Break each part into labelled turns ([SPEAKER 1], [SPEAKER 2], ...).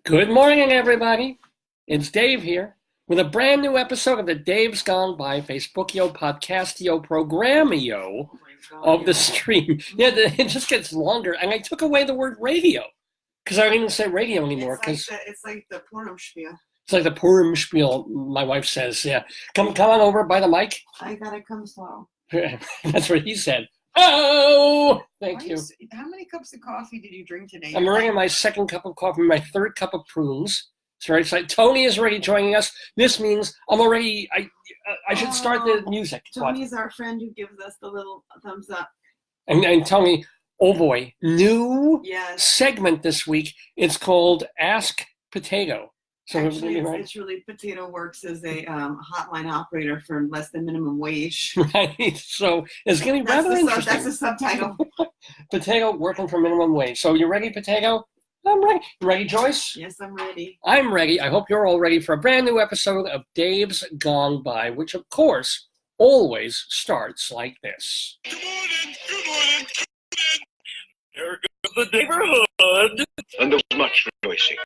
[SPEAKER 1] Good morning, everybody. It's Dave here with a brand new episode of the Dave's Gone By Facebookio, Podcastio, Programmio of the stream. Yeah, it just gets longer. And I took away the word radio because I don't even say radio anymore.
[SPEAKER 2] It's like the Purim spiel.
[SPEAKER 1] It's like the Purim spiel, my wife says. Yeah, come on over by the mic.
[SPEAKER 2] I gotta come slow.
[SPEAKER 1] That's what he said. Oh, thank you.
[SPEAKER 2] How many cups of coffee did you drink today?
[SPEAKER 1] I'm drinking my second cup of coffee, my third cup of prunes. It's very exciting. Tony is already joining us. This means I'm already. I should start the music.
[SPEAKER 2] Tony's our friend who gives us the little thumbs up.
[SPEAKER 1] And Tony, oh boy, new segment this week. It's called Ask Potato. So
[SPEAKER 2] actually, it's really Potato works as a hotline operator for less than minimum wage.
[SPEAKER 1] Right. So it's going to be rather interesting.
[SPEAKER 2] That's a subtitle.
[SPEAKER 1] Potato working for minimum wage. So you ready, Potato? I'm ready. You ready, Joyce?
[SPEAKER 2] Yes, I'm ready.
[SPEAKER 1] I'm ready. I hope you're all ready for a brand new episode of Dave's Gone By, which, of course, always starts like this.
[SPEAKER 3] Good morning, good morning, good morning. Here goes the Daverhood. And there's much rejoicing.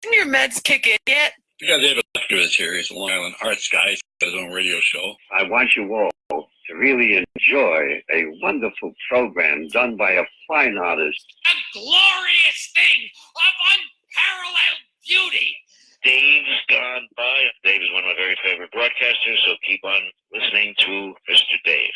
[SPEAKER 4] Didn't your meds kick in yet?
[SPEAKER 3] Yeah, David Lecter is here. He's a Long Island Arts guy. He's got his own radio show.
[SPEAKER 5] I want you all to really enjoy a wonderful program done by a fine artist.
[SPEAKER 6] A glorious thing of unparalleled beauty.
[SPEAKER 5] Dave's Gone By. Dave is one of my very favorite broadcasters, so keep on listening to Mr. Dave.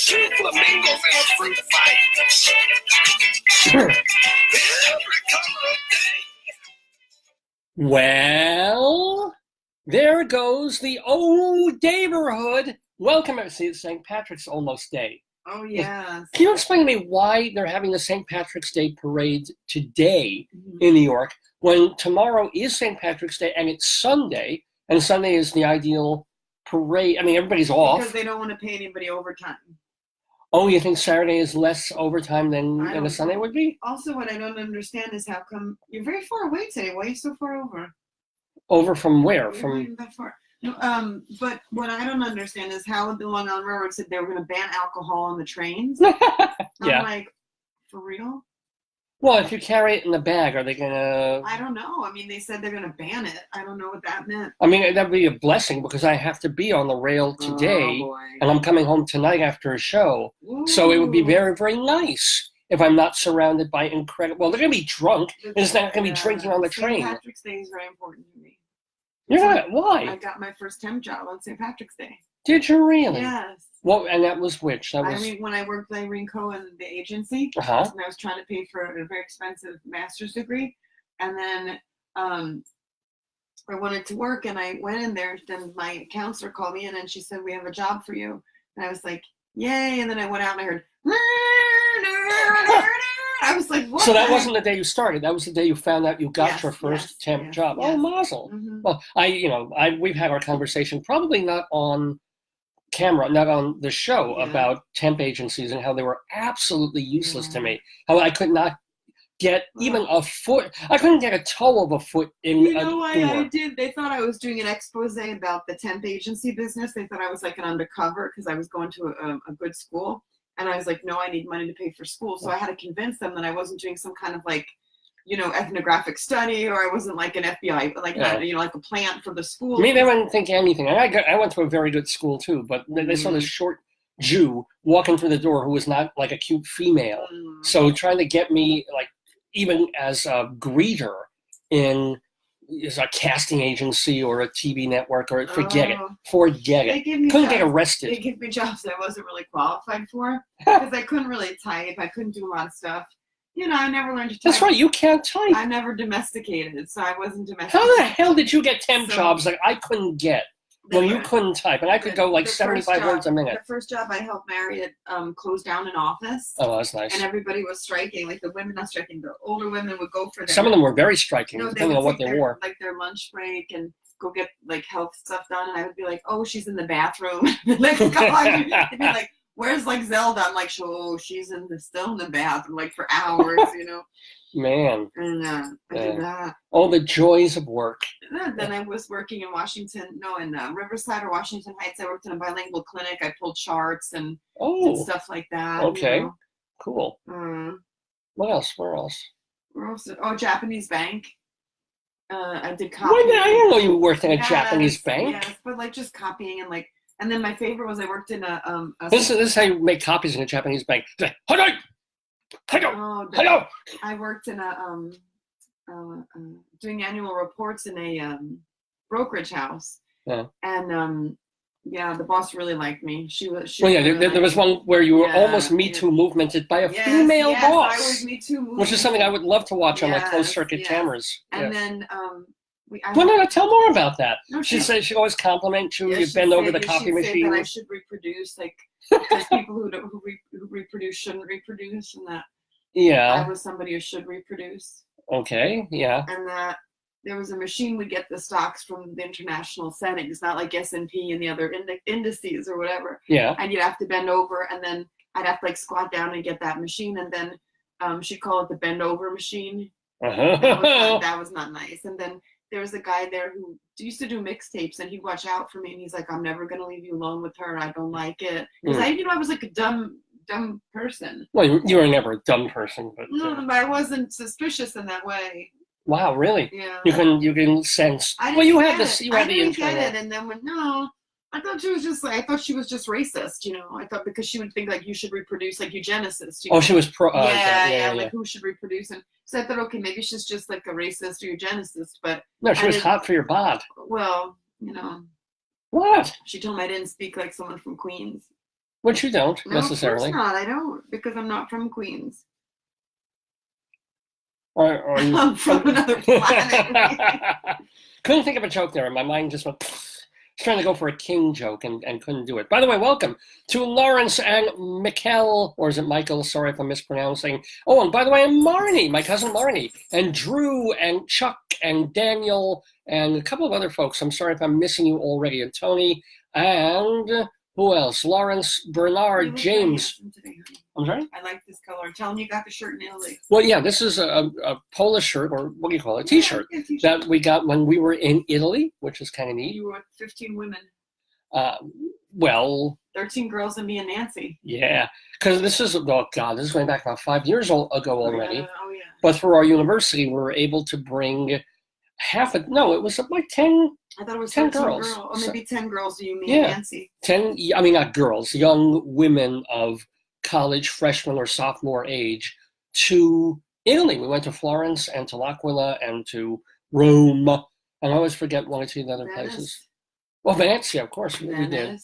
[SPEAKER 3] Two flamingos in a fruit fight. Every color of day.
[SPEAKER 1] Well, there goes the old Daverhood. Welcome. See, it's St. Patrick's almost day.
[SPEAKER 2] Oh, yes.
[SPEAKER 1] Can you explain to me why they're having the St. Patrick's Day parade today in New York when tomorrow is St. Patrick's Day and it's Sunday, and Sunday is the ideal parade? I mean, everybody's off.
[SPEAKER 2] Because they don't want to pay anybody overtime.
[SPEAKER 1] Oh, you think Saturday is less overtime than a Sunday would be?
[SPEAKER 2] Also, what I don't understand is how come you're very far away today. Why are you so far over?
[SPEAKER 1] Over from where?
[SPEAKER 2] You're not even that far. No, but what I don't understand is how the Long Island Railroad said they were going to ban alcohol on the trains.
[SPEAKER 1] Yeah.
[SPEAKER 2] I'm like, for real?
[SPEAKER 1] Well, if you carry it in the bag, are they going to...
[SPEAKER 2] I don't know. I mean, they said they're going to ban it. I don't know what that meant.
[SPEAKER 1] I mean, that would be a blessing because I have to be on the rail today, and I'm coming home tonight after a show.
[SPEAKER 2] Ooh.
[SPEAKER 1] So it would be very, very nice if I'm not surrounded by incredible... Well, they're going to be drunk. It's not going to be drinking on the train.
[SPEAKER 2] St. Patrick's Day is very important to me.
[SPEAKER 1] You're not... Why?
[SPEAKER 2] I got my first temp job on St. Patrick's Day.
[SPEAKER 1] Did you really?
[SPEAKER 2] Yes.
[SPEAKER 1] Well, and that was which? That was...
[SPEAKER 2] I mean, when I worked with Irene Cohen in the agency, and I was trying to pay for a very expensive master's degree, and then I wanted to work, and I went in there. Then my counselor called me in, and she said, "We have a job for you." And I was like, "Yay!" And then I went out, and I heard. I was like, what?
[SPEAKER 1] So that wasn't the day you started. That was the day you found out you got your first temp job.
[SPEAKER 2] Yes.
[SPEAKER 1] Oh, mazel.
[SPEAKER 2] Mm-hmm.
[SPEAKER 1] Well, we've had our conversation, probably not on camera, not on the show, about temp agencies and how they were absolutely useless to me. How I could not get even a foot. I couldn't get a toe of a foot in a door.
[SPEAKER 2] I did. They thought I was doing an expose about the temp agency business. They thought I was like an undercover because I was going to a good school. And I was like, no, I need money to pay for school. So I had to convince them that I wasn't doing some kind of like, ethnographic study, or I wasn't like an FBI, like a plant for the school.
[SPEAKER 1] I mean, they wouldn't think anything. And I went to a very good school too, but they saw this short Jew walking through the door who was not like a cute female. So trying to get me like even as a greeter in is a casting agency or a TV network or forget it. Couldn't get arrested.
[SPEAKER 2] They give me jobs I wasn't really qualified for because I couldn't really type. I couldn't do a lot of stuff. I never learned to type.
[SPEAKER 1] That's right. You can't type.
[SPEAKER 2] I never domesticated, so I wasn't domesticated.
[SPEAKER 1] How the hell did you get temp jobs that I couldn't get? Well, you couldn't type, and I could go like
[SPEAKER 2] The
[SPEAKER 1] 75
[SPEAKER 2] first
[SPEAKER 1] words a
[SPEAKER 2] job-
[SPEAKER 1] minute.
[SPEAKER 2] The first job I helped Marriott close down an office.
[SPEAKER 1] Oh, that's nice.
[SPEAKER 2] And everybody was striking, like the women not striking, the older women would go for their
[SPEAKER 1] Some of them were very striking,
[SPEAKER 2] no,
[SPEAKER 1] depending on what they wore.
[SPEAKER 2] like their lunch break and go get like health stuff done, and I would be like, oh, she's in the bathroom. Like, God, they'd be like, where's like Zelda? I'm like, she's still in the bathroom, like for hours, you know.
[SPEAKER 1] Man.
[SPEAKER 2] And I did that.
[SPEAKER 1] Oh, the joys of work.
[SPEAKER 2] And then I was working in Riverside or Washington Heights. I worked in a bilingual clinic. I pulled charts and did stuff like that.
[SPEAKER 1] Okay.
[SPEAKER 2] You know.
[SPEAKER 1] Cool. What else? Where else?
[SPEAKER 2] Japanese bank. I did
[SPEAKER 1] I
[SPEAKER 2] copying.
[SPEAKER 1] didn't know you worked in a Japanese bank.
[SPEAKER 2] Yes, but like just copying and then my favorite was I worked in a
[SPEAKER 1] This is how you make copies in a Japanese bank. Hold on! Hello!
[SPEAKER 2] I worked in doing annual reports in a brokerage house.
[SPEAKER 1] Yeah.
[SPEAKER 2] And the boss really liked me. She
[SPEAKER 1] there was one where you were almost Me Too movemented by a female boss.
[SPEAKER 2] I was Me Too movement.
[SPEAKER 1] Which is something I would love to watch on like closed circuit cameras.
[SPEAKER 2] And then
[SPEAKER 1] tell more about that.
[SPEAKER 2] No,
[SPEAKER 1] she said she'd always compliment you.
[SPEAKER 2] Yeah,
[SPEAKER 1] you bend over the copy
[SPEAKER 2] she'd
[SPEAKER 1] machine.
[SPEAKER 2] say that I should reproduce, like because people who reproduce shouldn't reproduce, and that I was somebody who should reproduce.
[SPEAKER 1] Okay. Yeah.
[SPEAKER 2] And that there was a machine would get the stocks from the international settings, not like S&P and the other indices or whatever.
[SPEAKER 1] Yeah.
[SPEAKER 2] And you'd have to bend over, and then I'd have to like squat down and get that machine, and then she'd call it the bend over machine. That was not nice. And then there was a guy there who used to do mixtapes, and he'd watch out for me, and he's like, I'm never gonna leave you alone with her. I don't like it. Because I was like a dumb person.
[SPEAKER 1] Well, you were never a dumb person, but
[SPEAKER 2] but I wasn't suspicious in that way.
[SPEAKER 1] Wow, really?
[SPEAKER 2] Yeah.
[SPEAKER 1] You can sense. You had the
[SPEAKER 2] internal. Get it, and then I thought she was just racist, you know. I thought because she would think like you should reproduce, like eugenicist. You know?
[SPEAKER 1] She was pro.
[SPEAKER 2] Like who should reproduce, and so I thought, okay, maybe she's just like a racist or eugenicist, but
[SPEAKER 1] no, she was hot for your bod.
[SPEAKER 2] Well, you know.
[SPEAKER 1] What?
[SPEAKER 2] She told me I didn't speak like someone from Queens.
[SPEAKER 1] Which you don't necessarily.
[SPEAKER 2] Of course not. I don't, because I'm not from Queens.
[SPEAKER 1] I'm
[SPEAKER 2] from another planet.
[SPEAKER 1] Couldn't think of a joke there, and my mind just went. I was trying to go for a king joke and couldn't do it. By the way, welcome to Lawrence and Mikkel, or is it Michael? Sorry if I'm mispronouncing. Oh, and by the way, I'm Marnie, my cousin Marnie, and Drew and Chuck and Daniel and a couple of other folks. I'm sorry if I'm missing you already. And Tony and who else? Lawrence, Bernard, James. I'm sorry?
[SPEAKER 2] I like this color. Tell them you got the shirt in Italy.
[SPEAKER 1] Well, yeah, this is a Polish shirt, or what do you call it? A t-shirt that we got when we were in Italy, which is kind of neat.
[SPEAKER 2] You were with 15 women.
[SPEAKER 1] Well...
[SPEAKER 2] 13 girls and me and Nancy.
[SPEAKER 1] Yeah, because this is going back about 5 years ago already.
[SPEAKER 2] Oh, yeah.
[SPEAKER 1] But for our university, we were able to bring it was like 10...
[SPEAKER 2] I thought it was
[SPEAKER 1] 10
[SPEAKER 2] girls. Or maybe 10 girls, you mean Nancy.
[SPEAKER 1] 10, I mean, not girls, young women of college, freshman or sophomore age to Italy. We went to Florence and to L'Aquila and to Rome. And I always forget one or two of the other places. Well, Venice, of course, we did.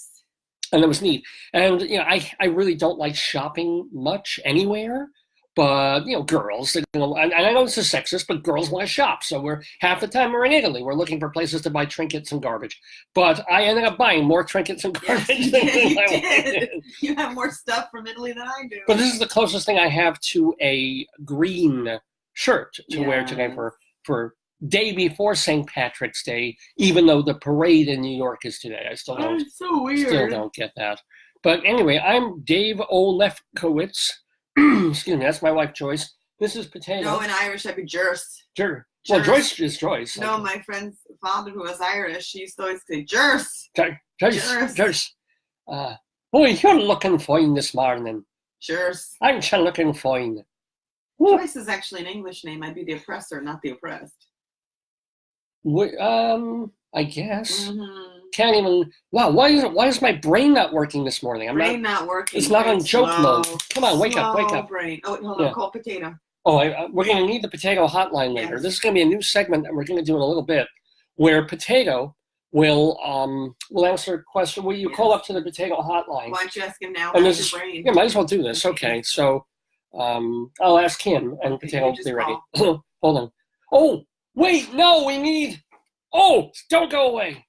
[SPEAKER 1] And it was neat. And, you know, I really don't like shopping much anywhere. But, you know, girls, and I know this is sexist, but girls want to shop. So half the time we're in Italy. We're looking for places to buy trinkets and garbage. But I ended up buying more trinkets and garbage than I did.
[SPEAKER 2] You have more stuff from Italy than I do.
[SPEAKER 1] But this is the closest thing I have to a green shirt to wear today for day before St. Patrick's Day, even though the parade in New York is today. I still don't.
[SPEAKER 2] It's so weird.
[SPEAKER 1] Still don't get that. But anyway, I'm Dave O. Lefkowitz. Excuse me, that's my wife, Joyce. This is Potato.
[SPEAKER 2] No, in Irish, I'd be Joyce.
[SPEAKER 1] Sure. Well, Joyce is Joyce.
[SPEAKER 2] No, my friend's father, who was Irish, he used to always say, Joyce.
[SPEAKER 1] Joyce. Boy, you're looking fine this morning.
[SPEAKER 2] Joyce.
[SPEAKER 1] I'm looking fine.
[SPEAKER 2] Joyce is actually an English name. I'd be the oppressor, not the oppressed.
[SPEAKER 1] I guess.
[SPEAKER 2] Mm-hmm.
[SPEAKER 1] Can't even. Wow, why is my brain not working this morning?
[SPEAKER 2] Not working.
[SPEAKER 1] It's not on joke mode. Come on, wake up.
[SPEAKER 2] Brain. Oh, hold on. Call Potato.
[SPEAKER 1] Oh, we're going to need the Potato hotline later.
[SPEAKER 2] Yes.
[SPEAKER 1] This is going to be a new segment that we're going to do in a little bit, where Potato will answer a question. Will you call up to the Potato hotline?
[SPEAKER 2] Why don't you ask him now?
[SPEAKER 1] And your brain. Yeah, might as well do this. Okay, so I'll ask him, and Potato will be ready. Hold on. Oh, wait, no, we need. Oh, don't go away.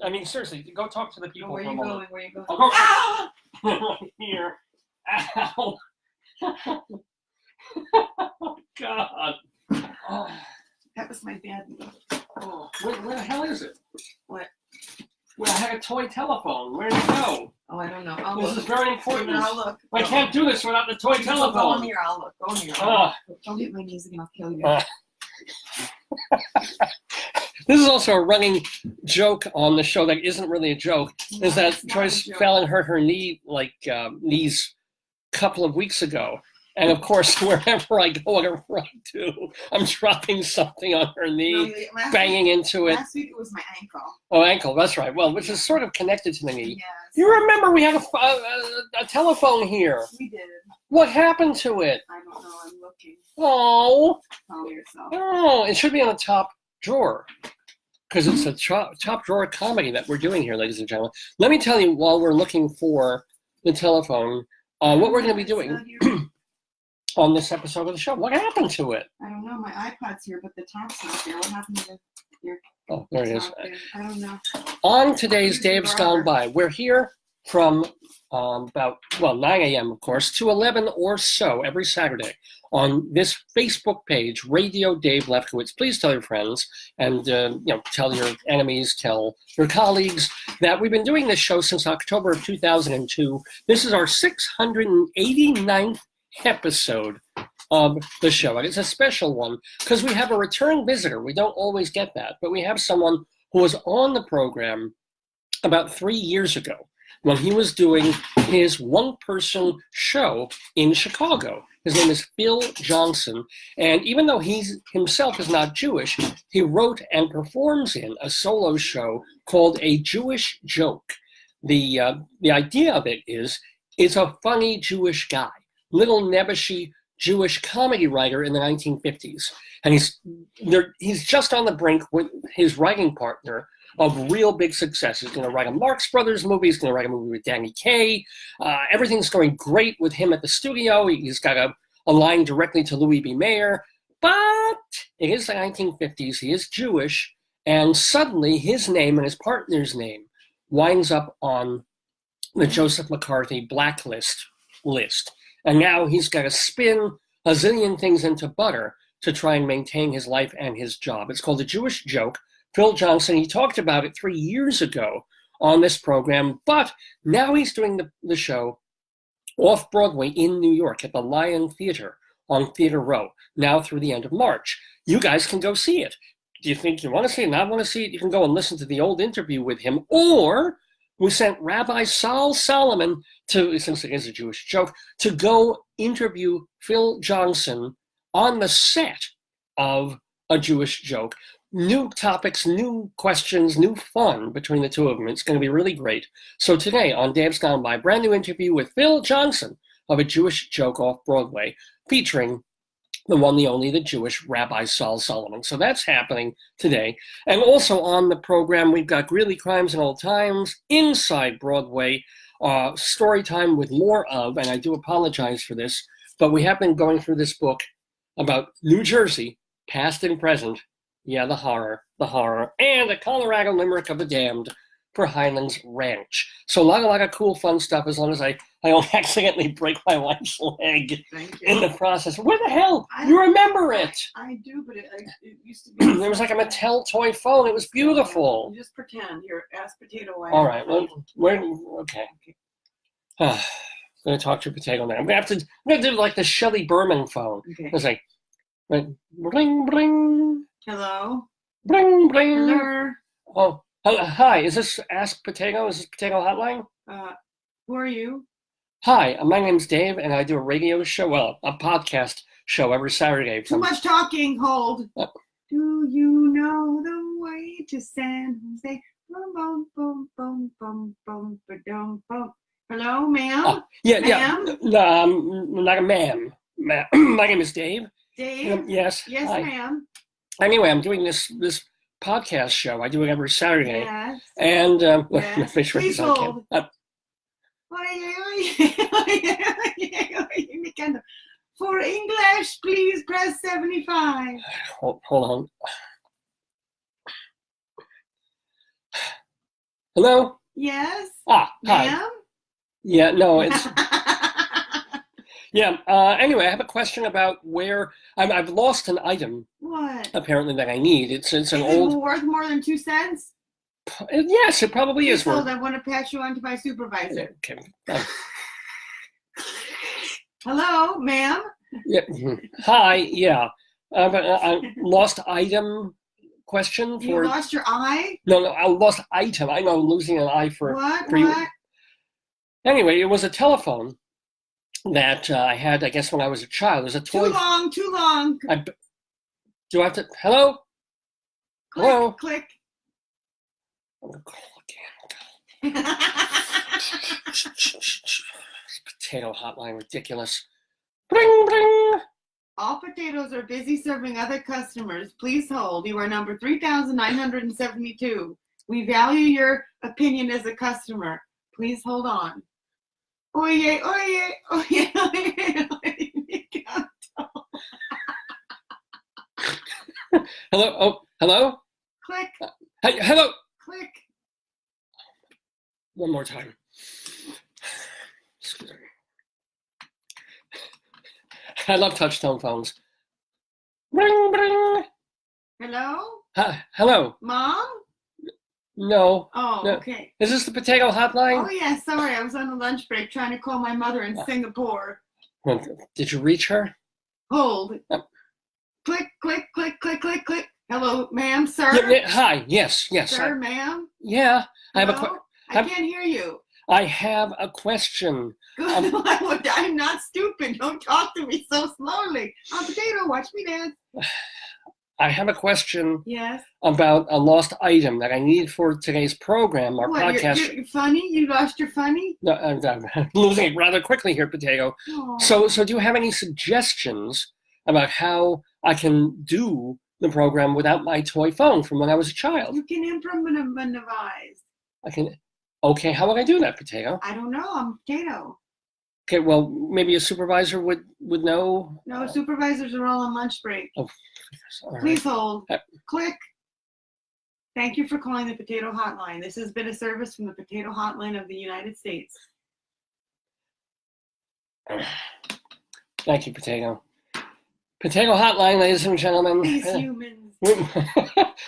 [SPEAKER 1] I mean, seriously, go talk to the people
[SPEAKER 2] Where
[SPEAKER 1] for
[SPEAKER 2] are
[SPEAKER 1] a
[SPEAKER 2] you
[SPEAKER 1] moment.
[SPEAKER 2] going? Where are you going?
[SPEAKER 1] Oh,
[SPEAKER 2] Ah!
[SPEAKER 1] here. Ow. Oh, God. Oh,
[SPEAKER 2] That was my bad knee.
[SPEAKER 1] oh. Where the hell is it?
[SPEAKER 2] What?
[SPEAKER 1] Well, I had a toy telephone. Where did it go?
[SPEAKER 2] Oh, I don't know. I'll
[SPEAKER 1] This
[SPEAKER 2] look.
[SPEAKER 1] is very important.
[SPEAKER 2] I'll look.
[SPEAKER 1] I can't do this without the toy
[SPEAKER 2] Go in
[SPEAKER 1] telephone.
[SPEAKER 2] here. I'll look. Go in here.
[SPEAKER 1] Ah.
[SPEAKER 2] Don't hit my knees again. I'll kill you.
[SPEAKER 1] This is also a running joke on the show that isn't really a joke. Is that
[SPEAKER 2] It's not
[SPEAKER 1] Joyce
[SPEAKER 2] a joke.
[SPEAKER 1] fell and hurt her knee knees a couple of weeks ago. And of course, wherever I go, whatever I do, I'm dropping something on her knee, banging into it.
[SPEAKER 2] Last week it was my ankle.
[SPEAKER 1] Oh, ankle, that's right. Well, which is sort of connected to the knee.
[SPEAKER 2] Yes.
[SPEAKER 1] You remember we had a telephone here.
[SPEAKER 2] We did.
[SPEAKER 1] What happened to it?
[SPEAKER 2] I don't know. I'm looking.
[SPEAKER 1] Oh,
[SPEAKER 2] Tell yourself.
[SPEAKER 1] oh, it should be in the top drawer. Because it's a top drawer comedy that we're doing here, ladies and gentlemen. Let me tell you, while we're looking for the telephone, what we're going to be doing on this episode of the show. What happened to it?
[SPEAKER 2] I don't know. My iPod's here, but the top's not there. What happened to your?
[SPEAKER 1] Oh, there it is.
[SPEAKER 2] top there? I don't know.
[SPEAKER 1] On today's Dave's Gone By, we're here from about 9 a.m., of course, to 11 or so every Saturday on this Facebook page, Radio Dave Lefkowitz. Please tell your friends and tell your enemies, tell your colleagues that we've been doing this show since October of 2002. This is our 689th episode of the show, and it's a special one because we have a return visitor. We don't always get that, but we have someone who was on the program about 3 years ago when he was doing his one-person show in Chicago. His name is Phil Johnson, and even though he himself is not Jewish, he wrote and performs in a solo show called A Jewish Joke. The idea of it is, it's a funny Jewish guy, little nebbishy Jewish comedy writer in the 1950s. And he's just on the brink with his writing partner of real big success. He's going to write a Marx Brothers movie. He's going to write a movie with Danny Kaye. Everything's going great with him at the studio. He's got a line directly to Louis B. Mayer. But it is the 1950s. He is Jewish. And suddenly his name and his partner's name winds up on the Joseph McCarthy blacklist list. And now he's got to spin a zillion things into butter to try and maintain his life and his job. It's called A Jewish Joke. Phil Johnson, he talked about it 3 years ago on this program, but now he's doing the show off-Broadway in New York at the Lion Theater on Theater Row, now through the end of March. You guys can go see it. Do you think you want to see it, not want to see it? You can go and listen to the old interview with him, or we sent Rabbi Sal Solomon to, since it is a Jewish joke, to go interview Phil Johnson on the set of A Jewish Joke. New topics, new questions, new fun between the two of them. It's going to be really great. So today on Dave's Gone By, brand new interview with Phil Johnson of A Jewish Joke off-Broadway, featuring the one, the only, the Jewish Rabbi Sal Solomon. So that's happening today. And also on the program, we've got Greeley Crimes and Old Times, Inside Broadway, story time with more of, and I do apologize for this, but we have been going through this book about New Jersey, past and present. Yeah, the horror, and a Colorado Limerick of the Damned for Highlands Ranch. So a lot of cool, fun stuff, as long as I don't accidentally break my wife's leg in the process. Where the hell? You remember it?
[SPEAKER 2] I do, but it used to be.
[SPEAKER 1] There was like a Mattel toy phone. It was beautiful.
[SPEAKER 2] Just pretend. Here, ask Potato Wife.
[SPEAKER 1] All right. Well, okay. I'm going to talk to Potato now. I'm going to do like the Shelley Berman phone.
[SPEAKER 2] Okay.
[SPEAKER 1] It's like, bling, bling.
[SPEAKER 2] Hello.
[SPEAKER 1] Bling, bling.
[SPEAKER 2] Hello.
[SPEAKER 1] Oh, hi. Is this Ask Potato? Is this Potato Hotline?
[SPEAKER 2] Who are you?
[SPEAKER 1] Hi, my name's Dave, and I do a radio show, well, a podcast show every Saturday.
[SPEAKER 2] Too much talking. Hold. Do you know the way to San Jose? Boom, boom, boom, boom, boom, boom, boom, boom. Hello, ma'am?
[SPEAKER 1] Oh, yeah. Not a ma'am. My name is Dave.
[SPEAKER 2] Dave?
[SPEAKER 1] Yes.
[SPEAKER 2] Yes,
[SPEAKER 1] hi.
[SPEAKER 2] ma'am.
[SPEAKER 1] Anyway, I'm doing this podcast show. I do it every Saturday.
[SPEAKER 2] Yes.
[SPEAKER 1] And
[SPEAKER 2] Yes.
[SPEAKER 1] make sure
[SPEAKER 2] Please
[SPEAKER 1] it's on
[SPEAKER 2] hold. For English, please press 75.
[SPEAKER 1] Hold on. Hello?
[SPEAKER 2] Yes.
[SPEAKER 1] Ah, hi.
[SPEAKER 2] Ma'am?
[SPEAKER 1] Yeah, no, it's yeah. Anyway, I have a question about where I've lost an item
[SPEAKER 2] What?
[SPEAKER 1] apparently that I need. It's an
[SPEAKER 2] Is it
[SPEAKER 1] old.
[SPEAKER 2] worth more than 2 cents?
[SPEAKER 1] Yes, it probably
[SPEAKER 2] Please
[SPEAKER 1] is worth.
[SPEAKER 2] hold. I want to pass you on to my supervisor.
[SPEAKER 1] Okay.
[SPEAKER 2] Hello, ma'am.
[SPEAKER 1] Yeah. Hi. Yeah. But lost item question
[SPEAKER 2] You
[SPEAKER 1] for.
[SPEAKER 2] lost your eye?
[SPEAKER 1] No, I lost item. I know losing an eye for.
[SPEAKER 2] What?
[SPEAKER 1] for you.
[SPEAKER 2] What?
[SPEAKER 1] Anyway, it was a telephone that I had, I guess, when I was a child. It was a toy.
[SPEAKER 2] Too long. Too long.
[SPEAKER 1] Do I have to? Hello?
[SPEAKER 2] Click,
[SPEAKER 1] Hello?
[SPEAKER 2] click.
[SPEAKER 1] Oh, again. Potato hotline, ridiculous. Bring, bring.
[SPEAKER 2] All potatoes are busy serving other customers. Please hold. You are number 3,972. We value your opinion as a customer. Please hold on. Oye, oye, oye, oye, oye.
[SPEAKER 1] Hello? Oh, hello?
[SPEAKER 2] Click,
[SPEAKER 1] Hey, hello?
[SPEAKER 2] click.
[SPEAKER 1] One more time. I love touch tone phones. Bring, bring.
[SPEAKER 2] Hello?
[SPEAKER 1] Hello?
[SPEAKER 2] Mom?
[SPEAKER 1] No.
[SPEAKER 2] Oh,
[SPEAKER 1] No.
[SPEAKER 2] okay.
[SPEAKER 1] Is this the potato hotline?
[SPEAKER 2] Oh, yeah, sorry. I was on a lunch break trying to call my mother in Singapore.
[SPEAKER 1] Did you reach her?
[SPEAKER 2] Hold. Click, click, click, click, click, click. Hello, ma'am, sir?
[SPEAKER 1] Hi. Yes.
[SPEAKER 2] Sir, ma'am?
[SPEAKER 1] Yeah. I have
[SPEAKER 2] Hello? I can't hear you.
[SPEAKER 1] I have a question.
[SPEAKER 2] Good. I'm not stupid. Don't talk to me so slowly. I'm a potato. Watch me dance.
[SPEAKER 1] I have a question
[SPEAKER 2] Yes.
[SPEAKER 1] about a lost item that I need for today's program, our
[SPEAKER 2] What,
[SPEAKER 1] podcast.
[SPEAKER 2] you're funny? You lost your funny?
[SPEAKER 1] No, I'm losing it rather quickly here, Potato.
[SPEAKER 2] Oh.
[SPEAKER 1] So do you have any suggestions about how I can do the program without my toy phone from when I was a child?
[SPEAKER 2] You can improvise.
[SPEAKER 1] I can. Okay, how would I do that, Potato?
[SPEAKER 2] I don't know. I'm a potato.
[SPEAKER 1] Okay, well, maybe a supervisor would know.
[SPEAKER 2] No, supervisors are all on lunch break.
[SPEAKER 1] Oh, all right.
[SPEAKER 2] Please hold.
[SPEAKER 1] Uh,
[SPEAKER 2] Click. Thank you for calling the Potato Hotline. This has been a service from the Potato Hotline of the United States.
[SPEAKER 1] Thank you, Potato. Potato Hotline, ladies and gentlemen.
[SPEAKER 2] These humans.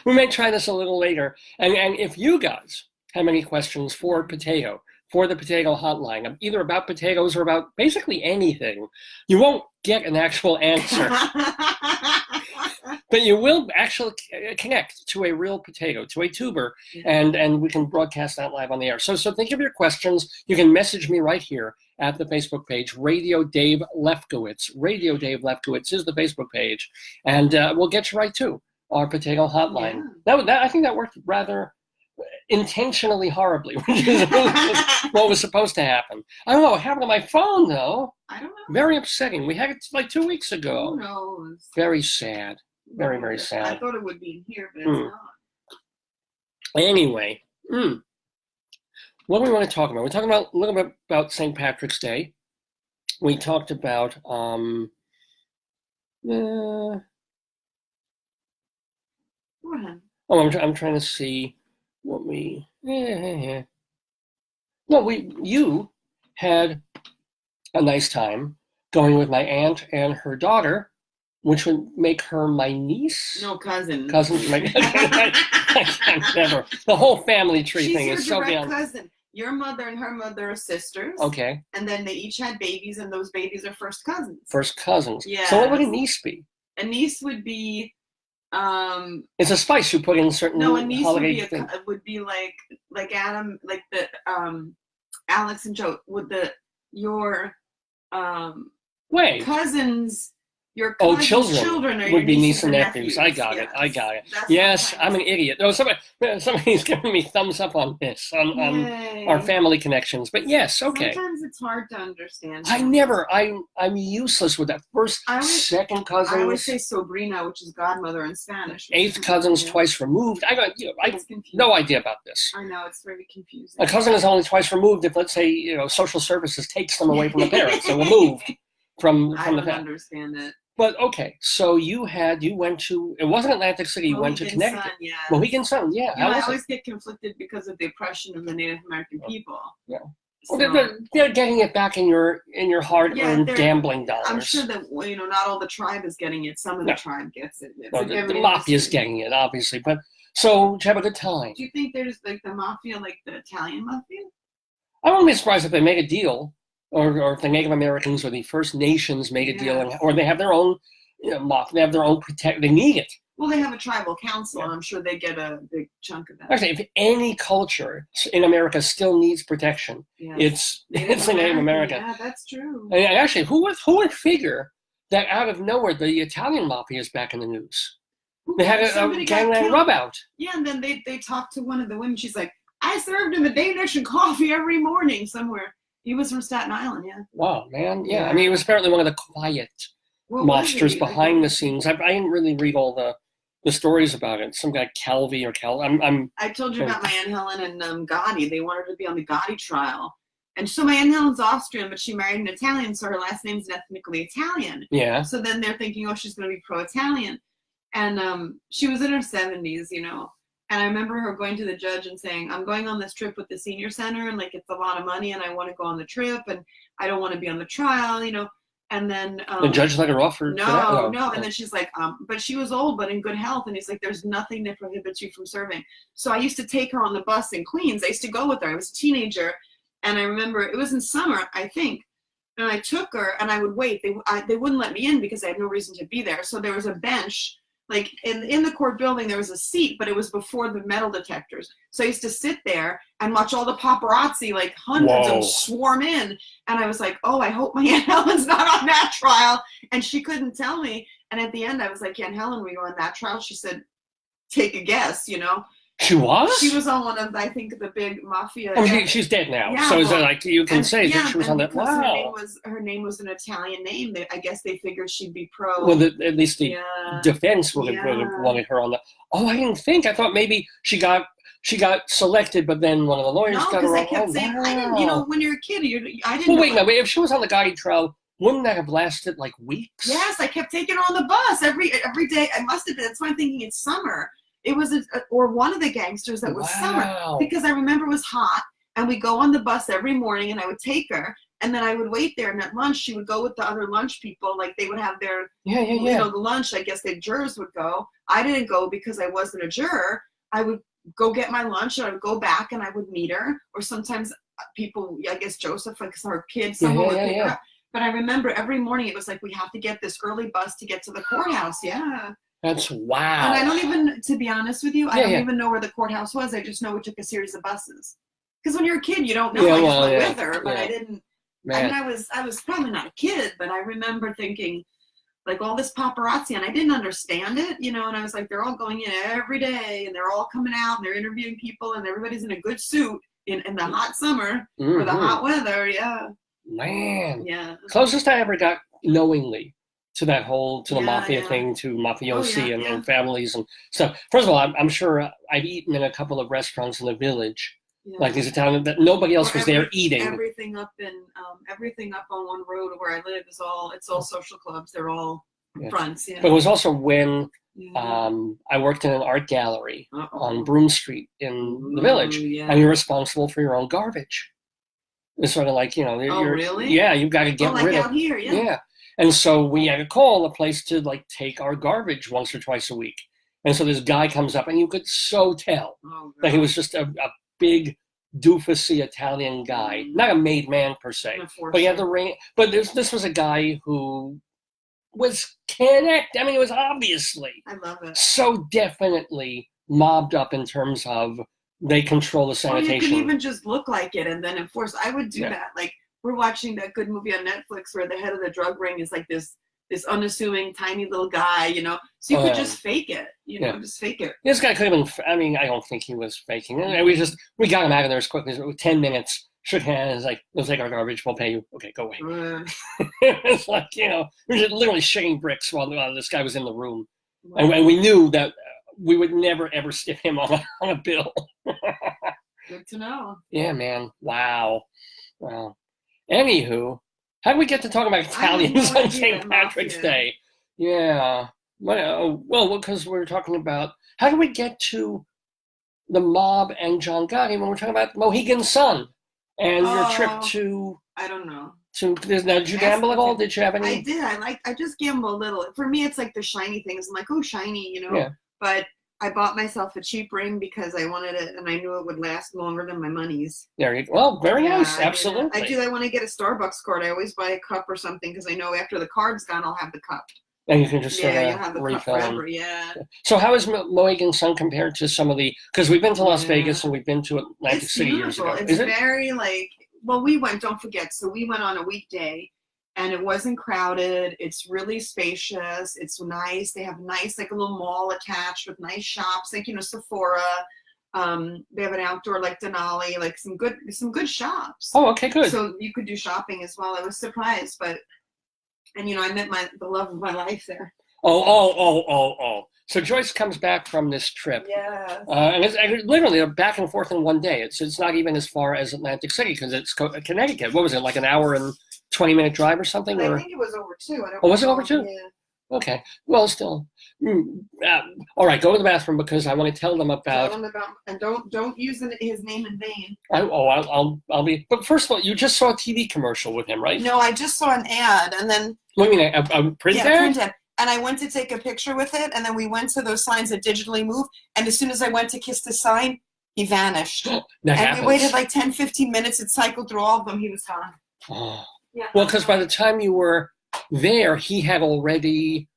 [SPEAKER 1] We may try this a little later. And if you guys have any questions for Potato, for the Potato Hotline, either about potatoes or about basically anything, you won't get an actual answer. But you will actually connect to a real potato, to a tuber, and we can broadcast that live on the air. So think of your questions. You can message me right here at the Facebook page, Radio Dave Lefkowitz. Radio Dave Lefkowitz is the Facebook page, and we'll get you right to our Potato Hotline.
[SPEAKER 2] Yeah.
[SPEAKER 1] I think that worked rather intentionally horribly, which is what was supposed to happen. I don't know what happened to my phone, though.
[SPEAKER 2] I don't know.
[SPEAKER 1] Very upsetting. We had it like 2 weeks ago.
[SPEAKER 2] Who knows?
[SPEAKER 1] Very sad. Very, very sad.
[SPEAKER 2] I thought it would be in here, but it's not.
[SPEAKER 1] Anyway, what do we want to talk about? We're talking about a little bit about St. Patrick's Day. We talked about
[SPEAKER 2] What?
[SPEAKER 1] I'm trying to see what we. Well, you had a nice time going with my aunt and her daughter, which would make her my niece.
[SPEAKER 2] No, cousin.
[SPEAKER 1] Cousin. I can't never. The whole family tree thing is so
[SPEAKER 2] She's your
[SPEAKER 1] beyond.
[SPEAKER 2] direct cousin. Your mother and her mother are sisters.
[SPEAKER 1] Okay.
[SPEAKER 2] And then they each had babies, and those babies are first cousins.
[SPEAKER 1] First cousins.
[SPEAKER 2] Yes.
[SPEAKER 1] So what would a niece be?
[SPEAKER 2] A niece would be.
[SPEAKER 1] It's a spice you put in certain
[SPEAKER 2] No, a niece
[SPEAKER 1] holiday things.
[SPEAKER 2] would be like Adam, like the Alex and Joe. Would your
[SPEAKER 1] Wait.
[SPEAKER 2] cousins. Your
[SPEAKER 1] Oh,
[SPEAKER 2] cousins'
[SPEAKER 1] children
[SPEAKER 2] are
[SPEAKER 1] would
[SPEAKER 2] your
[SPEAKER 1] be
[SPEAKER 2] nieces
[SPEAKER 1] niece and nephews. I got it. I got it.
[SPEAKER 2] That's
[SPEAKER 1] Yes,
[SPEAKER 2] what
[SPEAKER 1] I'm an idiot. No, somebody's giving me thumbs up on this, on
[SPEAKER 2] Yay.
[SPEAKER 1] our family connections. But yes, okay.
[SPEAKER 2] Sometimes it's hard to understand.
[SPEAKER 1] I'm useless with that. First, second
[SPEAKER 2] I always
[SPEAKER 1] cousins,
[SPEAKER 2] say sobrina, which is godmother in Spanish.
[SPEAKER 1] eighth cousins, twice removed. I have
[SPEAKER 2] It's confusing.
[SPEAKER 1] no idea about this.
[SPEAKER 2] I know, it's very confusing.
[SPEAKER 1] A cousin is only twice removed if, let's say, social services takes them away from the parents. So removed from
[SPEAKER 2] I
[SPEAKER 1] the
[SPEAKER 2] don't
[SPEAKER 1] family.
[SPEAKER 2] understand it.
[SPEAKER 1] But okay, so you went to, it wasn't Atlantic City, you went to
[SPEAKER 2] Mohegan
[SPEAKER 1] Connecticut.
[SPEAKER 2] Sun, yeah.
[SPEAKER 1] Mohegan Sun, yeah.
[SPEAKER 2] You know,
[SPEAKER 1] How
[SPEAKER 2] I
[SPEAKER 1] was it?
[SPEAKER 2] always get conflicted because of the oppression of the Native American people.
[SPEAKER 1] Yeah.
[SPEAKER 2] So,
[SPEAKER 1] Well, they're getting it back in your hard-earned
[SPEAKER 2] they're-
[SPEAKER 1] gambling dollars.
[SPEAKER 2] I'm sure that, well, you know, not all the tribe is getting it. Some of the tribe gets it. It's
[SPEAKER 1] Well,
[SPEAKER 2] like
[SPEAKER 1] the
[SPEAKER 2] every
[SPEAKER 1] mafia's
[SPEAKER 2] industry.
[SPEAKER 1] getting it, obviously. But so, did you have a good time?
[SPEAKER 2] Do you think there's like the mafia, like the Italian mafia?
[SPEAKER 1] I wouldn't be surprised if they make a deal, or if the Native Americans or the First Nations make a deal,
[SPEAKER 2] Yes.
[SPEAKER 1] or they have their own, mafia. They have their own They need it.
[SPEAKER 2] Well, they have a tribal council,
[SPEAKER 1] Yeah.
[SPEAKER 2] and I'm sure they get a big chunk of that.
[SPEAKER 1] Actually, if any culture in America still needs protection,
[SPEAKER 2] Yeah.
[SPEAKER 1] it's the Native American.
[SPEAKER 2] Yeah, that's true.
[SPEAKER 1] And actually, who would figure that out of nowhere the Italian mafia is back in the news? They had a
[SPEAKER 2] Somebody got
[SPEAKER 1] gangland
[SPEAKER 2] killed.
[SPEAKER 1] rub out.
[SPEAKER 2] Yeah, and then they talked to one of the women. She's like, I served him a Danish and coffee every morning somewhere. He was from Staten Island, yeah.
[SPEAKER 1] Wow, man. Yeah,
[SPEAKER 2] Yeah.
[SPEAKER 1] I mean, he was apparently one of the quiet
[SPEAKER 2] What was
[SPEAKER 1] mobsters
[SPEAKER 2] he?
[SPEAKER 1] behind the scenes. I didn't really read all the stories about it. Some guy, Calvi or Cal. I'm
[SPEAKER 2] I told you about my Aunt Helen and Gotti. They wanted to be on the Gotti trial. And so my Aunt Helen's Austrian, but she married an Italian, so her last name's ethnically Italian.
[SPEAKER 1] yeah.
[SPEAKER 2] So then they're thinking, oh, she's going to be pro-Italian. And she was in her 70s, you know. And I remember her going to the judge and saying, I'm going on this trip with the senior center, and like it's a lot of money, and I want to go on the trip, and I don't want to be on the trial, you know. And then
[SPEAKER 1] The judge let her off for that?
[SPEAKER 2] no. And then she's like, but she was old but in good health. And he's like, there's nothing that prohibits you from serving. So I used to take her on the bus in Queens. I used to go with her. I was a teenager. And I remember it was in summer, I think. And I took her and I would wait. They wouldn't let me in because I had no reason to be there. So there was a bench. Like in the court building, there was a seat, but it was before the metal detectors. So I used to sit there and watch all the paparazzi, like hundreds of them, swarm in. And I was like, oh, I hope my Aunt Helen's not on that trial. And she couldn't tell me. And at the end, I was like, Aunt Helen, were you on that trial? She said, take a guess, you know.
[SPEAKER 1] She was?
[SPEAKER 2] She was on one of, I think, the big mafia.
[SPEAKER 1] I mean, she's dead now.
[SPEAKER 2] Yeah,
[SPEAKER 1] so is it
[SPEAKER 2] well,
[SPEAKER 1] like you can say that she was on that?
[SPEAKER 2] because
[SPEAKER 1] Wow.
[SPEAKER 2] her name was an Italian name. I guess they figured she'd be pro.
[SPEAKER 1] Well, at least the
[SPEAKER 2] yeah.
[SPEAKER 1] defense would have wanted her on the. Oh, I didn't think. I thought maybe she got selected, but then one of the lawyers
[SPEAKER 2] No,
[SPEAKER 1] got
[SPEAKER 2] because
[SPEAKER 1] her
[SPEAKER 2] I
[SPEAKER 1] on.
[SPEAKER 2] kept saying, I didn't. You know, when you're a kid, I didn't.
[SPEAKER 1] Well,
[SPEAKER 2] know
[SPEAKER 1] wait a minute. If she was on the Gotti trial, wouldn't that have lasted like weeks?
[SPEAKER 2] Yes, I kept taking her on the bus every day. I must have been. That's why I'm thinking it's summer. It was or one of the gangsters that was summer, because I remember it was hot, and we go on the bus every morning, and I would take her, and then I would wait there, and at lunch she would go with the other lunch people, like they would have their you know, the lunch. I guess the jurors would go. I didn't go because I wasn't a juror. I would go get my lunch, and I would go back, and I would meet her, or sometimes people, I guess Joseph, like her kids, someone would pick her up. But I remember every morning it was like, we have to get this early bus to get to the courthouse. Yeah.
[SPEAKER 1] That's wow.
[SPEAKER 2] And I don't even, to be honest with you, I don't even know where the courthouse was. I just know we took a series of buses. Because when you're a kid, you don't know. I just went with her, but I didn't.
[SPEAKER 1] Man.
[SPEAKER 2] I mean, I was probably not a kid, but I remember thinking, like, all this paparazzi, and I didn't understand it, you know. And I was like, they're all going in every day, and they're all coming out, and they're interviewing people, and everybody's in a good suit in the hot summer or the hot weather. Yeah.
[SPEAKER 1] Man.
[SPEAKER 2] Yeah.
[SPEAKER 1] Closest I ever got knowingly to that whole, to the mafia thing, to mafiosi and families and stuff. First of all, I'm sure I've eaten in a couple of restaurants in the village, like these Italian, that nobody else was there eating.
[SPEAKER 2] Everything up on one road where I live it's all social clubs. They're all fronts. Yeah.
[SPEAKER 1] But it was also when I worked in an art gallery on Broome Street in the village, and you're responsible for your own garbage. It's sort of like, you know,
[SPEAKER 2] really?
[SPEAKER 1] Yeah, you've got to get rid of.
[SPEAKER 2] Out here,
[SPEAKER 1] yeah. And so we had to call a place to like take our garbage once or twice a week. And so this guy comes up, and you could so tell that he was just a big doofusy Italian guy, not a made man per se, but he had the ring. But this was a guy who was connected. I mean, it was obviously
[SPEAKER 2] I love it.
[SPEAKER 1] So definitely mobbed up in terms of they control the sanitation.
[SPEAKER 2] Or you can even just look like it and then enforce. I would do that. Like, we're watching that good movie on Netflix where the head of the drug ring is like this unassuming tiny little guy, you know. So you could just fake it, you know, just fake it.
[SPEAKER 1] This guy could have been. I mean, I don't think he was faking it. We got him out of there as quickly as 10 minutes. Shook hands, like, we'll take our garbage, we'll pay you. Okay, go away. It's like, you know, we were just literally shaking bricks while this guy was in the room, and we knew that we would never ever stiff him on a bill.
[SPEAKER 2] Good to know.
[SPEAKER 1] Yeah, man. Wow. Anywho, how did we get to talk about Italians on St. Patrick's Day? Yeah. Well, because we're talking about how do we get to the mob and John Gotti when we're talking about Mohegan Sun and your trip to.
[SPEAKER 2] I don't know.
[SPEAKER 1] Now, did you gamble at all? Did you have any?
[SPEAKER 2] I did. I just gamble a little. For me, it's like the shiny things. I'm like, oh, shiny, you know.
[SPEAKER 1] Yeah.
[SPEAKER 2] But I bought myself a cheap ring because I wanted it, and I knew it would last longer than my money's.
[SPEAKER 1] There you go. Well, very nice.
[SPEAKER 2] I
[SPEAKER 1] Absolutely.
[SPEAKER 2] do that when I get a Starbucks card. I always buy a cup or something because I know after the card's gone, I'll have the cup.
[SPEAKER 1] And you can just
[SPEAKER 2] you'll have the cup
[SPEAKER 1] refill
[SPEAKER 2] forever. Yeah.
[SPEAKER 1] So how is Mohegan Sun compared to some of the? Because we've been to Las Vegas and we've been to Atlantic City years ago.
[SPEAKER 2] It's very like. Well, we went. Don't forget. So we went on a weekday. And it wasn't crowded. It's really spacious. It's nice. They have nice, like a little mall attached with nice shops, like, you know, Sephora. They have an outdoor, like Denali, like some good shops.
[SPEAKER 1] Oh, okay, good.
[SPEAKER 2] So you could do shopping as well. I was surprised, and you know, I met the love of my life there.
[SPEAKER 1] Oh. So Joyce comes back from this trip.
[SPEAKER 2] Yeah.
[SPEAKER 1] And it's literally back and forth in one day. It's not even as far as Atlantic City because it's Connecticut. What was it, like an hour and 20-minute drive or something?
[SPEAKER 2] I think it was over 2.
[SPEAKER 1] Was it over 2?
[SPEAKER 2] Yeah.
[SPEAKER 1] Okay. Well, still. All right, go to the bathroom because I want to tell them about.
[SPEAKER 2] And don't use his name in vain.
[SPEAKER 1] I'll be. But first of all, you just saw a TV commercial with him, right?
[SPEAKER 2] No, I just saw an ad, and then.
[SPEAKER 1] What do you mean, a print ad?
[SPEAKER 2] Print ad. And I went to take a picture with it, and then we went to those signs that digitally move. And as soon as I went to kiss the sign, he vanished. We waited like 10, 15 minutes. It cycled through all of them. He was gone.
[SPEAKER 1] Oh.
[SPEAKER 2] Yeah.
[SPEAKER 1] Well, because by the time you were there, he had already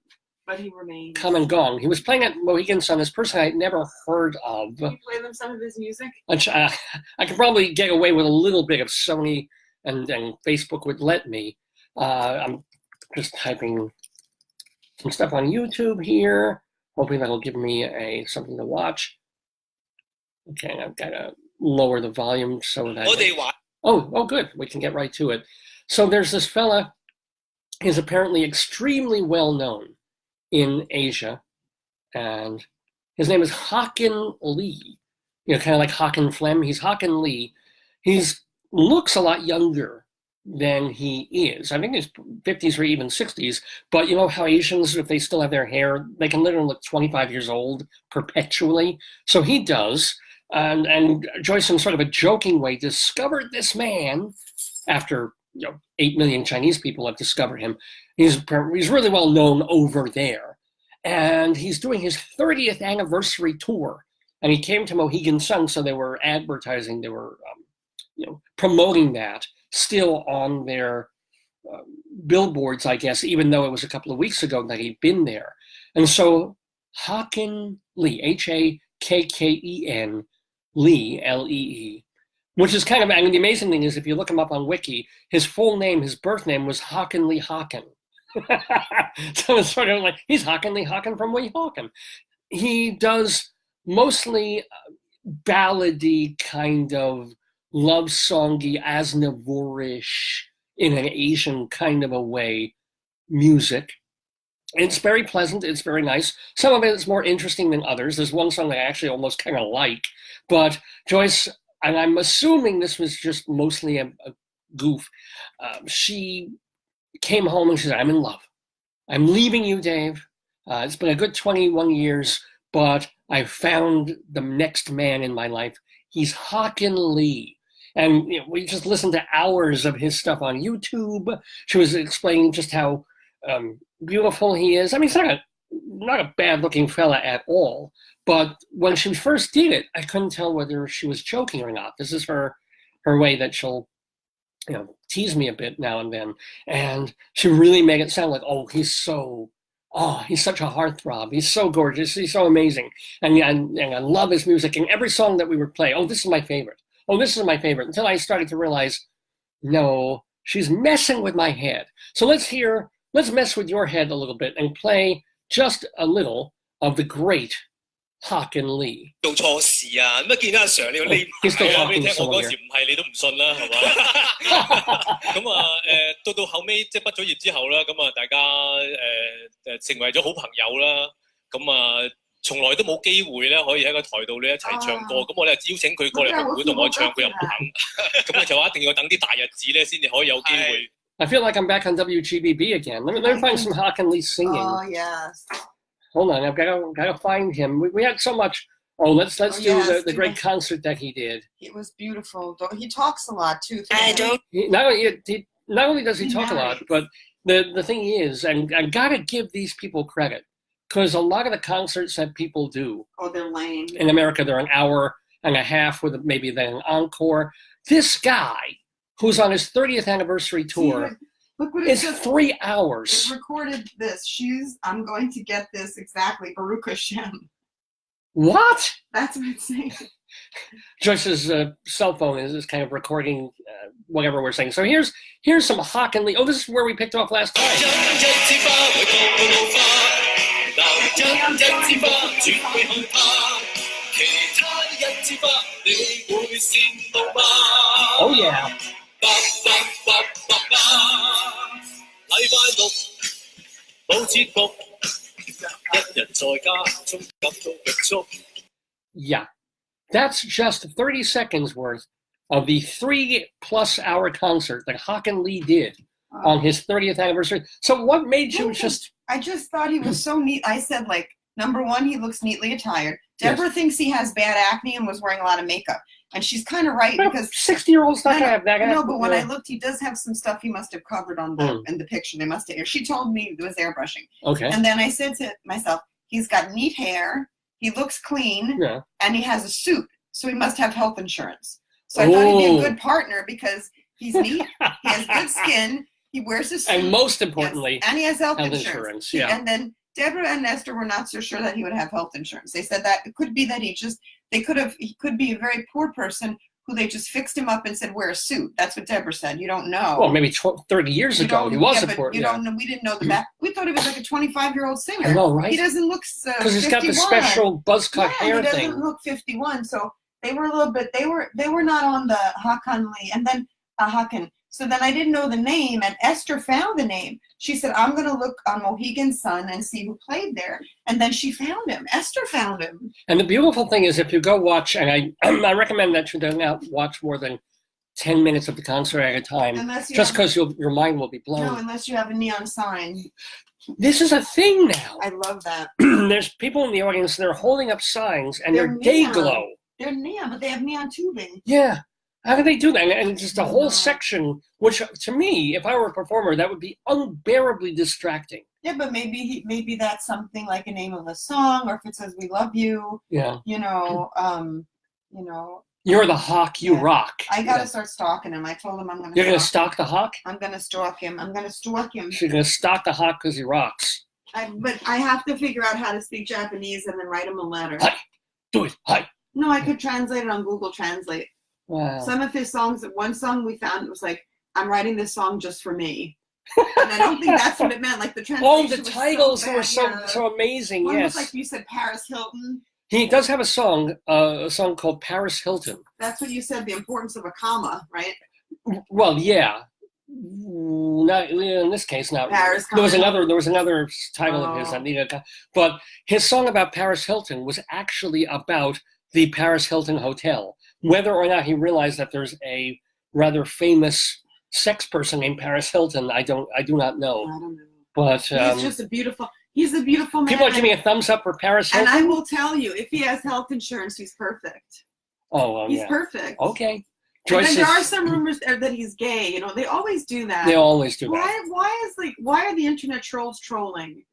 [SPEAKER 2] but he remained.
[SPEAKER 1] Come and gone. He was playing at Mohegan Sun, this person I'd never heard of.
[SPEAKER 2] Can you play them some of his music?
[SPEAKER 1] I could probably get away with a little bit if Sony and Facebook would let me. I'm just typing some stuff on YouTube here, hoping that'll give me something to watch. Okay, I've got to lower the volume so that. Oh, good. We can get right to it. So there's this fella. He's apparently extremely well known in Asia, and his name is Hakken Lee. You know, kind of like Hakken Flem. He's Hakken Lee. He's looks a lot younger than he is. I think he's 50s or even 60s. But you know how Asians, if they still have their hair, they can literally look 25 years old perpetually. So he does. And Joyce, in sort of a joking way, discovered this man after 8 million Chinese people have discovered him. He's really well known over there. And he's doing his 30th anniversary tour. And he came to Mohegan Sun, so they were advertising, they were promoting that still on their billboards, I guess, even though it was a couple of weeks ago that he'd been there. And so Hakken Lee, Hakken Lee, Lee, which is kind of, I mean, the amazing thing is if you look him up on Wiki, his full name, his birth name was Hakken Lee Hakken. So it's sort of like, he's Hakken Lee Hakken from Weehawken. He does mostly ballady kind of love songy, Aznavour-ish, in an Asian kind of a way, music. It's very pleasant. It's very nice. Some of it is more interesting than others. There's one song that I actually almost kind of like. But Joyce, and I'm assuming this was just mostly a goof, she came home and she said, I'm in love. I'm leaving you, Dave. It's been a good 21 years, but I found the next man in my life. He's Hakken Lee. And we just listened to hours of his stuff on YouTube. She was explaining just how beautiful he is. I mean, he's not a bad-looking fella at all. But when she first did it, I couldn't tell whether she was joking or not. This is her way that she'll, tease me a bit now and then. And she really made it sound like, he's such a heartthrob. He's so gorgeous. He's so amazing. And I love his music. And every song that we would play, this is my favorite. This is my favorite. Until I started to realize, no, she's messing with my head. So let's mess with your head a little bit and play just a little of the great Hakken Lee.
[SPEAKER 7] 做錯事啊！咁見阿 Sir 你個呢排啊，俾你聽我嗰時唔係你都唔信啦，係嘛？咁啊到後尾即係畢咗業之後啦，咁啊大家成為咗好朋友啦，咁啊從來都冇機會咧可以喺個台度咧一齊唱歌，咁我哋邀請佢過嚟紅館同我唱，佢又唔肯，咁啊就話一定要等啲大日子咧先至可以有機會
[SPEAKER 1] I feel like I'm back on WGBB again. Let me find some Hakken Lee singing.
[SPEAKER 2] Oh yes.
[SPEAKER 1] Hold on, I've got to find him. We had so much. Oh, let's do
[SPEAKER 2] yes,
[SPEAKER 1] the great concert that he did.
[SPEAKER 2] It was beautiful. He talks a lot too.
[SPEAKER 4] I don't.
[SPEAKER 1] Not only does he talk a lot, but the thing is, and I gotta give these people credit, because a lot of the concerts that people do
[SPEAKER 2] they're lame.
[SPEAKER 1] in America, they're an hour and a half with maybe then an encore. This guy, who's on his 30th anniversary tour,
[SPEAKER 2] Look what
[SPEAKER 1] is
[SPEAKER 2] says.
[SPEAKER 1] 3 hours.
[SPEAKER 2] It recorded this. I'm going to get this exactly. Baruch Hashem.
[SPEAKER 1] What?
[SPEAKER 2] That's what it's saying.
[SPEAKER 1] Joyce's cell phone is kind of recording whatever we're saying. So here's some Hakken Lee. Oh, this is where we picked off last time. Oh yeah. Yeah. That's just 30 seconds worth of the 3+ hour concert that Hakken Lee did on his 30th anniversary. So what made you just...
[SPEAKER 2] I just thought he was so neat. I said, like, number one, he looks neatly attired. Deborah thinks he has bad acne and was wearing a lot of makeup. And she's kind of right because
[SPEAKER 1] 60-year-olds not gonna have that.
[SPEAKER 2] No, but when I looked, he does have some stuff he must have covered on in the picture. They must have. She told me it was airbrushing.
[SPEAKER 1] Okay.
[SPEAKER 2] And then I said to myself, he's got neat hair, he looks clean, and he has a suit, so he must have health insurance. So I thought he'd be a good partner because he's neat, he has good skin, he wears a suit,
[SPEAKER 1] and most importantly,
[SPEAKER 2] and he has health insurance.
[SPEAKER 1] Yeah.
[SPEAKER 2] And then Deborah and Esther were not so sure that he would have health insurance. They said that it could be that he could be a very poor person who they just fixed him up and said, wear a suit. That's what Deborah said. You don't know.
[SPEAKER 1] Well, maybe 30 years ago, he was a poor.
[SPEAKER 2] You don't know. We didn't know the back. We thought he was like a 25-year-old singer.
[SPEAKER 1] I know, right?
[SPEAKER 2] He doesn't look
[SPEAKER 1] because he's got the special buzz cut hair
[SPEAKER 2] thing.
[SPEAKER 1] He
[SPEAKER 2] doesn't look 51. So they were a little bit. They were not on the Hakken Lee, and then Hakken. So then I didn't know the name, and Esther found the name. She said, I'm going to look on Mohegan Sun and see who played there. And then she found him. Esther found him.
[SPEAKER 1] And the beautiful thing is, if you go watch, and I recommend that you don't watch more than 10 minutes of the concert at a time, just because your mind will be blown.
[SPEAKER 2] No, unless you have a neon sign.
[SPEAKER 1] This is a thing now.
[SPEAKER 2] I love that.
[SPEAKER 1] There's people in the audience, they're holding up signs, and they're day glow.
[SPEAKER 2] They're neon, but they have neon tubing.
[SPEAKER 1] Yeah. How do they do that? And just a whole section, which to me, if I were a performer, that would be unbearably distracting.
[SPEAKER 2] Yeah, but maybe that's something like a name of a song, or if it says "We love you."
[SPEAKER 1] Yeah.
[SPEAKER 2] You know.
[SPEAKER 1] You're the hawk. You rock.
[SPEAKER 2] I gotta start stalking him. I told him I'm gonna.
[SPEAKER 1] You're gonna stalk the hawk.
[SPEAKER 2] I'm gonna stalk him. I'm gonna stalk him.
[SPEAKER 1] She's gonna stalk the hawk because he rocks.
[SPEAKER 2] But I have to figure out how to speak Japanese and then write him a letter.
[SPEAKER 1] Hi. Do it. Hi.
[SPEAKER 2] No, I could translate it on Google Translate.
[SPEAKER 1] Wow.
[SPEAKER 2] Some of his songs, one song we found was like, I'm writing this song just for me. And I don't think that's what it meant. Like the translation.
[SPEAKER 1] Oh, the titles were so amazing.
[SPEAKER 2] One
[SPEAKER 1] yes.
[SPEAKER 2] was like you said, Paris Hilton.
[SPEAKER 1] He does have a song called Paris Hilton.
[SPEAKER 2] That's what you said, the importance of a comma, right?
[SPEAKER 1] Well, yeah. Not in this case, not.
[SPEAKER 2] Paris
[SPEAKER 1] there was another title of his that needed, but his song about Paris Hilton was actually about the Paris Hilton Hotel. Whether or not he realized that there's a rather famous sex person named Paris Hilton, I do not know.
[SPEAKER 2] I don't know.
[SPEAKER 1] But
[SPEAKER 2] he's just a beautiful man.
[SPEAKER 1] People are giving a thumbs up for Paris Hilton.
[SPEAKER 2] And I will tell you, if he has health insurance, he's perfect.
[SPEAKER 1] Oh, well,
[SPEAKER 2] he's perfect.
[SPEAKER 1] Okay.
[SPEAKER 2] Joyce, there are some rumors that he's gay. You know, they always do that.
[SPEAKER 1] They always do that.
[SPEAKER 2] Why are the internet trolls trolling?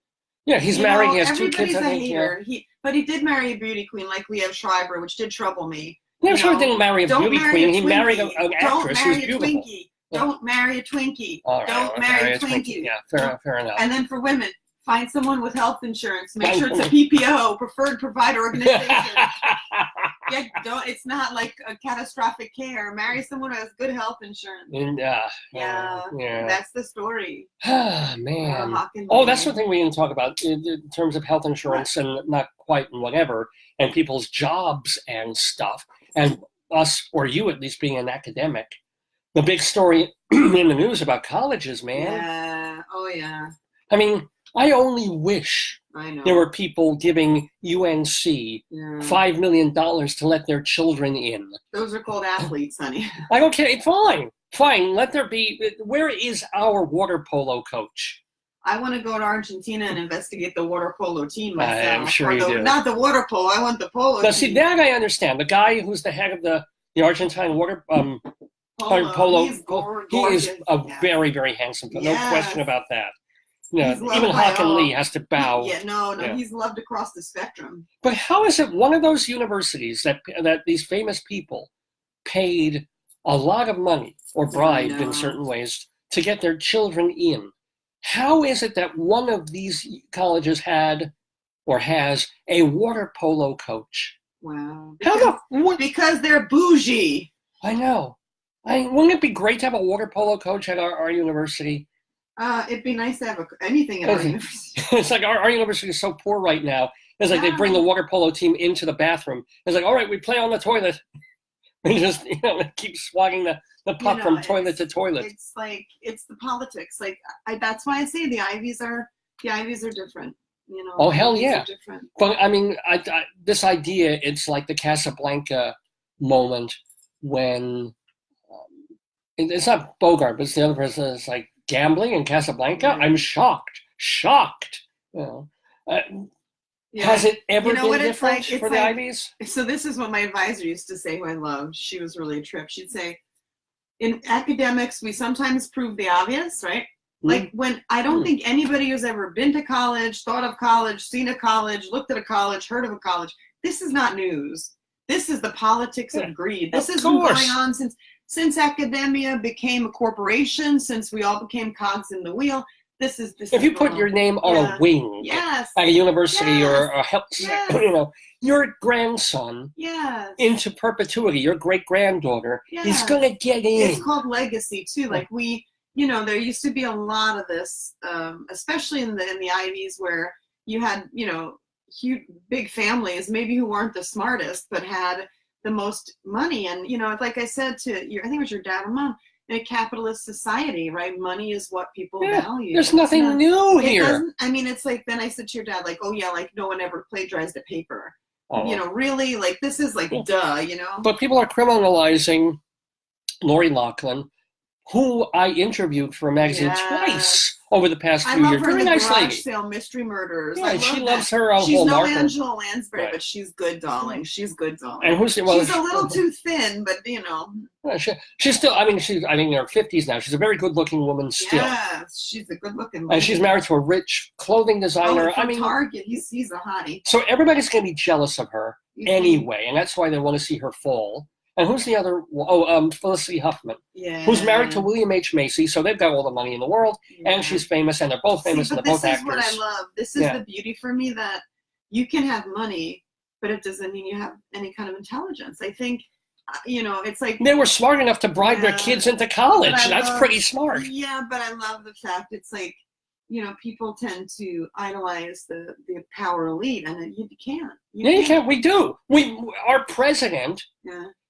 [SPEAKER 1] Yeah, he's married. He has 2 kids.
[SPEAKER 2] Everybody's a hater. But he did marry a beauty queen like Liev Schreiber, which did trouble me.
[SPEAKER 1] Liev Schreiber didn't marry a beauty queen. He married an actress who's beautiful.
[SPEAKER 2] Don't marry a Twinkie.
[SPEAKER 1] Right,
[SPEAKER 2] don't marry a Twinkie.
[SPEAKER 1] Yeah, fair enough.
[SPEAKER 2] And then for women, find someone with health insurance. Make sure it's a PPO, preferred provider organization. It's not like a catastrophic care. Marry someone who has good health insurance. That's the story.
[SPEAKER 1] Man. That's the thing we didn't talk about in terms of health insurance and not quite and whatever, and people's jobs and stuff, and us, or you at least, being an academic. The big story in the news about colleges, man.
[SPEAKER 2] Yeah. Oh, yeah.
[SPEAKER 1] I mean, I only wish there were people giving UNC $5 million to let their children in.
[SPEAKER 2] Those are called athletes, honey.
[SPEAKER 1] I don't care. Fine. Fine, let there be. Where is our water polo coach?
[SPEAKER 2] I want to go to Argentina and investigate the water polo team myself.
[SPEAKER 1] I'm sure you do.
[SPEAKER 2] Not the water polo. I want the polo
[SPEAKER 1] Now,
[SPEAKER 2] team.
[SPEAKER 1] see, that I understand. The guy who's the head of the Argentine water polo,
[SPEAKER 2] He's
[SPEAKER 1] he is a
[SPEAKER 2] yeah.
[SPEAKER 1] very, very handsome fellow. No
[SPEAKER 2] Yes.
[SPEAKER 1] question about that. You
[SPEAKER 2] He's
[SPEAKER 1] know,
[SPEAKER 2] loved
[SPEAKER 1] even
[SPEAKER 2] by
[SPEAKER 1] Hakken
[SPEAKER 2] all.
[SPEAKER 1] Lee has to bow.
[SPEAKER 2] No,
[SPEAKER 1] Yeah.
[SPEAKER 2] he's loved across the spectrum.
[SPEAKER 1] But how is it one of those universities that these famous people paid a lot of money or bribed in certain ways to get their children in? How is it that one of these colleges had or has a water polo coach?
[SPEAKER 2] Wow.
[SPEAKER 1] Because
[SPEAKER 2] they're bougie.
[SPEAKER 1] I know. Wouldn't it be great to have a water polo coach at our university?
[SPEAKER 2] It'd be nice to have anything at our university.
[SPEAKER 1] It's like our university is so poor right now. It's like they bring the water polo team into the bathroom. It's like, all right, we play on the toilet. We just, keep swagging the puck from toilet to toilet.
[SPEAKER 2] It's like, it's the politics. Like, that's why I say the Ivies are different.
[SPEAKER 1] Oh, hell
[SPEAKER 2] Ivies
[SPEAKER 1] yeah.
[SPEAKER 2] are different.
[SPEAKER 1] But I mean, this idea, it's like the Casablanca moment when it's not Bogart, but it's the other person. It's like gambling in Casablanca.
[SPEAKER 2] Right.
[SPEAKER 1] I'm shocked. Has it ever been different for the Ivies?
[SPEAKER 2] So this is what my advisor used to say, who I loved. She was really a trip. She'd say, in academics, we sometimes prove the obvious, right? Like when I don't think anybody who's ever been to college, thought of college, seen a college, looked at a college, heard of a college, this is not news. This is the politics of greed. This has been going on since academia became a corporation, since we all became cogs in the wheel. If
[SPEAKER 1] you put your name on a wing at a university or a health, your grandson into perpetuity, your great-granddaughter is going to get in.
[SPEAKER 2] It's called legacy, too. Like there used to be a lot of this, especially in the Ivies, where you had, huge, big families, maybe who weren't the smartest, but had the most money. And, like I said I think it was your dad or mom, in a capitalist society, right? Money is what people value.
[SPEAKER 1] There's nothing new here.
[SPEAKER 2] It's like, then I said to your dad, like, oh yeah, like no one ever plagiarized a paper.
[SPEAKER 1] Oh.
[SPEAKER 2] Really, like this is like duh,
[SPEAKER 1] But people are criminalizing Lori Loughlin, who I interviewed for a magazine twice over the past few years. Very nice lady.
[SPEAKER 2] Sale mystery murders.
[SPEAKER 1] Yeah, she loves her
[SPEAKER 2] She's
[SPEAKER 1] whole
[SPEAKER 2] no
[SPEAKER 1] market.
[SPEAKER 2] Angela Lansbury, but she's good, darling. She's good, darling.
[SPEAKER 1] And
[SPEAKER 2] she's a little too thin, but
[SPEAKER 1] she's still. I mean, she's. I mean, in her 50s now. She's a very good-looking woman still.
[SPEAKER 2] Yes, she's a good-looking woman.
[SPEAKER 1] And she's married to a rich clothing designer.
[SPEAKER 2] Target, he's a hottie.
[SPEAKER 1] So everybody's going to be jealous of her anyway, and that's why they want to see her fall. And who's the other? Felicity Huffman, who's married to William H. Macy, so they've got all the money in the world, and she's famous, and they're both famous, and they're both actors.
[SPEAKER 2] This is what I love. This is the beauty for me, that you can have money, but it doesn't mean you have any kind of intelligence. I think, it's like
[SPEAKER 1] they were smart enough to bribe their kids into college. That's pretty smart.
[SPEAKER 2] Yeah, but I love the fact it's like, people tend to idolize the power elite, and you can't.
[SPEAKER 1] You can't. We do. Our president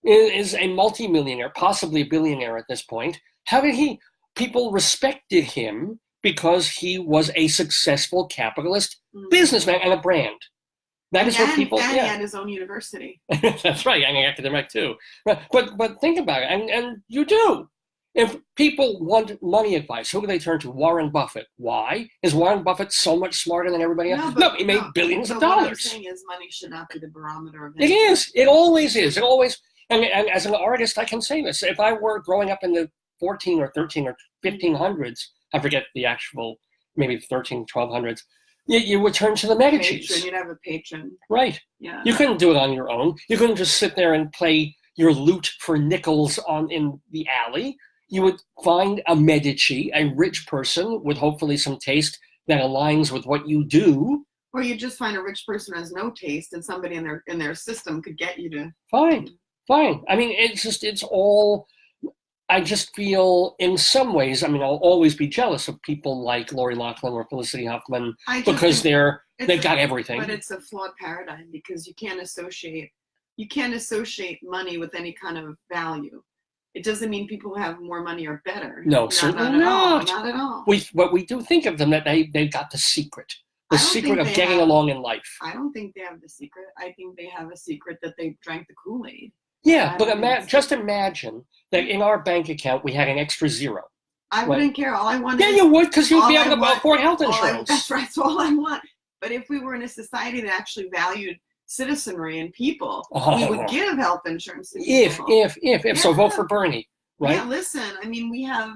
[SPEAKER 1] is a multimillionaire, possibly a billionaire at this point. How did people respected him because he was a successful capitalist businessman and a brand. That is what people.
[SPEAKER 2] And he had his own university.
[SPEAKER 1] That's right, and an academic too. But think about it, and you do. If people want money advice, who do they turn to? Warren Buffett. Why? Is Warren Buffett so much smarter than everybody else? No, he made billions of dollars.
[SPEAKER 2] What I'm saying is money should not be the barometer of
[SPEAKER 1] it. It is. It always is. It always. And as an artist, I can say this. If I were growing up in the 14 or 13 or 1500s, I forget the actual, maybe 13, 1200s, you would turn to the Medicis.
[SPEAKER 2] You'd have a patron.
[SPEAKER 1] Right.
[SPEAKER 2] Yeah.
[SPEAKER 1] You couldn't do it on your own. You couldn't just sit there and play your lute for nickels in the alley. You would find a Medici, a rich person with hopefully some taste that aligns with what you do.
[SPEAKER 2] Or you just find a rich person who has no taste, and somebody in their system could get you to.
[SPEAKER 1] Fine. I mean, it's all. I just feel, in some ways, I mean, I'll always be jealous of people like Lori Loughlin or Felicity Huffman because they've got everything.
[SPEAKER 2] But it's a flawed paradigm, because you can't associate money with any kind of value. It doesn't mean people who have more money are better.
[SPEAKER 1] No, certainly not.
[SPEAKER 2] Not at all.
[SPEAKER 1] But we do think of them that they've got the secret. The secret of getting along in life.
[SPEAKER 2] I don't think they have the secret. I think they have a secret that they drank the Kool-Aid.
[SPEAKER 1] Yeah,
[SPEAKER 2] I
[SPEAKER 1] but
[SPEAKER 2] don't think so.
[SPEAKER 1] just imagine that in our bank account we had an extra zero.
[SPEAKER 2] I wouldn't care. All I want
[SPEAKER 1] Yeah,
[SPEAKER 2] is
[SPEAKER 1] you would, because you'd
[SPEAKER 2] all
[SPEAKER 1] be
[SPEAKER 2] I
[SPEAKER 1] able to
[SPEAKER 2] want-
[SPEAKER 1] afford health
[SPEAKER 2] all I-
[SPEAKER 1] insurance.
[SPEAKER 2] that's right. That's all I want. But if we were in a society that actually valued citizenry and people, we would give health insurance to people.
[SPEAKER 1] If so, vote
[SPEAKER 2] Yeah.
[SPEAKER 1] for Bernie, right?
[SPEAKER 2] Yeah, listen, I mean, we have,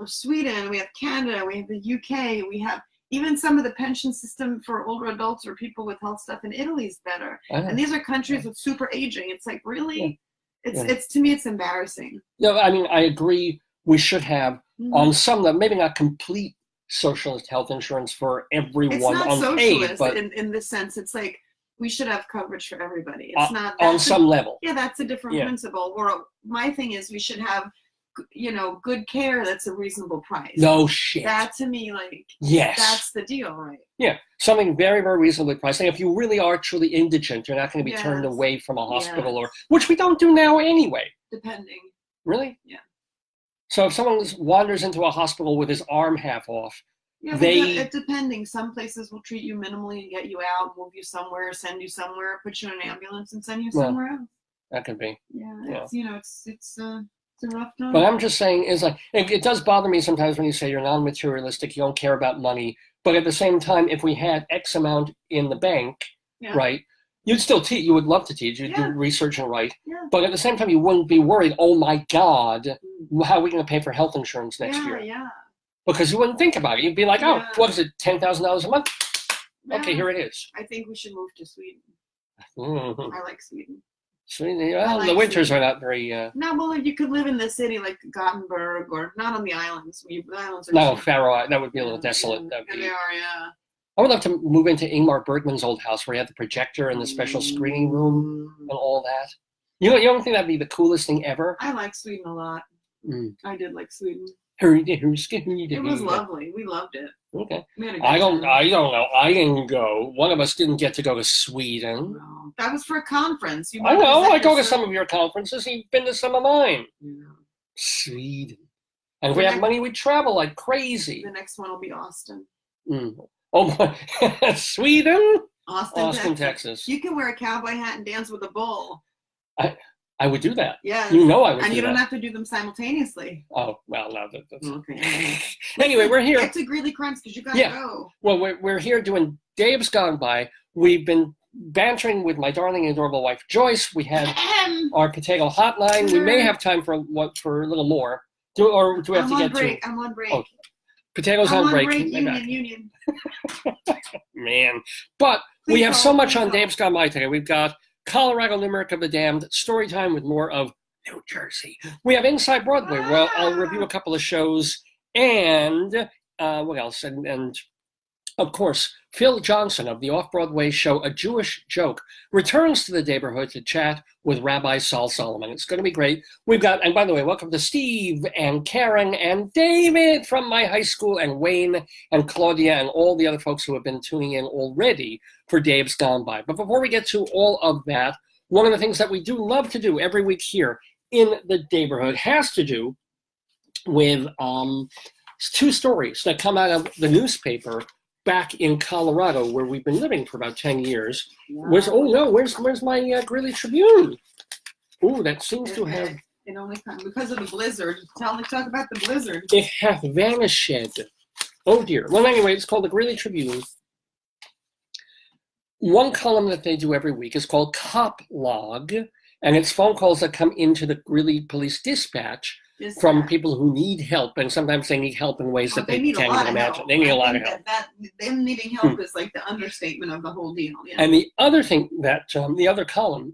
[SPEAKER 2] Sweden, we have Canada, we have the UK, we have even some of the pension system for older adults or people with health stuff in Italy is better.
[SPEAKER 1] I know.
[SPEAKER 2] And these are countries with super aging. It's like, really?
[SPEAKER 1] Yeah.
[SPEAKER 2] It's to me, it's embarrassing.
[SPEAKER 1] No, I mean, I agree. We should have,
[SPEAKER 2] Mhm.
[SPEAKER 1] on some level, maybe not complete socialist health insurance for everyone
[SPEAKER 2] It's not
[SPEAKER 1] unpaid,
[SPEAKER 2] socialist
[SPEAKER 1] but
[SPEAKER 2] in this sense. It's like we should have coverage for everybody. It's not
[SPEAKER 1] on
[SPEAKER 2] that's
[SPEAKER 1] some level.
[SPEAKER 2] Yeah, that's a different
[SPEAKER 1] Yeah.
[SPEAKER 2] principle. Or my thing is we should have, good care that's a reasonable price.
[SPEAKER 1] No shit.
[SPEAKER 2] That to me, like,
[SPEAKER 1] Yes.
[SPEAKER 2] that's the deal, right?
[SPEAKER 1] Yeah, something very, very reasonably priced. And if you really are truly indigent, you're not going to be turned
[SPEAKER 2] Yes.
[SPEAKER 1] away from a hospital,
[SPEAKER 2] Yes.
[SPEAKER 1] or which we don't do now anyway.
[SPEAKER 2] Depending.
[SPEAKER 1] Really?
[SPEAKER 2] Yeah.
[SPEAKER 1] So if someone wanders into a hospital with his arm half off,
[SPEAKER 2] Yeah, but
[SPEAKER 1] They-
[SPEAKER 2] it's depending. Some places will treat you minimally and get you out, move you somewhere, send you somewhere, put you in an ambulance and send you
[SPEAKER 1] Well,
[SPEAKER 2] somewhere else.
[SPEAKER 1] that could be.
[SPEAKER 2] Yeah, it's a rough time.
[SPEAKER 1] But I'm just saying, is like it does bother me sometimes when you say you're non-materialistic, you don't care about money. But at the same time, if we had X amount in the bank,
[SPEAKER 2] Yeah.
[SPEAKER 1] right, you'd still teach. You would love to teach. You'd
[SPEAKER 2] Yeah.
[SPEAKER 1] do research and write.
[SPEAKER 2] Yeah.
[SPEAKER 1] But at the same time, you wouldn't be worried. Oh my God,
[SPEAKER 2] Mm.
[SPEAKER 1] how are we going to pay for health insurance next
[SPEAKER 2] yeah,
[SPEAKER 1] year?
[SPEAKER 2] yeah.
[SPEAKER 1] Because you wouldn't think about it. You'd be like, oh,
[SPEAKER 2] Yeah.
[SPEAKER 1] what is it, $10,000 a month? Okay,
[SPEAKER 2] Yeah.
[SPEAKER 1] here it is.
[SPEAKER 2] I think we should move to Sweden.
[SPEAKER 1] Mhm.
[SPEAKER 2] I like Sweden.
[SPEAKER 1] So, well,
[SPEAKER 2] like
[SPEAKER 1] the winters
[SPEAKER 2] Sweden.
[SPEAKER 1] are not very.
[SPEAKER 2] No, well, like, you could live in the city like Gothenburg or not on the islands. The islands are
[SPEAKER 1] No,
[SPEAKER 2] cheap.
[SPEAKER 1] Faroe. That would be a little
[SPEAKER 2] Yeah,
[SPEAKER 1] desolate.
[SPEAKER 2] yeah.
[SPEAKER 1] That'd
[SPEAKER 2] And
[SPEAKER 1] be,
[SPEAKER 2] they are, yeah.
[SPEAKER 1] I would love to move into Ingmar Bergman's old house where he had the projector and the special screening room and all that. You don't think that'd be the coolest thing ever?
[SPEAKER 2] I like Sweden a lot.
[SPEAKER 1] Mm.
[SPEAKER 2] I did like Sweden.
[SPEAKER 1] It
[SPEAKER 2] It was lovely. We loved it.
[SPEAKER 1] Okay.
[SPEAKER 2] We had a good
[SPEAKER 1] I don't
[SPEAKER 2] time.
[SPEAKER 1] know. I didn't go. One of us didn't get to go to Sweden.
[SPEAKER 2] No, that was for a conference. You
[SPEAKER 1] I
[SPEAKER 2] might
[SPEAKER 1] know.
[SPEAKER 2] present
[SPEAKER 1] I go to
[SPEAKER 2] yourself.
[SPEAKER 1] some of your conferences. You've been to some of mine.
[SPEAKER 2] Yeah.
[SPEAKER 1] Sweden. And if
[SPEAKER 2] The
[SPEAKER 1] we had
[SPEAKER 2] next-
[SPEAKER 1] money, we'd travel like crazy.
[SPEAKER 2] The next one will be Austin.
[SPEAKER 1] Mm. Oh, my. Sweden?
[SPEAKER 2] Austin, Texas.
[SPEAKER 1] Texas.
[SPEAKER 2] You can wear a cowboy hat and dance with a bull.
[SPEAKER 1] I would do that.
[SPEAKER 2] Yeah.
[SPEAKER 1] You know I would
[SPEAKER 2] And
[SPEAKER 1] do
[SPEAKER 2] you don't
[SPEAKER 1] that.
[SPEAKER 2] have to do them simultaneously.
[SPEAKER 1] Oh, well, no. That's...
[SPEAKER 2] Okay.
[SPEAKER 1] Anyway, we're here.
[SPEAKER 2] Get to Greeley Crimes because you gotta
[SPEAKER 1] Yeah.
[SPEAKER 2] go.
[SPEAKER 1] Well, we're here doing Dave's Gone By. We've been bantering with my darling and adorable wife, Joyce. We had our potato hotline. We may have time for a little more. Or do we have
[SPEAKER 2] I'm
[SPEAKER 1] to
[SPEAKER 2] on
[SPEAKER 1] get
[SPEAKER 2] break.
[SPEAKER 1] to
[SPEAKER 2] I'm on break.
[SPEAKER 1] Oh, potatoes
[SPEAKER 2] I'm
[SPEAKER 1] on break?
[SPEAKER 2] Union.
[SPEAKER 1] Man. But we
[SPEAKER 2] Please
[SPEAKER 1] have so
[SPEAKER 2] hold,
[SPEAKER 1] much
[SPEAKER 2] please
[SPEAKER 1] on
[SPEAKER 2] hold.
[SPEAKER 1] Dave's Gone By today. We've got Colorado Limerick of the Damned, story time with more of New Jersey. We have Inside Broadway, where I'll review a couple of shows, and what else? And of course, Phil Johnson of the off-Broadway show A Jewish Joke returns to the Daverhood to chat with Rabbi Saul Solomon. It's going to be great. We've got, and by the way, welcome to Steve and Karen and David from my high school, and Wayne and Claudia and all the other folks who have been tuning in already for Dave's Gone By. But before we get to all of that, one of the things that we do love to do every week here in the Daverhood has to do with two stories that come out of the newspaper back in Colorado, where we've been living for about 10 years. Where's my Greeley Tribune? Ooh, that seems to have...
[SPEAKER 2] It only comes because of the blizzard. Talk about the blizzard.
[SPEAKER 1] It hath vanished. Oh dear. Well, anyway, it's called the Greeley Tribune. One column that they do every week is called Cop Log, and it's phone calls that come into the Greeley Police Dispatch from people who need help, and sometimes they need help in ways that they
[SPEAKER 2] need a
[SPEAKER 1] can't
[SPEAKER 2] lot
[SPEAKER 1] even
[SPEAKER 2] of
[SPEAKER 1] imagine.
[SPEAKER 2] help.
[SPEAKER 1] They need
[SPEAKER 2] I
[SPEAKER 1] a lot of
[SPEAKER 2] think
[SPEAKER 1] help.
[SPEAKER 2] that them needing help is like the understatement of the whole deal. Yeah.
[SPEAKER 1] And the other thing that the other column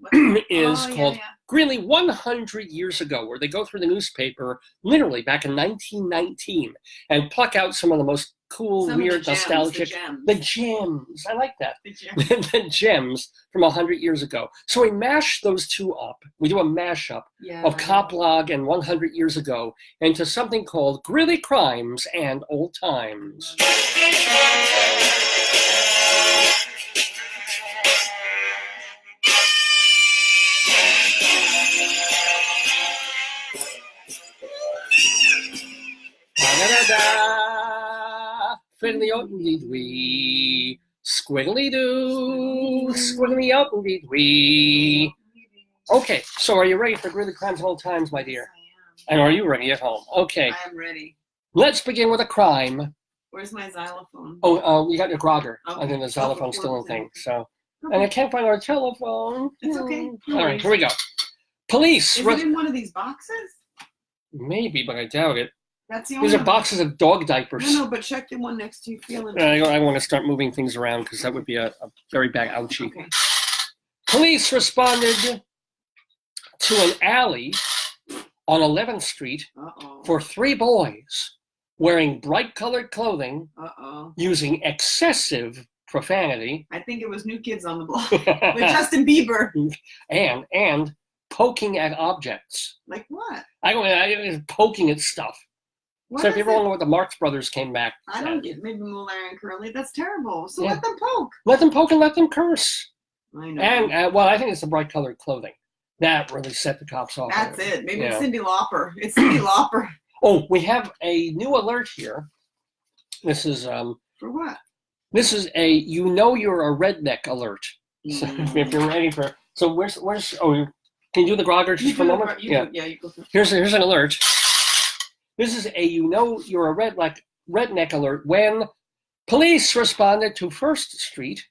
[SPEAKER 1] is called Greeley 100 years ago, where they go through the newspaper literally back in 1919 and pluck out some of the most cool,
[SPEAKER 2] Some of the
[SPEAKER 1] weird,
[SPEAKER 2] gems,
[SPEAKER 1] nostalgic,
[SPEAKER 2] the
[SPEAKER 1] gems. I like that.
[SPEAKER 2] The gems.
[SPEAKER 1] The gems from 100 years ago. So we mash those two up. We do a mashup of Cop Log and 100 years ago into something called Greeley Crimes and Old Times. Fiddly dee dwee, squiggly doo, squiggly dee dwee. Okay, so are you ready for Greeley Crimes of Old Times, my dear?
[SPEAKER 2] Yes, I
[SPEAKER 1] And are you ready at home? Okay,
[SPEAKER 2] am. I am ready.
[SPEAKER 1] let's begin with a crime.
[SPEAKER 2] Where's my xylophone?
[SPEAKER 1] Oh, you got your grogger.
[SPEAKER 2] Okay.
[SPEAKER 1] I think the xylophone's still in the thing. So,
[SPEAKER 2] Okay.
[SPEAKER 1] and I can't find our telephone.
[SPEAKER 2] It's okay. No
[SPEAKER 1] All right,
[SPEAKER 2] worries.
[SPEAKER 1] here we go. Police.
[SPEAKER 2] Is it in one of these boxes?
[SPEAKER 1] Maybe, but I doubt it.
[SPEAKER 2] That's the only
[SPEAKER 1] These are
[SPEAKER 2] one.
[SPEAKER 1] boxes of dog diapers.
[SPEAKER 2] No, but check the one next to you. Feeling.
[SPEAKER 1] I want to start moving things around because that would be a very bad ouchie.
[SPEAKER 2] Okay.
[SPEAKER 1] Police responded to an alley on 11th Street
[SPEAKER 2] Uh-oh.
[SPEAKER 1] for 3 boys wearing bright-colored clothing,
[SPEAKER 2] Uh-oh.
[SPEAKER 1] using excessive profanity,
[SPEAKER 2] I think it was New Kids on the Block with Justin Bieber.
[SPEAKER 1] and poking at objects.
[SPEAKER 2] Like what?
[SPEAKER 1] I was poking at stuff.
[SPEAKER 2] What
[SPEAKER 1] So if
[SPEAKER 2] is
[SPEAKER 1] you
[SPEAKER 2] it?
[SPEAKER 1] ever wonder what the Marx Brothers came back,
[SPEAKER 2] I don't get maybe Muller and Curly. That's terrible. So
[SPEAKER 1] Yeah.
[SPEAKER 2] let them poke.
[SPEAKER 1] let them poke and let them curse.
[SPEAKER 2] I know.
[SPEAKER 1] And well, I think it's the bright-colored clothing that really set the cops off.
[SPEAKER 2] That's it. Maybe it's
[SPEAKER 1] Yeah.
[SPEAKER 2] Cyndi Lauper. It's Cyndi Lauper.
[SPEAKER 1] Oh, we have a new alert here. This is
[SPEAKER 2] For what?
[SPEAKER 1] a you're a redneck alert. So
[SPEAKER 2] Mm.
[SPEAKER 1] if you're ready for where's can you do the grogger just
[SPEAKER 2] You
[SPEAKER 1] for a
[SPEAKER 2] do
[SPEAKER 1] moment?
[SPEAKER 2] it, yeah, you go for it.
[SPEAKER 1] Here's an alert. This is a you're a redneck alert when police responded to First Street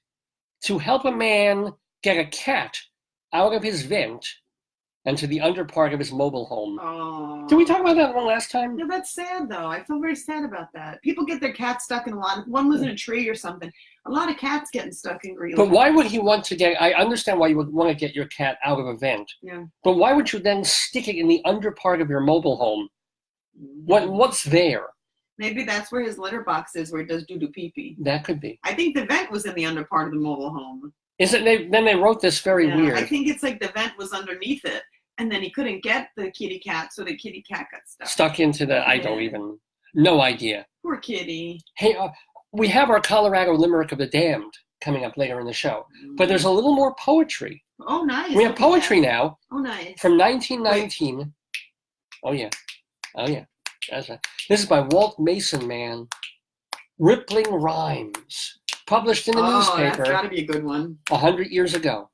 [SPEAKER 1] to help a man get a cat out of his vent and to the under part of his mobile home.
[SPEAKER 2] Oh.
[SPEAKER 1] Did we talk about that one last time?
[SPEAKER 2] No, that's sad though. I feel very sad about that. People get their cats stuck in one was in a tree or something. A lot of cats getting stuck in Greeley.
[SPEAKER 1] But why would he want to get? I understand why you would want to get your cat out of a vent.
[SPEAKER 2] Yeah.
[SPEAKER 1] But why would you then stick it in the under part of your mobile home? What's there?
[SPEAKER 2] Maybe that's where his litter box is, where he does doo-doo pee-pee.
[SPEAKER 1] That could be.
[SPEAKER 2] I think the vent was in the under part of the mobile home.
[SPEAKER 1] Isn't they? Then they wrote this very
[SPEAKER 2] Yeah,
[SPEAKER 1] weird.
[SPEAKER 2] I think it's like the vent was underneath it, and then he couldn't get the kitty cat, so the kitty cat got stuck.
[SPEAKER 1] Stuck into the. I don't even. No idea.
[SPEAKER 2] Poor kitty.
[SPEAKER 1] Hey, we have our Colorado Limerick of the Damned coming up later in the show, but there's a little more poetry.
[SPEAKER 2] Oh, nice.
[SPEAKER 1] We have
[SPEAKER 2] Look at
[SPEAKER 1] poetry
[SPEAKER 2] that.
[SPEAKER 1] now
[SPEAKER 2] Oh, nice.
[SPEAKER 1] from 1919. Oh yeah. This is by Walt Mason, man. Rippling Rhymes, published in the
[SPEAKER 2] That's
[SPEAKER 1] newspaper
[SPEAKER 2] got to be a good one.
[SPEAKER 1] 100 years ago.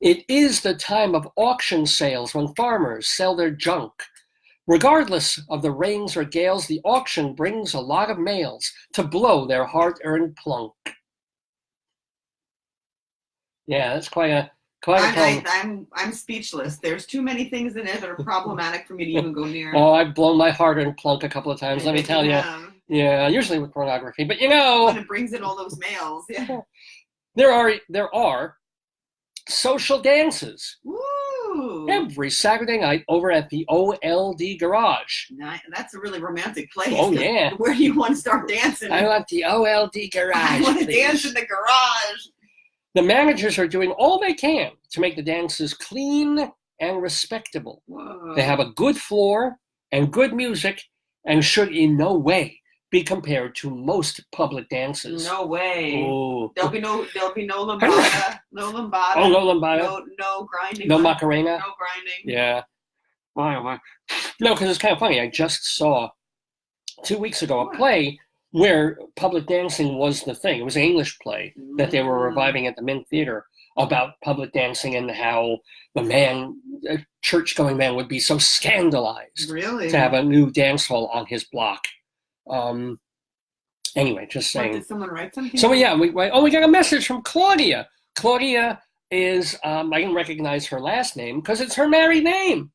[SPEAKER 1] It is the time of auction sales when farmers sell their junk. Regardless of the rains or gales, the auction brings a lot of males to blow their hard-earned plunk. Yeah, that's quite a poem.
[SPEAKER 2] I'm speechless. There's too many things in it that are problematic for me to even go near.
[SPEAKER 1] Oh, I've blown my hard-earned plunk a couple of times, let me tell you. Yeah, usually with pornography, but you know,
[SPEAKER 2] When it brings in all those males. Yeah.
[SPEAKER 1] there are social dances
[SPEAKER 2] Woo!
[SPEAKER 1] every Saturday night over at the OLD Garage.
[SPEAKER 2] That's a really romantic place.
[SPEAKER 1] Oh, yeah.
[SPEAKER 2] Where do you want to start dancing?
[SPEAKER 1] I want the OLD Garage.
[SPEAKER 2] I want to
[SPEAKER 1] please.
[SPEAKER 2] dance in the garage.
[SPEAKER 1] The managers are doing all they can to make the dances clean and respectable.
[SPEAKER 2] Whoa.
[SPEAKER 1] They have a good floor and good music and should in no way be compared to most public dances.
[SPEAKER 2] No way.
[SPEAKER 1] Oh.
[SPEAKER 2] There'll be no lambada. No lambada.
[SPEAKER 1] Oh, no lambada.
[SPEAKER 2] No grinding.
[SPEAKER 1] No Macarena.
[SPEAKER 2] No grinding.
[SPEAKER 1] Yeah. Why? No, because it's kind of funny. I just saw 2 weeks ago a play where public dancing was the thing. It was an English play that they were reviving at the Mint Theater about public dancing and how a church-going man would be so scandalized
[SPEAKER 2] Really?
[SPEAKER 1] to have a new dance hall on his block. Anyway, just
[SPEAKER 2] What,
[SPEAKER 1] saying.
[SPEAKER 2] did someone write something?
[SPEAKER 1] So yeah, we got a message from Claudia. Claudia is I didn't recognize her last name because it's her married name.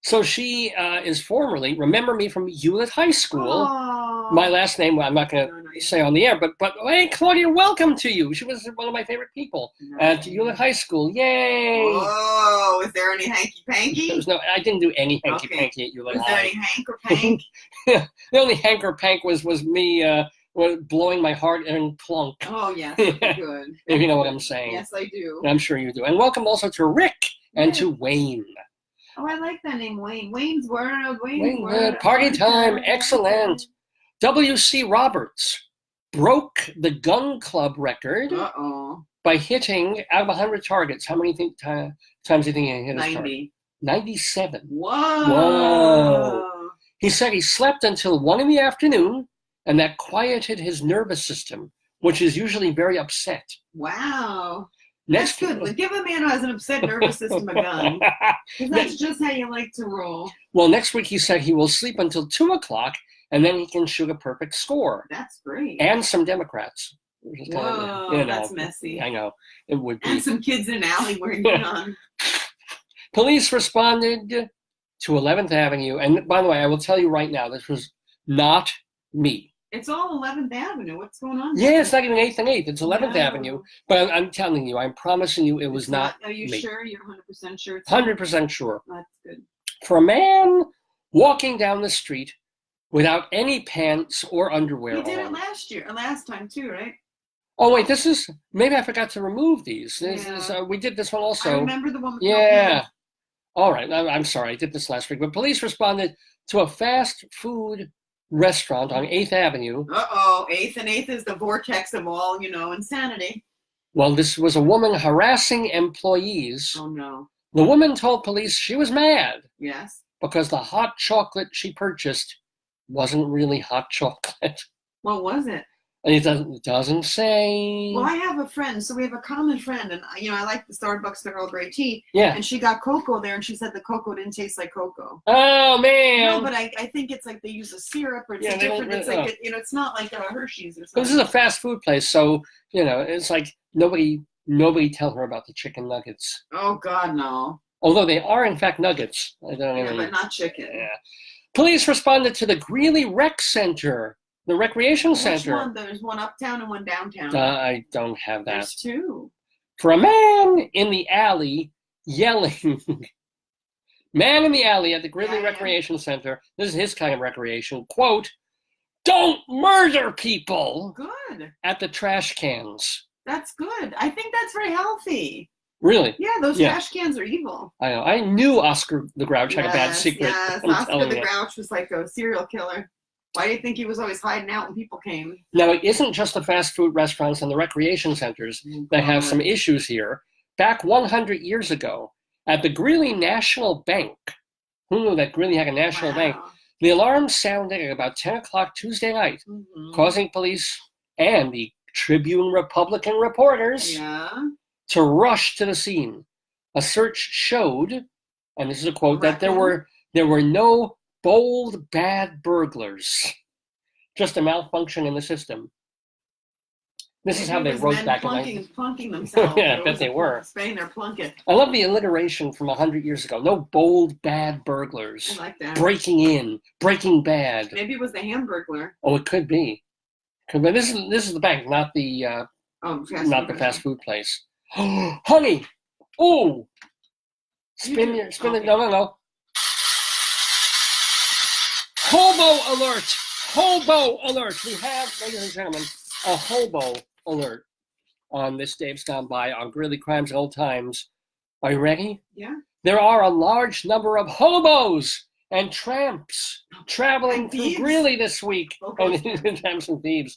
[SPEAKER 1] So she is formerly, remember me from Hewlett High School.
[SPEAKER 2] Aww.
[SPEAKER 1] My last name, I'm not going to say on the air, but hey, Claudia, welcome to you. She was one of my favorite people at Hewlett High School. Yay!
[SPEAKER 2] Whoa, is there any hanky-panky?
[SPEAKER 1] There was I didn't do any hanky-panky at Hewlett
[SPEAKER 2] Was there
[SPEAKER 1] High.
[SPEAKER 2] any hank or pank?
[SPEAKER 1] The only hank or pank was me blowing my heart and plunk.
[SPEAKER 2] Oh, yes. Good.
[SPEAKER 1] If you know what I'm saying.
[SPEAKER 2] Yes, I do.
[SPEAKER 1] I'm sure you do. And welcome also to Rick and to Wayne.
[SPEAKER 2] Oh, I like that name, Wayne. Wayne's World.
[SPEAKER 1] Wayne Wood, party time, excellent. W.C. Roberts broke the gun club record
[SPEAKER 2] Uh-oh.
[SPEAKER 1] by hitting out of 100 targets. How many times do you think he hit his target?
[SPEAKER 2] 90.
[SPEAKER 1] 97.
[SPEAKER 2] Whoa.
[SPEAKER 1] Whoa. He said he slept until 1 in the afternoon, and that quieted his nervous system, which is usually very upset.
[SPEAKER 2] Wow. That's good. But give a man who has an upset nervous system a gun. Because that's just how you like to roll.
[SPEAKER 1] Well, next week he said he will sleep until 2 o'clock, and then he can shoot a perfect score.
[SPEAKER 2] That's great.
[SPEAKER 1] And some Democrats.
[SPEAKER 2] Whoa, that's messy.
[SPEAKER 1] I know. It would be.
[SPEAKER 2] And some kids in an alley wearing gun.
[SPEAKER 1] Police responded to 11th Avenue. And by the way, I will tell you right now, this was not me.
[SPEAKER 2] It's all 11th Avenue. What's going on?
[SPEAKER 1] Yeah, it's not even 8th and 8th. It's 11th
[SPEAKER 2] No.
[SPEAKER 1] Avenue. But I'm telling you, I'm promising you it was not
[SPEAKER 2] Are you
[SPEAKER 1] me.
[SPEAKER 2] sure? You're 100% sure?
[SPEAKER 1] 100% sure.
[SPEAKER 2] That's good.
[SPEAKER 1] For a man walking down the street without any pants or underwear
[SPEAKER 2] You did it
[SPEAKER 1] on.
[SPEAKER 2] last time too, right?
[SPEAKER 1] Oh, wait, this is, maybe I forgot to remove these. This
[SPEAKER 2] Yeah.
[SPEAKER 1] is, we did this one
[SPEAKER 2] I
[SPEAKER 1] also.
[SPEAKER 2] remember the one with no
[SPEAKER 1] Yeah.
[SPEAKER 2] pants.
[SPEAKER 1] All right, I'm sorry, I did this last week. But police responded to a fast food restaurant on 8th Avenue.
[SPEAKER 2] Uh-oh, 8th and 8th is the vortex of all, insanity.
[SPEAKER 1] Well, this was a woman harassing employees.
[SPEAKER 2] Oh, no.
[SPEAKER 1] The woman told police she was mad
[SPEAKER 2] Yes.
[SPEAKER 1] because the hot chocolate she purchased wasn't really hot chocolate.
[SPEAKER 2] What was it?
[SPEAKER 1] And it doesn't say.
[SPEAKER 2] Well, I have a friend, so we have a common friend, and I like the Starbucks Earl Grey tea,
[SPEAKER 1] Yeah.
[SPEAKER 2] and she got cocoa there, and she said the cocoa didn't taste like cocoa.
[SPEAKER 1] Oh, man.
[SPEAKER 2] No, but I think it's like they use a syrup, or it's
[SPEAKER 1] Yeah,
[SPEAKER 2] a
[SPEAKER 1] they
[SPEAKER 2] different.
[SPEAKER 1] don't-
[SPEAKER 2] It's like it's not like a Hershey's or
[SPEAKER 1] This
[SPEAKER 2] something.
[SPEAKER 1] is a fast food place, so, it's like nobody tell her about the chicken nuggets.
[SPEAKER 2] Oh God, no.
[SPEAKER 1] Although they are, in fact, nuggets. I don't
[SPEAKER 2] Yeah,
[SPEAKER 1] even.
[SPEAKER 2] but not chicken.
[SPEAKER 1] Yeah. Police responded to the Greeley Rec Center, the recreation
[SPEAKER 2] Which
[SPEAKER 1] center.
[SPEAKER 2] one? There's one uptown and one downtown.
[SPEAKER 1] I don't have that.
[SPEAKER 2] There's two.
[SPEAKER 1] For a man in the alley yelling, man in the alley at the Greeley
[SPEAKER 2] Yeah.
[SPEAKER 1] Recreation Center, this is his kind of recreation, quote, "Don't murder people,"
[SPEAKER 2] Good.
[SPEAKER 1] at the trash cans.
[SPEAKER 2] That's good. I think that's very healthy.
[SPEAKER 1] Really?
[SPEAKER 2] Yeah, those
[SPEAKER 1] Yeah.
[SPEAKER 2] trash cans are evil.
[SPEAKER 1] I know. I knew Oscar the Grouch had a bad secret.
[SPEAKER 2] Yes,
[SPEAKER 1] I'm
[SPEAKER 2] Oscar
[SPEAKER 1] telling
[SPEAKER 2] the
[SPEAKER 1] you.
[SPEAKER 2] Grouch was like a serial killer. Why do you think he was always hiding out when people came?
[SPEAKER 1] Now, it isn't just the fast food restaurants and the recreation centers that have some issues here. Back 100 years ago, at the Greeley National Bank, who knew that Greeley had a national bank? The alarm sounded at about 10 o'clock Tuesday night,
[SPEAKER 2] Mhm.
[SPEAKER 1] causing police and the Tribune Republican reporters
[SPEAKER 2] Yeah.
[SPEAKER 1] to rush to the scene. A search showed, and this is a quote, that there were no bold bad burglars, just a malfunction in the system. This is how they wrote back in the
[SPEAKER 2] plunking themselves.
[SPEAKER 1] Yeah, I bet they were.
[SPEAKER 2] Spain, they're plunking.
[SPEAKER 1] I love the alliteration from 100 years ago. No bold bad
[SPEAKER 2] I
[SPEAKER 1] burglars.
[SPEAKER 2] like that.
[SPEAKER 1] Breaking in, breaking bad.
[SPEAKER 2] Maybe it was the Hamburglar.
[SPEAKER 1] Oh, it could be. But this is the bank, not the fast food place. Honey! Oh! Spin it.
[SPEAKER 2] Okay.
[SPEAKER 1] No. Hobo alert! Hobo alert! We have, ladies and gentlemen, a hobo alert on this Dave's Gone By on Greeley Crimes and Old Times. Are you ready?
[SPEAKER 2] Yeah.
[SPEAKER 1] There are a large number of hobos and tramps traveling
[SPEAKER 2] And
[SPEAKER 1] through
[SPEAKER 2] thieves.
[SPEAKER 1] Greeley this week.
[SPEAKER 2] Okay.
[SPEAKER 1] Tramps and thieves.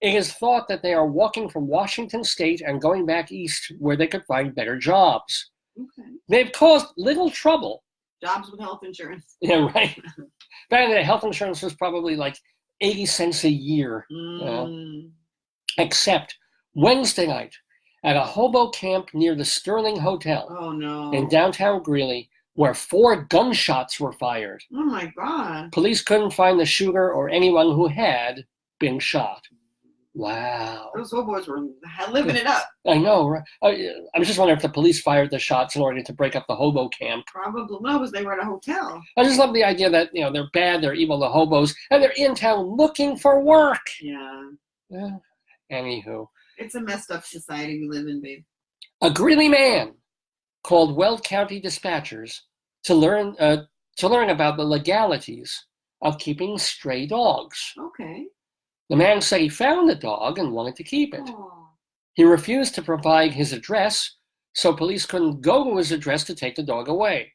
[SPEAKER 1] It is thought that they are walking from Washington State and going back east where they could find better jobs.
[SPEAKER 2] Okay.
[SPEAKER 1] They've caused little trouble.
[SPEAKER 2] Jobs with health insurance.
[SPEAKER 1] Yeah, right. Back in the day, health insurance was probably like 80 cents a year.
[SPEAKER 2] Mm.
[SPEAKER 1] Except Wednesday night at a hobo camp near the Sterling Hotel
[SPEAKER 2] Oh no.
[SPEAKER 1] in downtown Greeley, where 4 gunshots were fired.
[SPEAKER 2] Oh my God.
[SPEAKER 1] Police couldn't find the shooter or anyone who had been shot. Wow.
[SPEAKER 2] Those hobos were living it up.
[SPEAKER 1] I know, right? I was just wondering if the police fired the shots in order to break up the hobo camp.
[SPEAKER 2] Probably no, because they were at a hotel.
[SPEAKER 1] I just love the idea that, they're bad, they're evil, the hobos, and they're in town looking for work.
[SPEAKER 2] Yeah.
[SPEAKER 1] Yeah. Anywho.
[SPEAKER 2] It's a messed up society we live in, babe.
[SPEAKER 1] A Greeley man called Weld County dispatchers to learn about the legalities of keeping stray dogs.
[SPEAKER 2] Okay.
[SPEAKER 1] The man said he found the dog and wanted to keep it.
[SPEAKER 2] Oh.
[SPEAKER 1] He refused to provide his address, so police couldn't go to his address to take the dog away.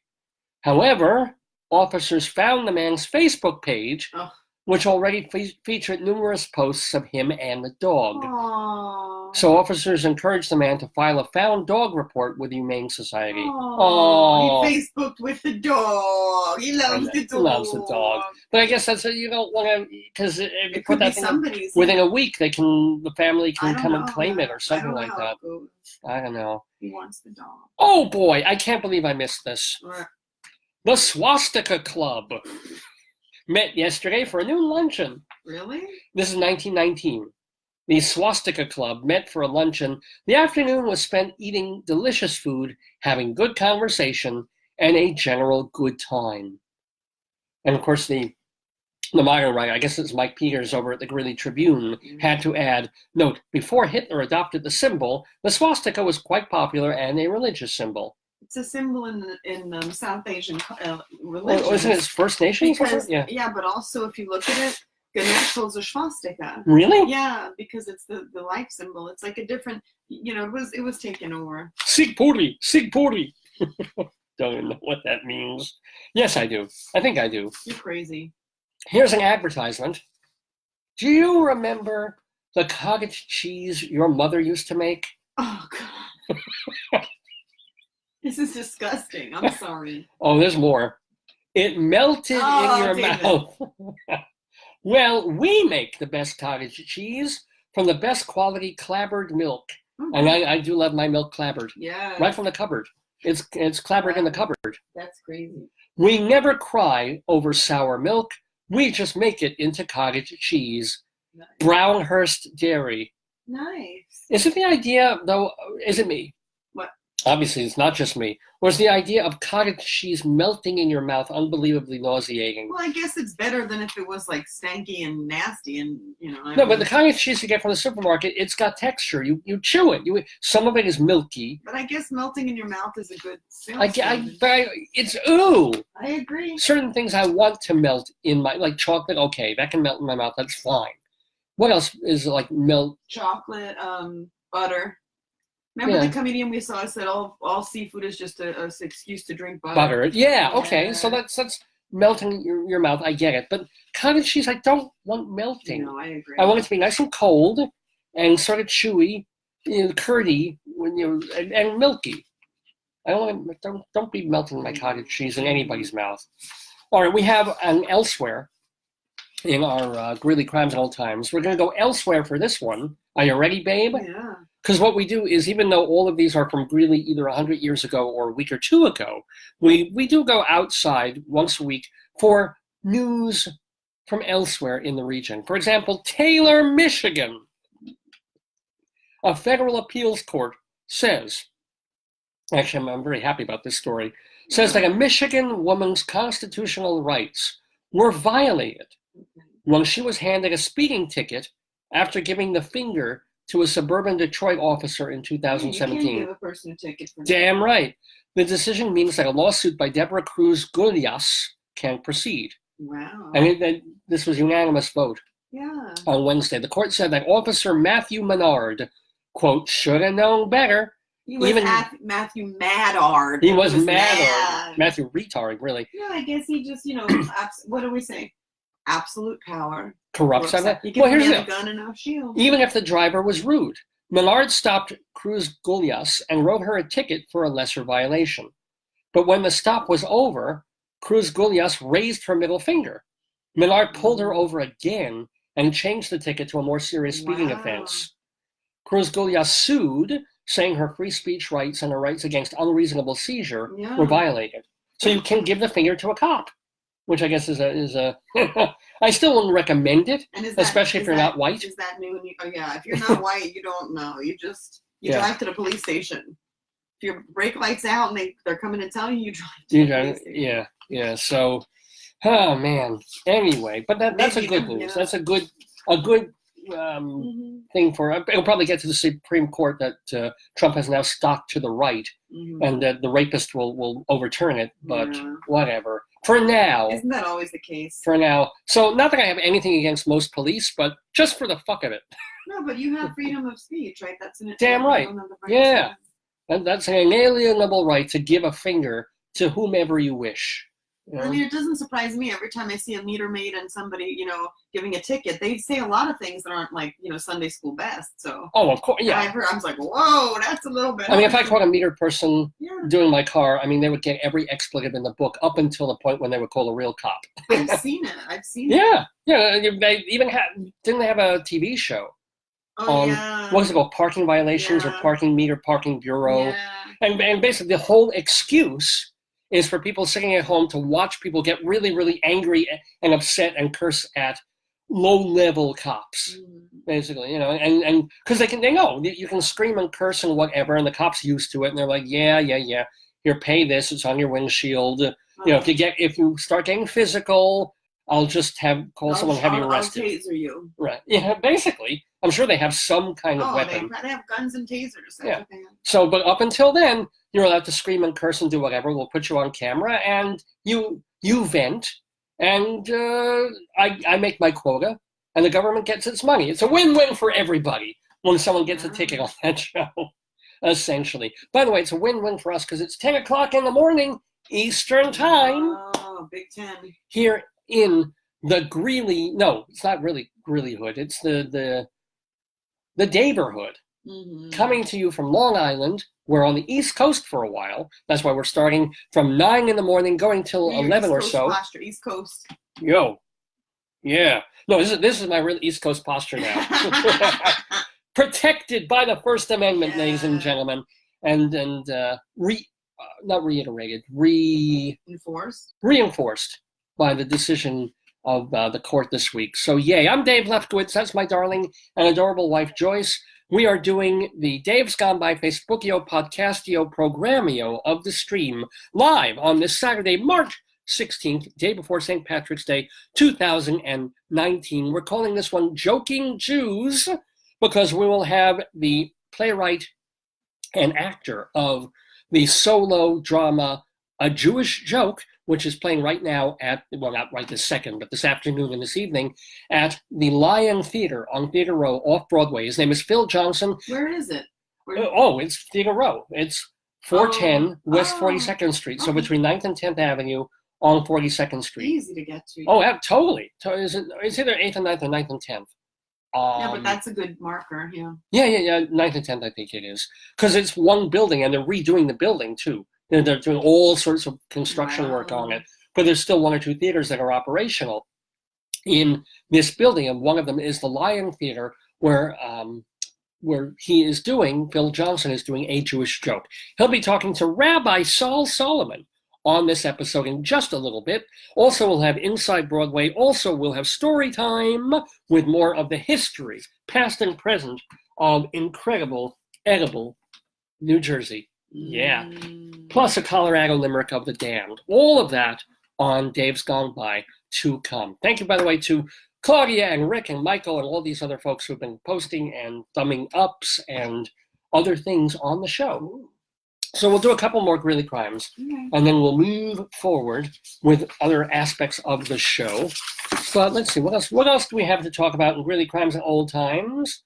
[SPEAKER 1] However, officers found the man's Facebook page,
[SPEAKER 2] Oh.
[SPEAKER 1] which already featured numerous posts of him and the dog.
[SPEAKER 2] Aw.
[SPEAKER 1] So officers encouraged the man to file a found dog report with the Humane Society.
[SPEAKER 2] Oh, he Facebooked with the dog. He loves the dog.
[SPEAKER 1] Loves the dog. But I guess that's you don't want to, because if you
[SPEAKER 2] It
[SPEAKER 1] put
[SPEAKER 2] could be
[SPEAKER 1] that thing up,
[SPEAKER 2] somebody's.
[SPEAKER 1] within a week, the family
[SPEAKER 2] I
[SPEAKER 1] can
[SPEAKER 2] don't
[SPEAKER 1] come and
[SPEAKER 2] know
[SPEAKER 1] claim it
[SPEAKER 2] how-
[SPEAKER 1] or something
[SPEAKER 2] I don't know
[SPEAKER 1] like
[SPEAKER 2] how
[SPEAKER 1] that.
[SPEAKER 2] it goes.
[SPEAKER 1] I don't know.
[SPEAKER 2] He wants the dog.
[SPEAKER 1] Oh boy, I can't believe I missed this.
[SPEAKER 2] Or-
[SPEAKER 1] The Swastika Club met yesterday for a noon luncheon.
[SPEAKER 2] Really?
[SPEAKER 1] This is 1919. The Swastika Club met for a luncheon. The afternoon was spent eating delicious food, having good conversation, and a general good time. And of course, the modern writer, I guess it's Mike Peters over at the Greeley Tribune, had to add, note, before Hitler adopted the symbol, the swastika was quite popular and a religious symbol.
[SPEAKER 2] It's a symbol in South Asian religion.
[SPEAKER 1] Oh, isn't it First Nations?
[SPEAKER 2] Because,
[SPEAKER 1] Yeah.
[SPEAKER 2] but also if you look at it, Ganesh holds a swastika.
[SPEAKER 1] Really?
[SPEAKER 2] Yeah, because it's the life symbol. It's like a different, it was taken over.
[SPEAKER 1] Sikh Puri. Don't even know what that means. Yes, I do. I think I do.
[SPEAKER 2] You're crazy.
[SPEAKER 1] Here's an advertisement. Do you remember the cottage cheese your mother used to make?
[SPEAKER 2] Oh, God. This is disgusting. I'm sorry.
[SPEAKER 1] Oh, there's more. It melted in your
[SPEAKER 2] David.
[SPEAKER 1] mouth. Well, we make the best cottage cheese from the best quality clabbered milk. And I do love my milk clabbered.
[SPEAKER 2] Yeah.
[SPEAKER 1] Right from the cupboard. It's clabbered in the cupboard.
[SPEAKER 2] That's crazy.
[SPEAKER 1] We never cry over sour milk. We just make it into cottage cheese.
[SPEAKER 2] Nice.
[SPEAKER 1] Brownhurst Dairy.
[SPEAKER 2] Nice.
[SPEAKER 1] Is it the idea, though, is it me?
[SPEAKER 2] What?
[SPEAKER 1] Obviously, it's not just me. Was the idea of cottage cheese melting in your mouth unbelievably nauseating?
[SPEAKER 2] Well, I guess it's better than if it was like stanky and nasty and,
[SPEAKER 1] No, but the cottage cheese you get from the supermarket, it's got texture. You chew it. Some of it is milky.
[SPEAKER 2] But I guess melting in your mouth is a good sales
[SPEAKER 1] It's ooh.
[SPEAKER 2] I agree.
[SPEAKER 1] Certain things I want to melt in my, like chocolate, okay, that can melt in my mouth, that's fine. What else is like melt?
[SPEAKER 2] Chocolate, butter. Remember the comedian we saw said all seafood is just an excuse to drink butter?
[SPEAKER 1] Butter. Yeah, okay, so that's melting your mouth, I get it. But cottage cheese, I don't want melting.
[SPEAKER 2] No, I agree.
[SPEAKER 1] I want it to be nice and cold and sort of chewy, curdy, and milky. I don't be melting my cottage cheese in anybody's mouth. All right, we have an elsewhere in our Greeley Crimes and Old Times. We're going to go elsewhere for this one. Are you ready, babe?
[SPEAKER 2] Yeah.
[SPEAKER 1] Because what we do is, even though all of these are from Greeley either 100 years ago or a week or two ago, we do go outside once a week for news from elsewhere in the region. For example, Taylor, Michigan. A federal appeals court says, actually, I'm very happy about this story, says that a Michigan woman's constitutional rights were violated when she was handed a speeding ticket after giving the finger to a suburban Detroit officer in 2017.
[SPEAKER 2] You can't give a person a ticket for
[SPEAKER 1] Damn right. The decision means that a lawsuit by Deborah Cruz Gulyas can proceed.
[SPEAKER 2] Wow.
[SPEAKER 1] And this was unanimous vote
[SPEAKER 2] Yeah.
[SPEAKER 1] on Wednesday. The court said that Officer Matthew Menard, quote, should have known better.
[SPEAKER 2] He was
[SPEAKER 1] Even-
[SPEAKER 2] Matthew Madard.
[SPEAKER 1] He was
[SPEAKER 2] mad.
[SPEAKER 1] mad. Matthew retard, really.
[SPEAKER 2] No, I guess he just, what do we say? Absolute power.
[SPEAKER 1] Corrupts.
[SPEAKER 2] You
[SPEAKER 1] Well, here's
[SPEAKER 2] give
[SPEAKER 1] the
[SPEAKER 2] a gun and no shield.
[SPEAKER 1] Even if the driver was rude, Menard stopped Cruz Gulyas and wrote her a ticket for a lesser violation. But when the stop was over, Cruz Gulyas raised her middle finger. Menard pulled her over again and changed the ticket to a more serious speeding
[SPEAKER 2] Wow.
[SPEAKER 1] offense. Cruz Gulyas sued, saying her free speech rights and her rights against unreasonable seizure
[SPEAKER 2] Yeah.
[SPEAKER 1] were violated. So you can give the finger to a cop, which I guess is a I still wouldn't recommend it,
[SPEAKER 2] And
[SPEAKER 1] especially if you're not white.
[SPEAKER 2] Is that new? If you're not white, you don't know. You
[SPEAKER 1] Yeah.
[SPEAKER 2] drive to the police station. If your brake light's out and they're coming to tell you, you drive to the police station.
[SPEAKER 1] Yeah. So, oh man. Anyway, but that's a
[SPEAKER 2] Maybe,
[SPEAKER 1] good news.
[SPEAKER 2] yeah.
[SPEAKER 1] That's a good
[SPEAKER 2] Mhm,
[SPEAKER 1] thing for. It'll probably get to the Supreme Court that Trump has now stocked to the right,
[SPEAKER 2] mhm.
[SPEAKER 1] and that the rapist will overturn it. But
[SPEAKER 2] Yeah.
[SPEAKER 1] whatever. For now.
[SPEAKER 2] Isn't that always the case?
[SPEAKER 1] For now. So not that I have anything against most police, but just for the fuck of it.
[SPEAKER 2] No, but you have freedom of speech, right? That's an
[SPEAKER 1] Damn right. Yeah.
[SPEAKER 2] to-
[SPEAKER 1] That's an inalienable right to give a finger to whomever you wish. You know?
[SPEAKER 2] I mean, it doesn't surprise me every time I see a meter maid and somebody, giving a ticket. They say a lot of things that aren't like, Sunday school best. So
[SPEAKER 1] Oh, of course, yeah.
[SPEAKER 2] I was like, whoa, that's a little bit.
[SPEAKER 1] I mean, if I caught a meter person
[SPEAKER 2] Yeah.
[SPEAKER 1] doing my car, I mean, they would get every expletive in the book up until the point when they would call a real cop.
[SPEAKER 2] I've seen it.
[SPEAKER 1] Yeah, yeah. They even didn't they have a TV show?
[SPEAKER 2] Oh, yeah.
[SPEAKER 1] What was it called? Parking violations or
[SPEAKER 2] Yeah.
[SPEAKER 1] parking meter, parking bureau.
[SPEAKER 2] Yeah.
[SPEAKER 1] And basically the whole excuse is for people sitting at home to watch people get really, really angry and upset and curse at low-level cops, basically, and because they know you can scream and curse and whatever, and the cops used to it, and they're like, yeah, here, pay this, it's on your windshield. If you start getting physical, I'll just call someone, have you arrested.
[SPEAKER 2] I'll taser you.
[SPEAKER 1] Right. Yeah, basically. I'm sure they have some kind of weapon.
[SPEAKER 2] They have guns and tasers.
[SPEAKER 1] Yeah. So, but up until then, you're allowed to scream and curse and do whatever. We'll put you on camera, and you vent, and I make my quota, and the government gets its money. It's a win-win for everybody when someone gets a ticket on that show, essentially. By the way, it's a win-win for us because it's 10 o'clock in the morning Eastern time.
[SPEAKER 2] Oh, Big Ten.
[SPEAKER 1] Here in the Greeley, no, it's not really Greeleyhood. It's the Daverhood, coming to you from Long Island. We're on the East Coast for a while. That's why we're starting from 9 in the morning, going till 11 or so.
[SPEAKER 2] Posture, East Coast.
[SPEAKER 1] Yo, yeah. No, this is my real East Coast posture now. Protected by the First Amendment, ladies and gentlemen, and not reiterated, reinforced by the decision of the court this week. So yay, I'm Dave Lefkowitz. That's my darling and adorable wife, Joyce. We are doing the Dave's Gone By Facebookio, Podcastio, Programmio of the stream live on this Saturday, March 16th, day before St. Patrick's Day, 2019. We're calling this one Joking Jews because we will have the playwright and actor of the solo drama A Jewish Joke, which is playing right now not right this second, but this afternoon and this evening at the Lion Theater on Theater Row, off-Broadway. His name is Phil Johnson.
[SPEAKER 2] Where is it?
[SPEAKER 1] It's Theater Row. It's 410 West 42nd Street, so between 9th and 10th Avenue on 42nd Street.
[SPEAKER 2] Easy to get to.
[SPEAKER 1] Oh, yeah, totally. It's either 8th and 9th or 9th and 10th.
[SPEAKER 2] Yeah, but that's a good marker, yeah.
[SPEAKER 1] Yeah, 9th and 10th I think it is. Because it's one building, and they're redoing the building, too. They're doing all sorts of construction work on it, but there's still one or two theaters that are operational in this building, and one of them is the Lion Theater, where Phil Johnson is doing A Jewish Joke. He'll be talking to Rabbi Saul Solomon on this episode in just a little bit. Also, we'll have Inside Broadway. Also, we'll have story time with more of the history, past and present, of incredible, edible New Jersey. Yeah. Plus a Colorado Limerick of the Damned. All of that on Dave's Gone By to come. Thank you, by the way, to Claudia and Rick and Michael and all these other folks who've been posting and thumbing ups and other things on the show. So we'll do a couple more Greeley crimes, and then we'll move forward with other aspects of the show. But let's see, what else do we have to talk about in Greeley crimes and old times?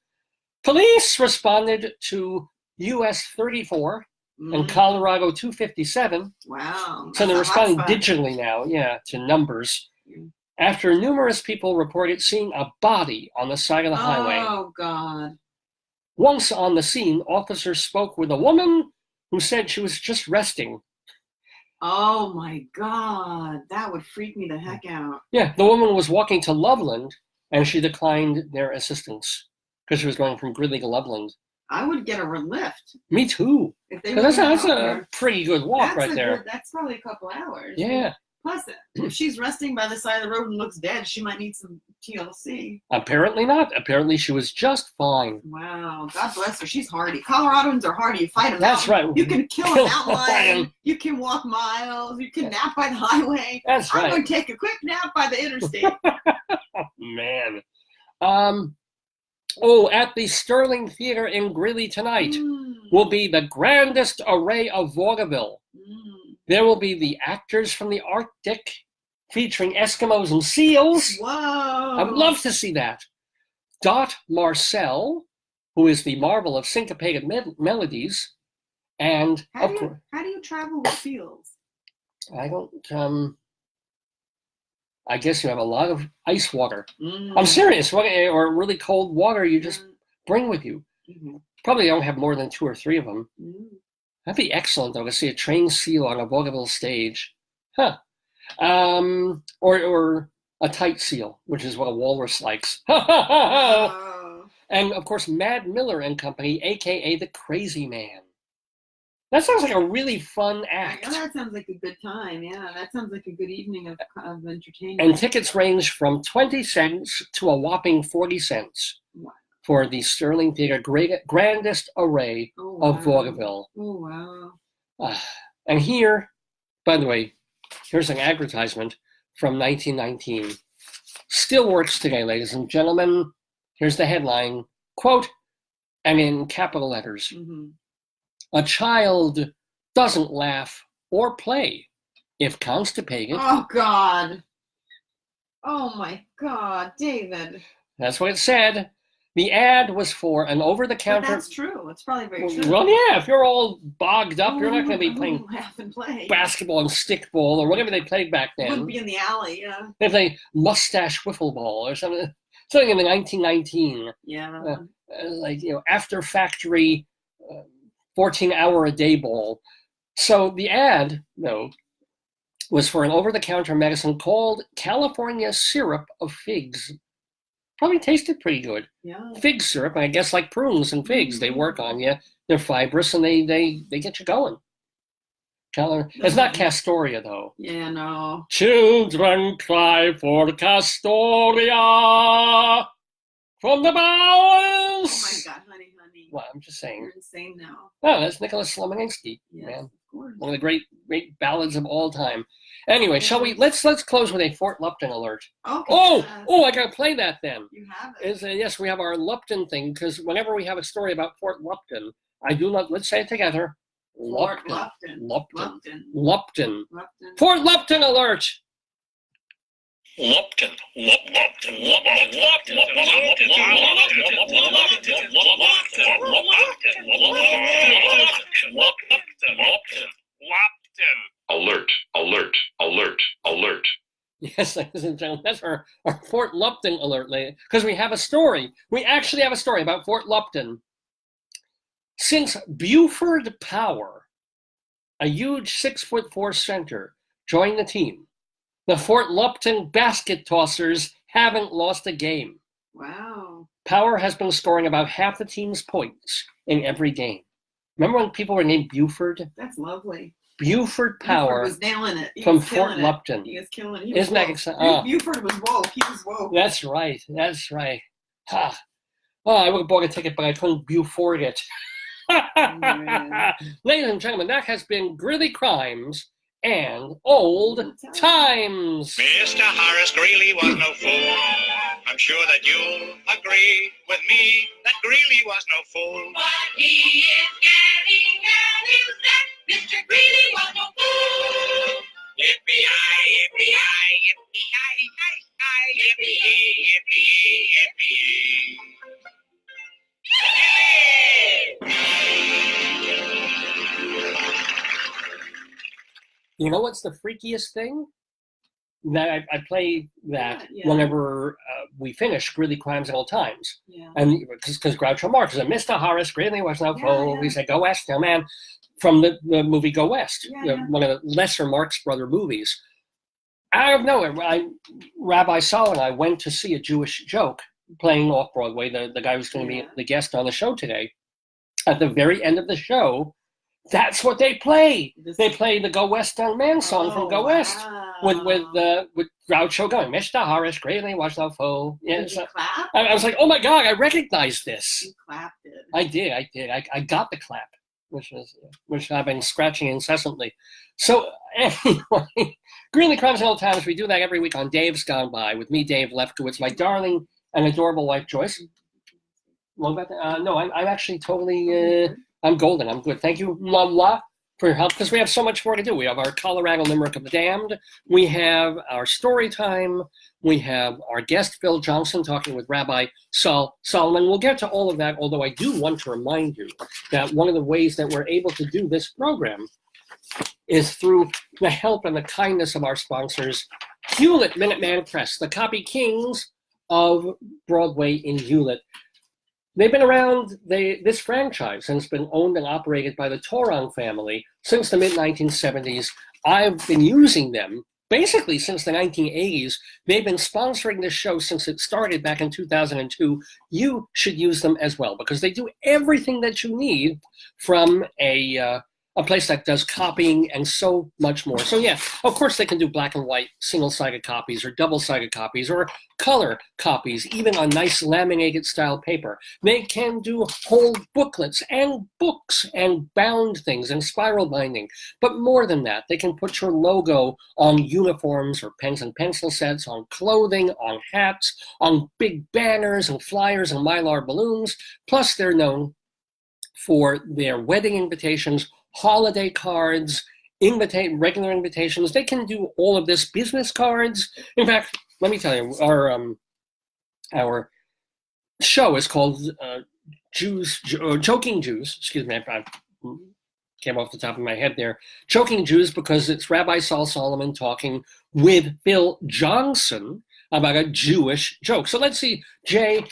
[SPEAKER 1] Police responded to US 34 and Colorado 257.
[SPEAKER 2] Wow.
[SPEAKER 1] So they're responding digitally now, to numbers. After numerous people reported seeing a body on the side of the highway.
[SPEAKER 2] Oh, God.
[SPEAKER 1] Once on the scene, officers spoke with a woman who said she was just resting.
[SPEAKER 2] Oh, my God. That would freak me the heck out.
[SPEAKER 1] Yeah, the woman was walking to Loveland, and she declined their assistance because she was going from Greeley to Loveland.
[SPEAKER 2] I would get a lift.
[SPEAKER 1] Me too. That's a pretty good walk right there.
[SPEAKER 2] That's probably a couple hours.
[SPEAKER 1] Yeah.
[SPEAKER 2] Plus, if she's resting by the side of the road and looks dead, she might need some TLC.
[SPEAKER 1] Apparently not. Apparently she was just fine.
[SPEAKER 2] Wow. God bless her. She's hardy. Coloradans are hardy. You fight them.
[SPEAKER 1] That's right.
[SPEAKER 2] You can kill a mountain lion. You can walk miles. You can nap by the highway.
[SPEAKER 1] That's right.
[SPEAKER 2] I'm going to take a quick nap by the interstate.
[SPEAKER 1] Man. At the Sterling Theater in Greeley tonight will be the grandest array of vaudeville. There will be the actors from the Arctic featuring Eskimos and seals.
[SPEAKER 2] Whoa.
[SPEAKER 1] I would love to see that. Dot Marcel, who is the marvel of syncopated melodies, and
[SPEAKER 2] how do you travel with seals?
[SPEAKER 1] I don't I guess you have a lot of ice water.
[SPEAKER 2] Mm.
[SPEAKER 1] I'm serious. Or really cold water you just bring with you.
[SPEAKER 2] Mm-hmm.
[SPEAKER 1] Probably don't have more than 2 or 3 of them.
[SPEAKER 2] Mm.
[SPEAKER 1] That'd be excellent, though, to see a trained seal on a vaudeville stage. Huh. Or a tight seal, which is what a walrus likes.
[SPEAKER 2] Oh.
[SPEAKER 1] And, of course, Mad Miller and Company, a.k.a. the Crazy Man. That sounds like a really fun act.
[SPEAKER 2] Oh, that sounds like a good time. Yeah, that sounds like a good evening of entertainment.
[SPEAKER 1] And tickets range from 20 cents to a whopping 40 cents
[SPEAKER 2] Wow.
[SPEAKER 1] for the Sterling Theater grandest array of vaudeville.
[SPEAKER 2] Oh, wow.
[SPEAKER 1] And here, by the way, here's an advertisement from 1919. Still works today, ladies and gentlemen. Here's the headline, quote, and in capital letters.
[SPEAKER 2] Mm-hmm.
[SPEAKER 1] A child doesn't laugh or play if constipated.
[SPEAKER 2] Oh, God. Oh, my God, David.
[SPEAKER 1] That's what it said. The ad was for an over-the-counter...
[SPEAKER 2] But that's true. It's probably very true.
[SPEAKER 1] Well, yeah, if you're all bogged up, you're not going to be playing
[SPEAKER 2] laugh and play.
[SPEAKER 1] basketball and stickball or whatever they played back then.
[SPEAKER 2] Wouldn't be in the alley, yeah.
[SPEAKER 1] They play mustache wiffle ball or something in the 1919.
[SPEAKER 2] Yeah.
[SPEAKER 1] Like, after factory 14-hour-a-day ball. So the ad, though, was for an over-the-counter medicine called California Syrup of Figs. Probably tasted pretty good.
[SPEAKER 2] Yeah.
[SPEAKER 1] Fig syrup, I guess, like prunes and figs, they work on you. They're fibrous and they get you going. It's not Castoria, though.
[SPEAKER 2] Yeah, no.
[SPEAKER 1] Children cry for Castoria from the bowels.
[SPEAKER 2] Oh my God, honey.
[SPEAKER 1] Well, I'm just saying.
[SPEAKER 2] You're insane now.
[SPEAKER 1] Oh, that's Nicholas Slomaninsky,
[SPEAKER 2] Yes,
[SPEAKER 1] man.
[SPEAKER 2] of course.
[SPEAKER 1] One of the great ballads of all time. Anyway, shall we? Let's close with a Fort Lupton alert.
[SPEAKER 2] Okay.
[SPEAKER 1] Oh! I gotta play that then.
[SPEAKER 2] You have it.
[SPEAKER 1] Yes, we have our Lupton thing because whenever we have a story about Fort Lupton, I do not. Let's say it together.
[SPEAKER 2] Fort
[SPEAKER 1] Lupton.
[SPEAKER 2] Lupton.
[SPEAKER 1] Fort Lupton alert.
[SPEAKER 3] Lupton. Alert.
[SPEAKER 1] Yes, ladies and gentlemen, that's our Fort Lupton alert, because we have a story. We actually have a story about Fort Lupton. Since Buford Power, a huge 6'4" center, joined the team, the Fort Lupton basket tossers haven't lost a game.
[SPEAKER 2] Wow.
[SPEAKER 1] Power has been scoring about half the team's points in every game. Remember when people were named Buford?
[SPEAKER 2] That's lovely.
[SPEAKER 1] Buford Power
[SPEAKER 2] was nailing it. He
[SPEAKER 1] from
[SPEAKER 2] was
[SPEAKER 1] Fort
[SPEAKER 2] killing
[SPEAKER 1] Lupton.
[SPEAKER 2] He was killing it.
[SPEAKER 1] Isn't that exciting?
[SPEAKER 2] Buford was woke. He was woke.
[SPEAKER 1] That's right. Ha. Oh, I would have bought a ticket, but I couldn't Buford it. Ladies and gentlemen, that has been Greeley Crimes and Old Times.
[SPEAKER 3] Mr. Horace Greeley was no fool. I'm sure that you'll agree with me that Greeley was no fool.
[SPEAKER 6] What he is getting at is that Mr. Greeley was no fool.
[SPEAKER 3] Yippee-yi, yippee-yi, yippee-yi-yi-yi, yippee-yi, yippee-yi,
[SPEAKER 1] You know what's the freakiest thing? That I play that
[SPEAKER 2] Yeah.
[SPEAKER 1] whenever we finish Greeley Crimes and Old Times.
[SPEAKER 2] Yeah.
[SPEAKER 1] And because Groucho Marx is Mr. Horace Greeley was no fool.
[SPEAKER 2] Yeah.
[SPEAKER 1] We say, Go West, young man, from the movie Go West,
[SPEAKER 2] Yeah.
[SPEAKER 1] one of the lesser Marx Brother movies. Out of nowhere, Rabbi Saul and I went to see a Jewish joke playing off-Broadway, the guy who's going to be the guest on the show today. At the very end of the show, that's what they play. They play the Go West Young Man song from Go West. With Groucho going, Mr. Horace Greeley was no fool. Yeah,
[SPEAKER 2] Did you clap?
[SPEAKER 1] I was like, oh my God, I recognize this.
[SPEAKER 2] You clapped it.
[SPEAKER 1] I did. I got the clap, which I've been scratching incessantly. So anyway, Greeley Crimes and Old Times, we do that every week on Dave's Gone By with me, Dave Lefkowitz, my darling and adorable wife, Joyce. No, I'm actually totally, I'm golden. I'm good. Thank you, Lala, for your help, because we have so much more to do. We have our Colorado Limerick of the Damned. We have our story time. We have our guest, Phil Johnson, talking with Rabbi Solomon. We'll get to all of that, although I do want to remind you that one of the ways that we're able to do this program is through the help and the kindness of our sponsors, Hewlett Minuteman Press, the copy kings of Broadway in Hewlett. They've been around, this franchise has been owned and operated by the Torong family since the mid-1970s. I've been using them basically since the 1980s. They've been sponsoring this show since it started back in 2002. You should use them as well because they do everything that you need from a place that does copying and so much more. So yeah, of course they can do black and white single-sided copies or double-sided copies or color copies, even on nice laminated style paper. They can do whole booklets and books and bound things and spiral binding. But more than that, they can put your logo on uniforms or pens and pencil sets, on clothing, on hats, on big banners and flyers and mylar balloons. Plus they're known for their wedding invitations, holiday cards, regular invitations. They can do all of this, business cards. In fact, let me tell you, our show is called Joking Jews. Excuse me, I came off the top of my head there. Joking Jews, because it's Rabbi Saul Solomon talking with Phil Johnson about a Jewish joke. So let's see, J,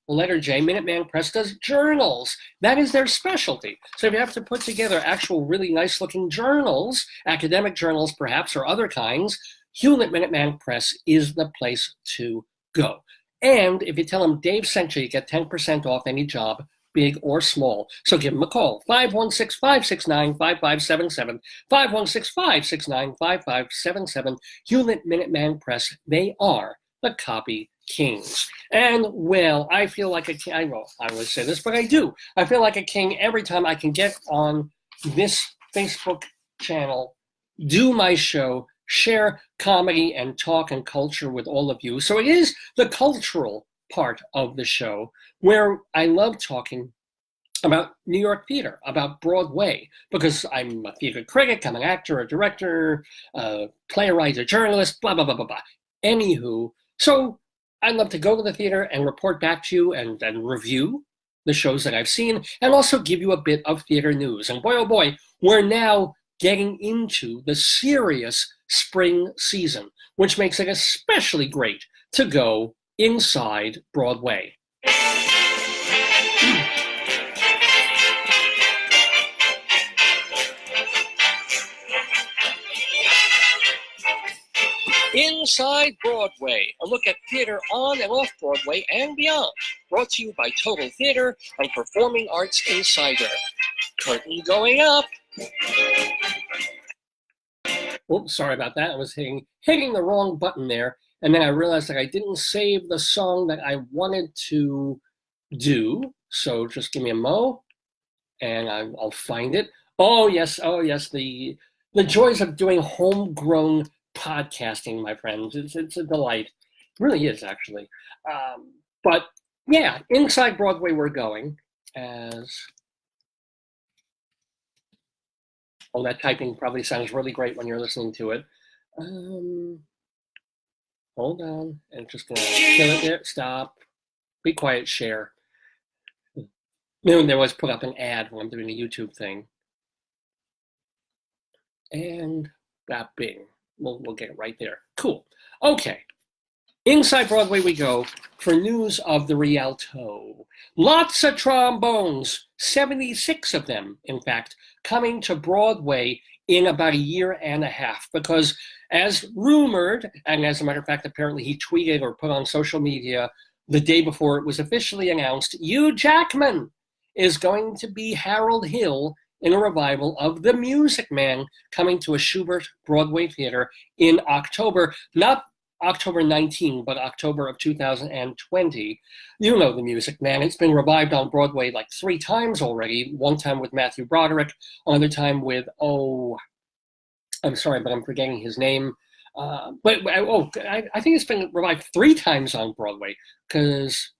[SPEAKER 1] the letter J, Minuteman Press does journals. That is their specialty. So if you have to put together actual really nice looking journals, academic journals perhaps, or other kinds, Hewlett Minuteman Press is the place to go. And if you tell them Dave sent you, you get 10% off any job, big or small. So give them a call, 516-569-5577, 516-569-5577, Hewlett Minuteman Press. They are the copy kings. And well, I feel like a king. I always say this, but I do. I feel like a king every time I can get on this Facebook channel, do my show, share comedy and talk and culture with all of you. So it is the cultural part of the show where I love talking about New York theater, about Broadway, because I'm a theater critic, I'm an actor, a director, a playwright, a journalist, blah, blah, blah, blah, blah. Anywho, so I'd love to go to the theater and report back to you and review the shows that I've seen and also give you a bit of theater news. And boy, oh boy, we're now getting into the serious spring season, which makes it especially great to go inside Broadway. Inside Broadway, a look at theater on and off Broadway and beyond. Brought to you by Total Theater and Performing Arts Insider. Curtain going up. Oops, sorry about that. I was hitting the wrong button there. And then I realized that I didn't save the song that I wanted to do. So just give me a mo and I'll find it. Oh yes, the joys of doing homegrown podcasting, my friends. It's a delight. It really is, actually. But yeah, inside Broadway we're going as... Oh, that typing probably sounds really great when you're listening to it. Hold on. And just going to kill it there. Stop. Be quiet, share. They always put up an ad when I'm doing a YouTube thing. And that bing. We'll get it right there. Cool. Okay. Inside Broadway we go for news of the Rialto. Lots of trombones, 76 of them, in fact, coming to Broadway in about a year and a half. Because as rumored, and as a matter of fact, apparently he tweeted or put on social media the day before it was officially announced, Hugh Jackman is going to be Harold Hill in a revival of The Music Man coming to a Schubert Broadway theater in October, not October 19, but October of 2020. You know The Music Man. It's been revived on Broadway like 3 times already. One time with Matthew Broderick, another time with, I'm sorry, but I'm forgetting his name. I think it's been revived 3 times on Broadway because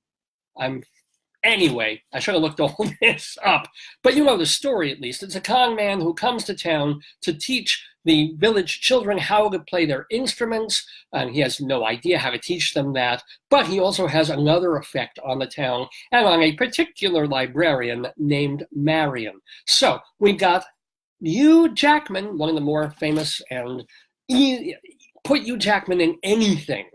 [SPEAKER 1] Anyway, I should have looked all this up. But you know the story, at least. It's a con man who comes to town to teach the village children how to play their instruments, and he has no idea how to teach them that. But he also has another effect on the town and on a particular librarian named Marion. So we got Hugh Jackman, one of the more famous and put Hugh Jackman in anything,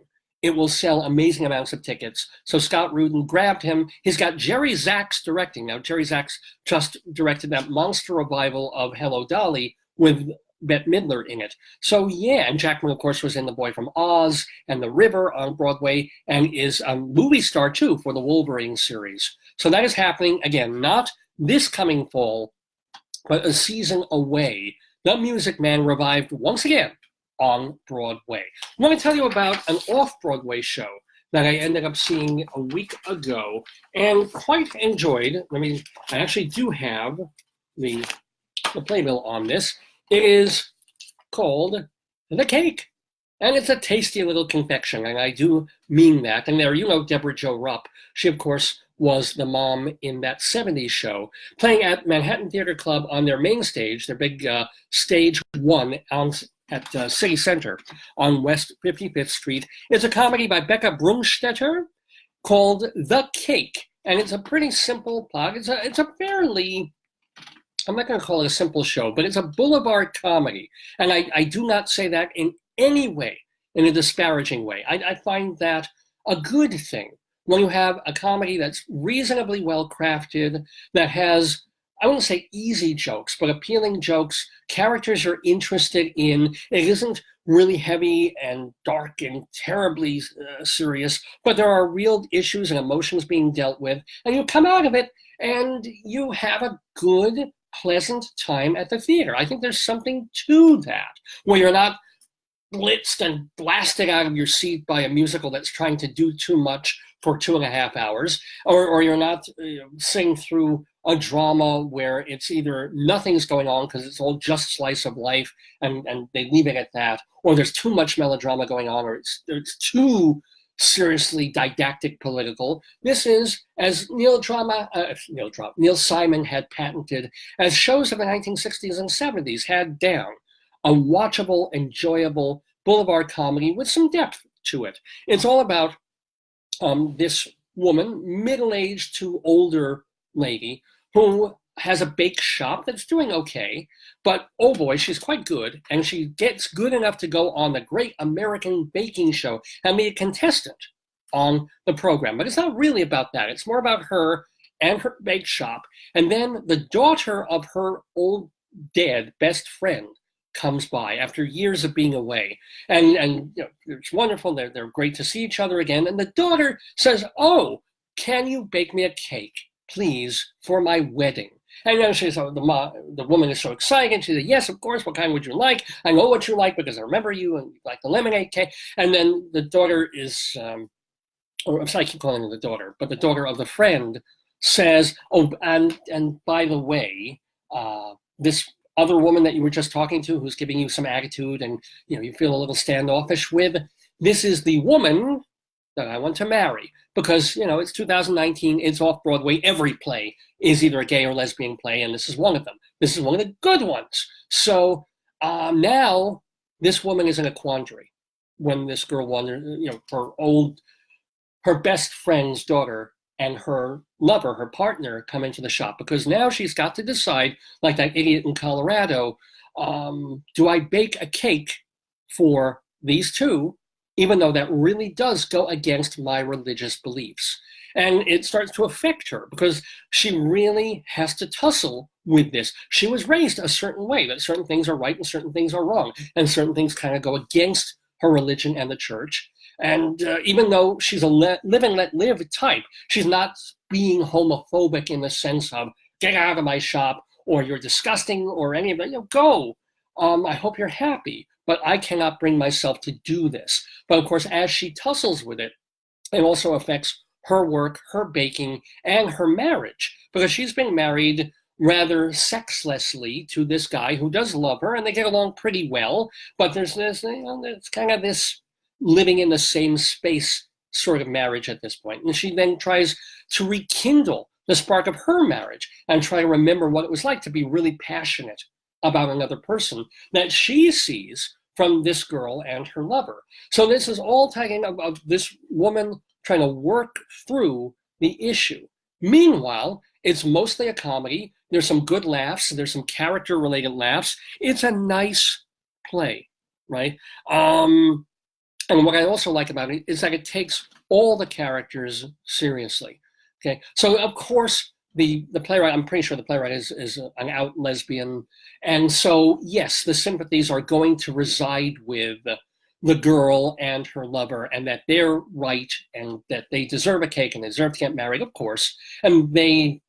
[SPEAKER 1] it will sell amazing amounts of tickets. So Scott Rudin grabbed him. He's got Jerry Zaks directing. Now, Jerry Zaks just directed that monster revival of Hello, Dolly with Bette Midler in it. So yeah, and Jackman, of course, was in The Boy from Oz and The River on Broadway, and is a movie star, too, for the Wolverine series. So that is happening, again, not this coming fall, but a season away. The Music Man revived once again on Broadway. I want to tell you about an off-Broadway show that I ended up seeing a week ago and quite enjoyed. I actually do have the playbill on this. It is called The Cake, and it's a tasty little confection, and I do mean that. And there, Deborah Jo Rupp. She, of course, was the mom in that 70s show, playing at Manhattan Theater Club on their main stage, their big stage one at City Center on West 55th Street. It's a comedy by Becca Brunstetter called The Cake, and it's a pretty simple plot. It's a fairly, I'm not going to call it a simple show, but it's a boulevard comedy. And I do not say that in any way, in a disparaging way. I find that a good thing when you have a comedy that's reasonably well crafted, that has, I wouldn't say easy jokes, but appealing jokes, characters you're interested in. It isn't really heavy and dark and terribly serious, but there are real issues and emotions being dealt with. And you come out of it and you have a good, pleasant time at the theater. I think there's something to that, where you're not blitzed and blasted out of your seat by a musical that's trying to do too much for 2.5 hours, or you're not sitting through a drama where it's either nothing's going on because it's all just slice of life and they leave it at that, or there's too much melodrama going on, or it's too seriously didactic political. This is, as Neil Simon had patented, as shows of the 1960s and 70s had down, a watchable, enjoyable boulevard comedy with some depth to it. It's all about this woman, middle-aged to older lady, who has a bake shop that's doing okay, but oh boy, she's quite good, and she gets good enough to go on the Great American Baking Show and be a contestant on the program. But it's not really about that. It's more about her and her bake shop. And then the daughter of her old dead best friend comes by after years of being away, and it's wonderful. They're great to see each other again. And the daughter says, "Oh, can you bake me a cake, please, for my wedding?" And then the woman is so excited. She says, "Yes, of course. What kind would you like? I know what you like because I remember you and you like the lemonade cake." And then the daughter is, or I'm sorry, I keep calling her the daughter, but the daughter of the friend says, "Oh, and by the way, this other woman that you were just talking to, who's giving you some attitude and you feel a little standoffish with, this is the woman that I want to marry, because it's 2019, it's off Broadway. Every play is either a gay or lesbian play, and this is one of them. This is one of the good ones." So now this woman is in a quandary when this girl wonders, her best friend's daughter and her lover, her partner, come into the shop, because now she's got to decide, like that idiot in Colorado, do I bake a cake for these two, even though that really does go against my religious beliefs? And it starts to affect her because she really has to tussle with this. She was raised a certain way, that certain things are right and certain things are wrong, and certain things kind of go against her religion and the church. And even though she's a live and let live type, she's not being homophobic in the sense of "get out of my shop" or "you're disgusting" or any of that. Go. I hope you're happy, but I cannot bring myself to do this. But of course, as she tussles with it, it also affects her work, her baking, and her marriage, because she's been married rather sexlessly to this guy who does love her, and they get along pretty well. But there's this, it's kind of this living in the same space sort of marriage at this point. And she then tries to rekindle the spark of her marriage and try to remember what it was like to be really passionate about another person that she sees from this girl and her lover. So this is all tagging of this woman trying to work through the issue. Meanwhile, it's mostly a comedy. There's some good laughs. There's some character-related laughs. It's a nice play. right? And what I also like about it is that it takes all the characters seriously. Okay, so of course the playwright, I'm pretty sure the playwright is an out lesbian, and so yes, the sympathies are going to reside with the girl and her lover, and that they're right, and that they deserve a cake and they deserve to get married, of course, and the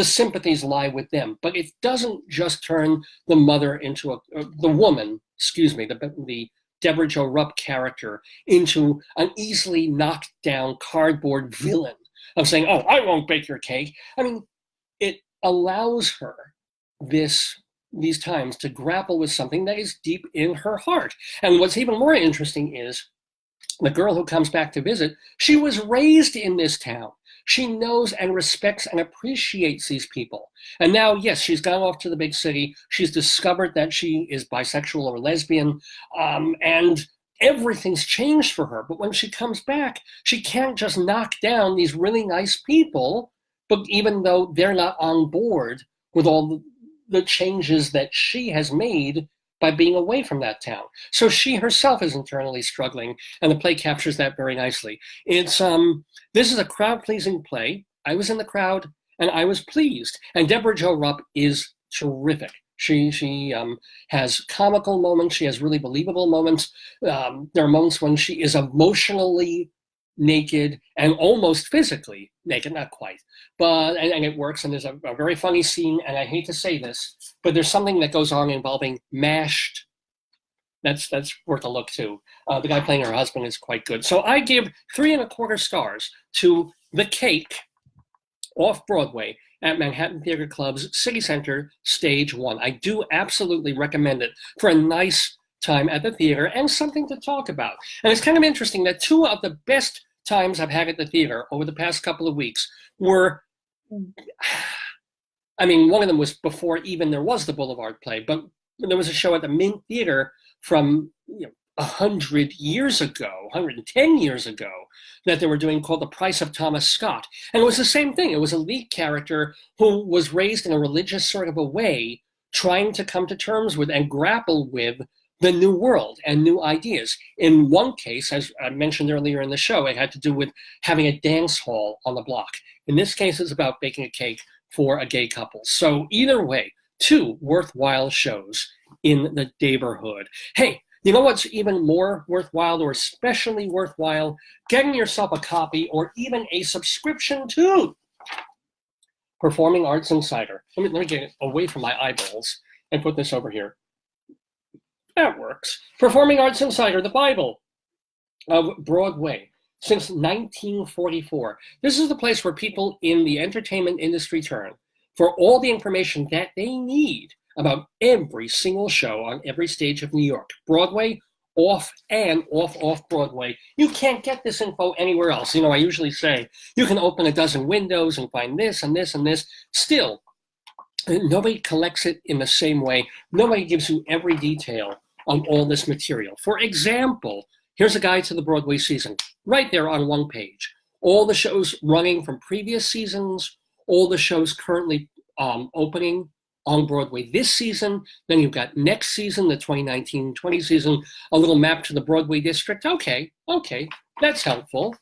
[SPEAKER 1] sympathies lie with them. But it doesn't just turn the mother into the woman, excuse me, the Deborah Jo Rupp character into an easily knocked down cardboard villain of saying, oh, I won't bake your cake. I mean, it allows her these times to grapple with something that is deep in her heart. And what's even more interesting is the girl who comes back to visit, she was raised in this town. She knows and respects and appreciates these people. And now, yes, she's gone off to the big city. She's discovered that she is bisexual or lesbian, and everything's changed for her. But when she comes back, she can't just knock down these really nice people, but even though they're not on board with all the changes that she has made by being away from that town. So she herself is internally struggling, and the play captures that very nicely. It's this is a crowd-pleasing play. I was in the crowd, and I was pleased. And Deborah Jo Rupp is terrific. She has comical moments. She has really believable moments. There are moments when she is emotionally naked and almost physically naked, not quite, but and it works. And there's a very funny scene, and I hate to say this, but there's something that goes on involving mashed. That's worth a look too. The guy playing her husband is quite good. So I give 3.25 stars to The Cake, off-Broadway at Manhattan Theater Club's City Center, Stage 1. I do absolutely recommend it for a nice time at the theater and something to talk about. And it's kind of interesting that 2 of the best times I've had at the theater over the past couple of weeks were, I mean, one of them was before even there was the Boulevard play, but there was a show at the Mint Theater from 100 years ago, 110 years ago, that they were doing called The Price of Thomas Scott. And it was the same thing. It was a lead character who was raised in a religious sort of a way, trying to come to terms with and grapple with the new world and new ideas. In one case, as I mentioned earlier in the show, it had to do with having a dance hall on the block. In this case, it's about baking a cake for a gay couple. So either way, 2 worthwhile shows in the Daverhood. Hey, you know what's even more worthwhile, or especially worthwhile? Getting yourself a copy or even a subscription to Performing Arts Insider. Let me get it away from my eyeballs and put this over here. That works. Performing Arts Insider, the Bible of Broadway, since 1944. This is the place where people in the entertainment industry turn for all the information that they need about every single show on every stage of New York. Broadway, off and off-Broadway. You can't get this info anywhere else. You know, I usually say, you can open a dozen windows and find this and this and this. Still, nobody collects it in the same way. Nobody gives you every detail on all this material. For example, here's a guide to the Broadway season, right there on one page. All the shows running from previous seasons, all the shows currently opening on Broadway this season. Then you've got next season, the 2019-20 season, a little map to the Broadway district. Okay, that's helpful.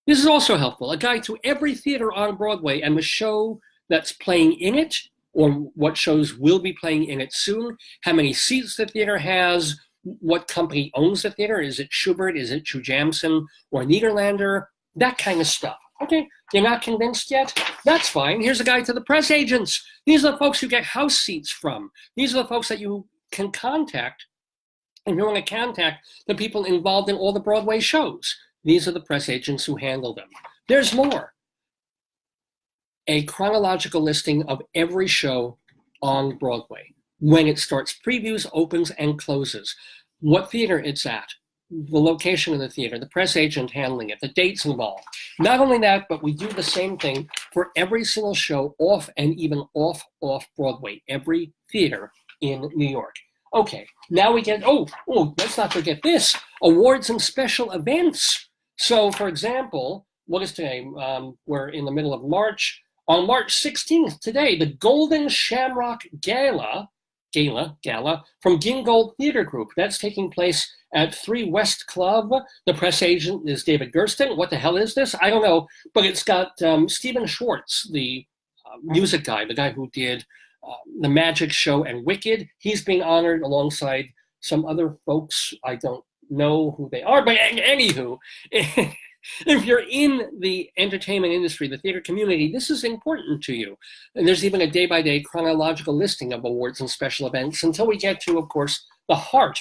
[SPEAKER 1] This is also helpful, a guide to every theater on Broadway and the show that's playing in it, or what shows will be playing in it soon, how many seats the theater has, what company owns the theater, is it Schubert, is it Jujamson, or Niederlander, that kind of stuff. Okay, you're not convinced yet? That's fine. Here's a guide to the press agents. These are the folks you get house seats from. These are the folks that you can contact if you want to contact the people involved in all the Broadway shows. These are the press agents who handle them. There's more. A chronological listing of every show on Broadway, when it starts, previews, opens, and closes, what theater it's at, the location of the theater, the press agent handling it, the dates involved. Not only that, but we do the same thing for every single show off and even off-Broadway, every theater in New York. Okay, now we get, let's not forget this, awards and special events. So, for example, what is today? We're in the middle of March. On March 16th, today, the Golden Shamrock Gala Gala from Gingold Theater Group. That's taking place at 3 West Club. The press agent is David Gersten. What the hell is this? I don't know, but it's got Stephen Schwartz, the music guy, the guy who did The Magic Show and Wicked. He's being honored alongside some other folks. I don't know who they are, but anywho, if you're in the entertainment industry, the theater community, this is important to you. And there's even a day-by-day chronological listing of awards and special events until we get to, of course, the heart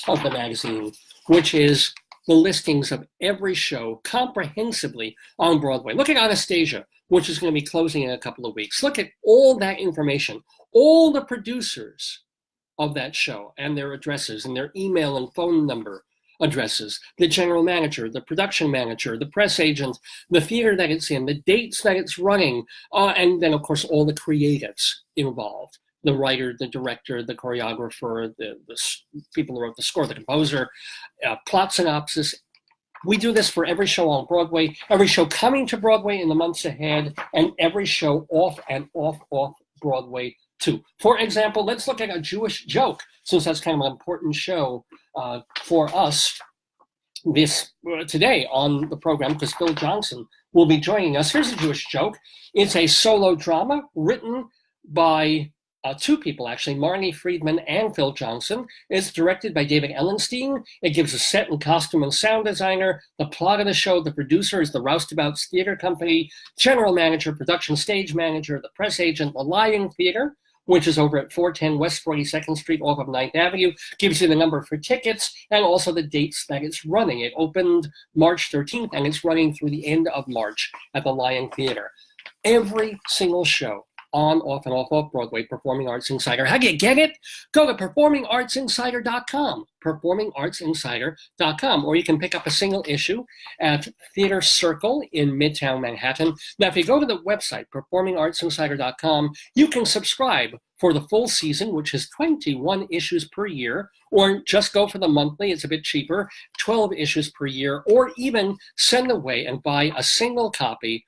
[SPEAKER 1] of the magazine, which is the listings of every show comprehensively on Broadway. Look at Anastasia, which is going to be closing in a couple of weeks. Look at all that information, all the producers of that show and their addresses and their email and phone number addresses, the general manager, the production manager, the press agent, the theater that it's in, the dates that it's running, and then, of course, all the creatives involved. The writer, the director, the choreographer, the people who wrote the score, the composer, plot synopsis. We do this for every show on Broadway, every show coming to Broadway in the months ahead, and every show off and off Broadway too. For example, let's look at a Jewish joke, since that's kind of an important show for us today on the program, because Phil Johnson will be joining us. Here's a Jewish joke. It's a solo drama written by two people, actually, Marnie Friedman and Phil Johnson. It's directed by David Ellenstein. It gives a set and costume and sound designer. The plot of the show, the producer is the Roustabouts Theater Company, general manager, production stage manager, the press agent, the Lion Theater, which is over at 410 West 42nd Street off of 9th Avenue, gives you the number for tickets and also the dates that it's running. It opened March 13th and it's running through the end of March at the Lion Theater. Every single show on, off, and off Broadway, Performing Arts Insider. How do you get it? Go to performingartsinsider.com, performingartsinsider.com, or you can pick up a single issue at Theater Circle in Midtown Manhattan. Now, if you go to the website, performingartsinsider.com, you can subscribe for the full season, which is 21 issues per year, or just go for the monthly, it's a bit cheaper, 12 issues per year, or even send away and buy a single copy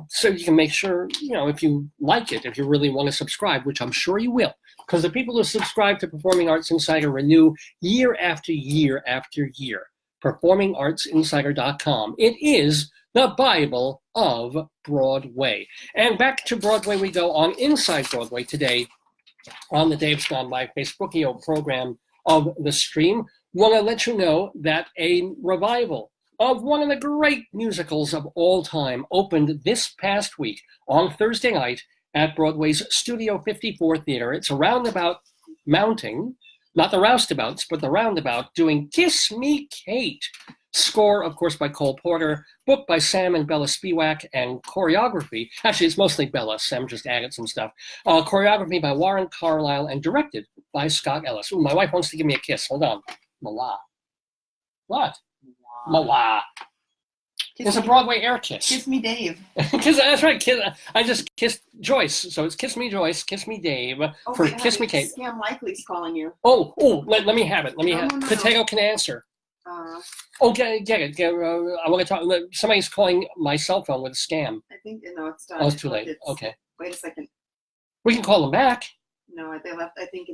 [SPEAKER 1] so you can make sure, if you like it, if you really want to subscribe, which I'm sure you will, because the people who subscribe to Performing Arts Insider renew year after year after year. performingartsinsider.com. It is the Bible of Broadway. And back to Broadway we go on Inside Broadway today on the Dave's Gone By Facebookio program of the stream. Want to let you know that a revival of one of the great musicals of all time opened this past week on Thursday night at Broadway's Studio 54 Theater. It's a roundabout mounting, not the roustabouts, but the roundabout, doing Kiss Me Kate. Score, of course, by Cole Porter, book by Sam and Bella Spiewak, and choreography, actually it's mostly Bella, Sam just added some stuff, choreography by Warren Carlyle and directed by Scott Ellis. Ooh, my wife wants to give me a kiss. Hold on. Mala. What? Mala. It's a Broadway air kiss.
[SPEAKER 2] Kiss me, Dave.
[SPEAKER 1] That's right. I just kissed Joyce, so it's Kiss Me Joyce, Kiss Me Dave for Kiss Me Kate.
[SPEAKER 2] Scam Likely's calling you.
[SPEAKER 1] Let me have it.
[SPEAKER 2] No.
[SPEAKER 1] Potato can answer. Okay, get it. I want to talk. Somebody's calling my cell phone with a scam.
[SPEAKER 2] I think it's done.
[SPEAKER 1] Oh, it's too late. Okay.
[SPEAKER 2] Wait a second.
[SPEAKER 1] We can call them back.
[SPEAKER 2] No, they left. I think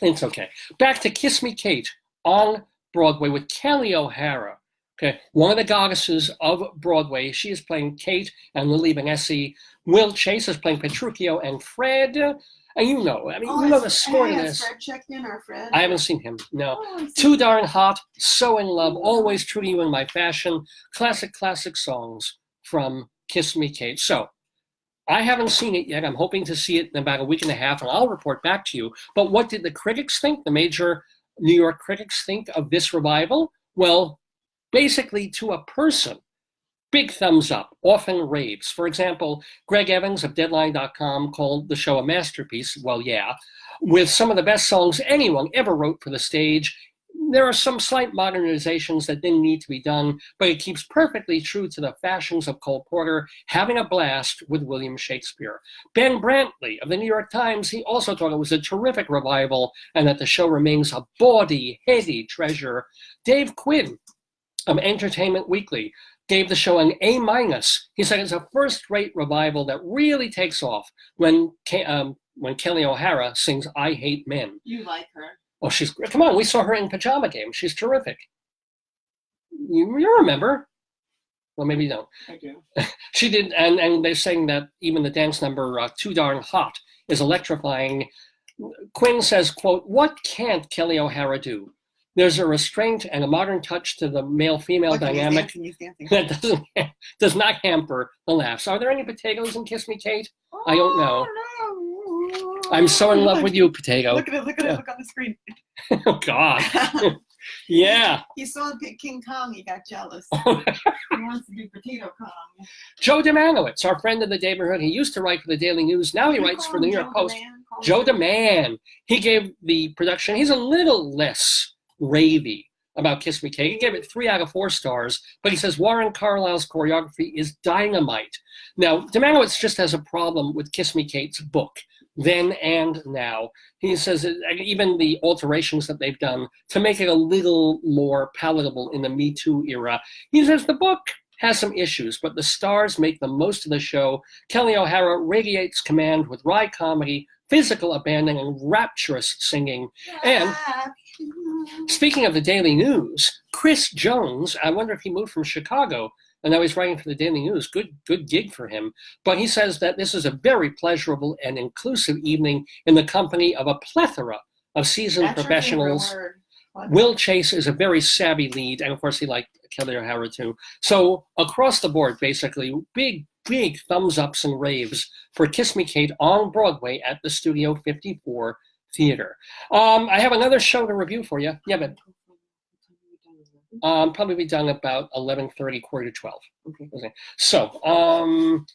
[SPEAKER 1] It's okay. Back to Kiss Me Kate on Broadway with Kelly O'Hara. Okay, one of the goddesses of Broadway. She is playing Kate and Lily Vanessa. Will Chase is playing Petruchio and Fred. And you know the score to this.
[SPEAKER 2] Fred checked in, or Fred?
[SPEAKER 1] I haven't seen him, no. Too Darn Hot, So in Love, Always True to You in My Fashion, classic songs from Kiss Me Kate. So, I haven't seen it yet. I'm hoping to see it in about a week and a half, and I'll report back to you. But what did the critics think, the major New York critics think of this revival? Well, basically to a person, big thumbs up, often raves. For example, Greg Evans of Deadline.com called the show a masterpiece. Well, yeah, with some of the best songs anyone ever wrote for the stage. There are some slight modernizations that didn't need to be done, but it keeps perfectly true to the fashions of Cole Porter, having a blast with William Shakespeare. Ben Brantley of the New York Times, he also thought it was a terrific revival and that the show remains a bawdy, heady treasure. Dave Quinn of Entertainment Weekly gave the show an A-. He said it's a first-rate revival that really takes off when when Kelly O'Hara sings I Hate Men.
[SPEAKER 2] You like her.
[SPEAKER 1] Oh, come on, we saw her in Pajama Game. She's terrific. You remember. Well, maybe you don't.
[SPEAKER 2] I do.
[SPEAKER 1] She did, and they're saying that even the dance number Too Darn Hot is electrifying. Quinn says, quote, "What can't Kelly O'Hara do? There's a restraint and a modern touch to the male-female
[SPEAKER 2] Look,
[SPEAKER 1] dynamic
[SPEAKER 2] he's dancing.
[SPEAKER 1] that does not hamper the laughs." Are there any potatoes in Kiss Me Kate? I don't know.
[SPEAKER 2] Oh, no.
[SPEAKER 1] I'm so in love with you, Potato.
[SPEAKER 2] Look at it, look at it, look on the screen.
[SPEAKER 1] Oh, God. Yeah.
[SPEAKER 2] He saw King Kong, he got jealous. He wants to do Potato Kong.
[SPEAKER 1] Joe DeManowitz, our friend in the Daverhood, he used to write for the Daily News. Now he writes for the New York Post. Joe DeMan. He gave the production, he's a little less ravey about Kiss Me Kate. He gave it 3 out of 4 stars, but he says Warren Carlyle's choreography is dynamite. Now, DeManowitz just has a problem with Kiss Me Kate's book, then and now. He says that even the alterations that they've done to make it a little more palatable in the Me Too era. He says the book has some issues, but the stars make the most of the show. Kelly O'Hara radiates command with wry comedy, physical abandon, and rapturous singing. And speaking of the Daily News, Chris Jones, I wonder if he moved from Chicago and now he's writing for the Daily News. Good gig for him. But he says that this is a very pleasurable and inclusive evening in the company of a plethora of seasoned professionals. Will Chase is a very savvy lead, and of course he liked Kelly O'Hara too. So across the board, basically, big thumbs ups and raves for Kiss Me Kate on Broadway at the Studio 54 Theater. I have another show to review for you. Yeah, but probably be done about 11:30, 11:45. Okay. So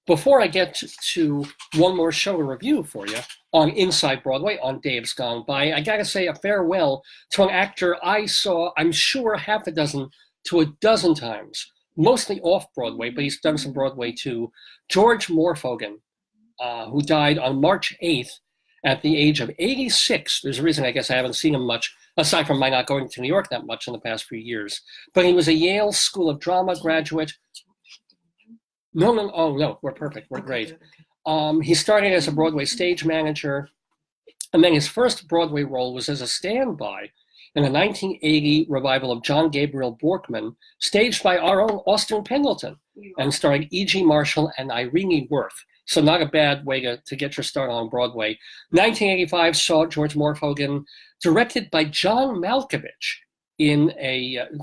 [SPEAKER 1] before I get to one more show to review for you on Inside Broadway, on Dave's Gone By, I gotta say a farewell to an actor I saw, I'm sure, half a dozen to a dozen times, mostly off-Broadway, but he's done some Broadway too. George Morfogen, who died on March 8th at the age of 86. There's a reason I guess I haven't seen him much, aside from my not going to New York that much in the past few years. But he was a Yale School of Drama graduate. No, we're perfect, we're great. He started as a Broadway stage manager, and then his first Broadway role was as a standby in the 1980 revival of John Gabriel Borkman, staged by our own Austin Pendleton, and starring E.G. Marshall and Irene Worth. So not a bad way to get your start on Broadway. 1985 saw George Morfogen, directed by John Malkovich, in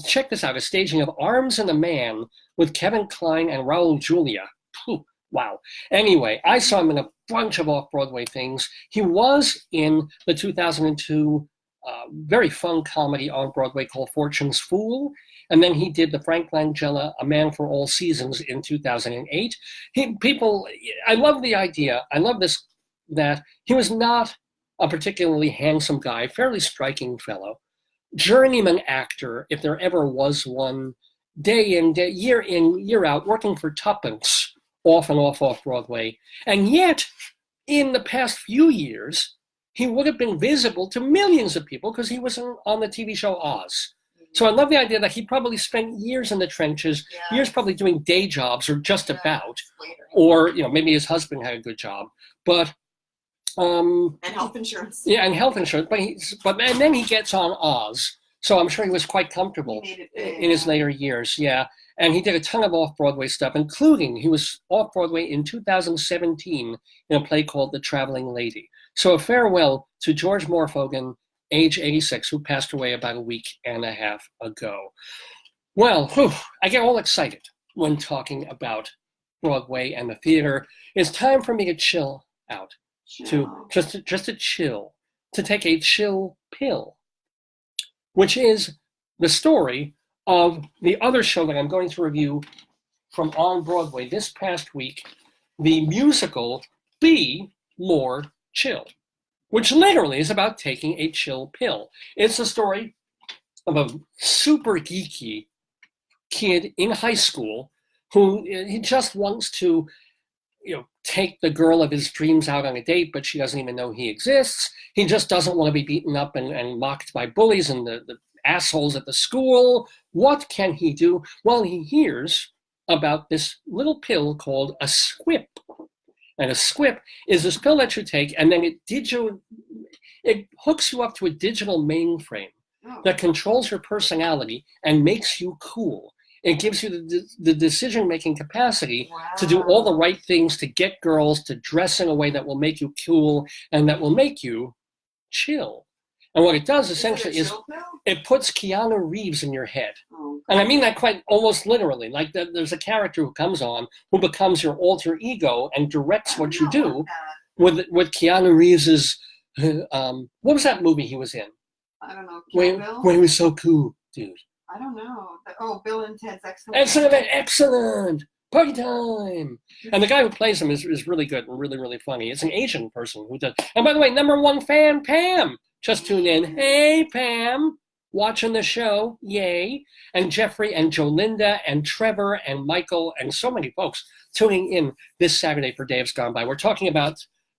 [SPEAKER 1] check this out, a staging of Arms and a Man with Kevin Kline and Raul Julia. Wow. Anyway, I saw him in a bunch of off-Broadway things. He was in the 2002 very fun comedy on Broadway called Fortune's Fool. And then he did the Frank Langella, A Man for All Seasons in 2008. I love the idea. I love this, that he was not a particularly handsome guy, fairly striking fellow, journeyman actor, if there ever was one, day in, year out, working for tuppence, off and off Broadway. And yet, in the past few years, he would have been visible to millions of people because he was on the TV show Oz. So I love the idea that he probably spent years in the trenches, years probably doing day jobs or just about, or maybe his husband had a good job, but
[SPEAKER 2] and health insurance.
[SPEAKER 1] Yeah, and health insurance. And then he gets on Oz, so I'm sure he was quite comfortable in his later years. Yeah, and he did a ton of off-Broadway stuff, including he was off-Broadway in 2017 in a play called The Traveling Lady. So a farewell to George Morfogen, age 86, who passed away about a week and a half ago. Well, I get all excited when talking about Broadway and the theater. It's time for me to chill out, to chill, to take a chill pill, which is the story of the other show that I'm going to review from on Broadway this past week, the musical Be More Chill, which literally is about taking a chill pill. It's the story of a super geeky kid in high school who he just wants to, take the girl of his dreams out on a date, but she doesn't even know he exists. He just doesn't want to be beaten up and mocked by bullies and the assholes at the school. What can he do? Well, he hears about this little pill called a squip. And a squip is this pill that you take, and then it hooks you up to a digital mainframe that controls your personality and makes you cool. It gives you the decision-making capacity to do all the right things, to get girls, to dress in a way that will make you cool and that will make you chill. And what it does essentially is it puts Keanu Reeves in your head. And I mean that quite almost literally. Like there's a character who comes on who becomes your alter ego and directs what you do with Keanu Reeves's, what was that movie he was in?
[SPEAKER 2] I don't know.
[SPEAKER 1] Where he was so cool, dude.
[SPEAKER 2] I don't know. Bill and Ted's Excellent.
[SPEAKER 1] Excellent. Party time. And the guy who plays him is really good and really, really funny. It's an Asian person who does. And by the way, #1 fan, Pam. Just tuned in. Hey, Pam. Watching the show. Yay. And Jeffrey and Jolinda and Trevor and Michael and so many folks tuning in this Saturday for Dave's Gone By. We're talking about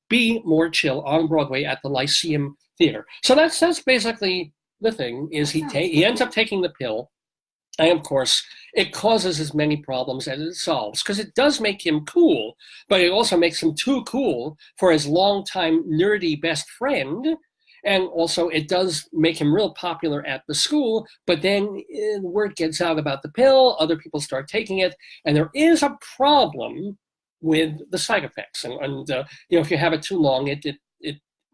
[SPEAKER 1] Be More Chill on Broadway at the Lyceum Theater. So that's basically the thing, is he ends up taking the pill. And of course, it causes as many problems as it solves, because it does make him cool, but it also makes him too cool for his longtime nerdy best friend. And also it does make him real popular at the school, but then word gets out about the pill, other people start taking it, and there is a problem with the side effects. And if you have it too long, it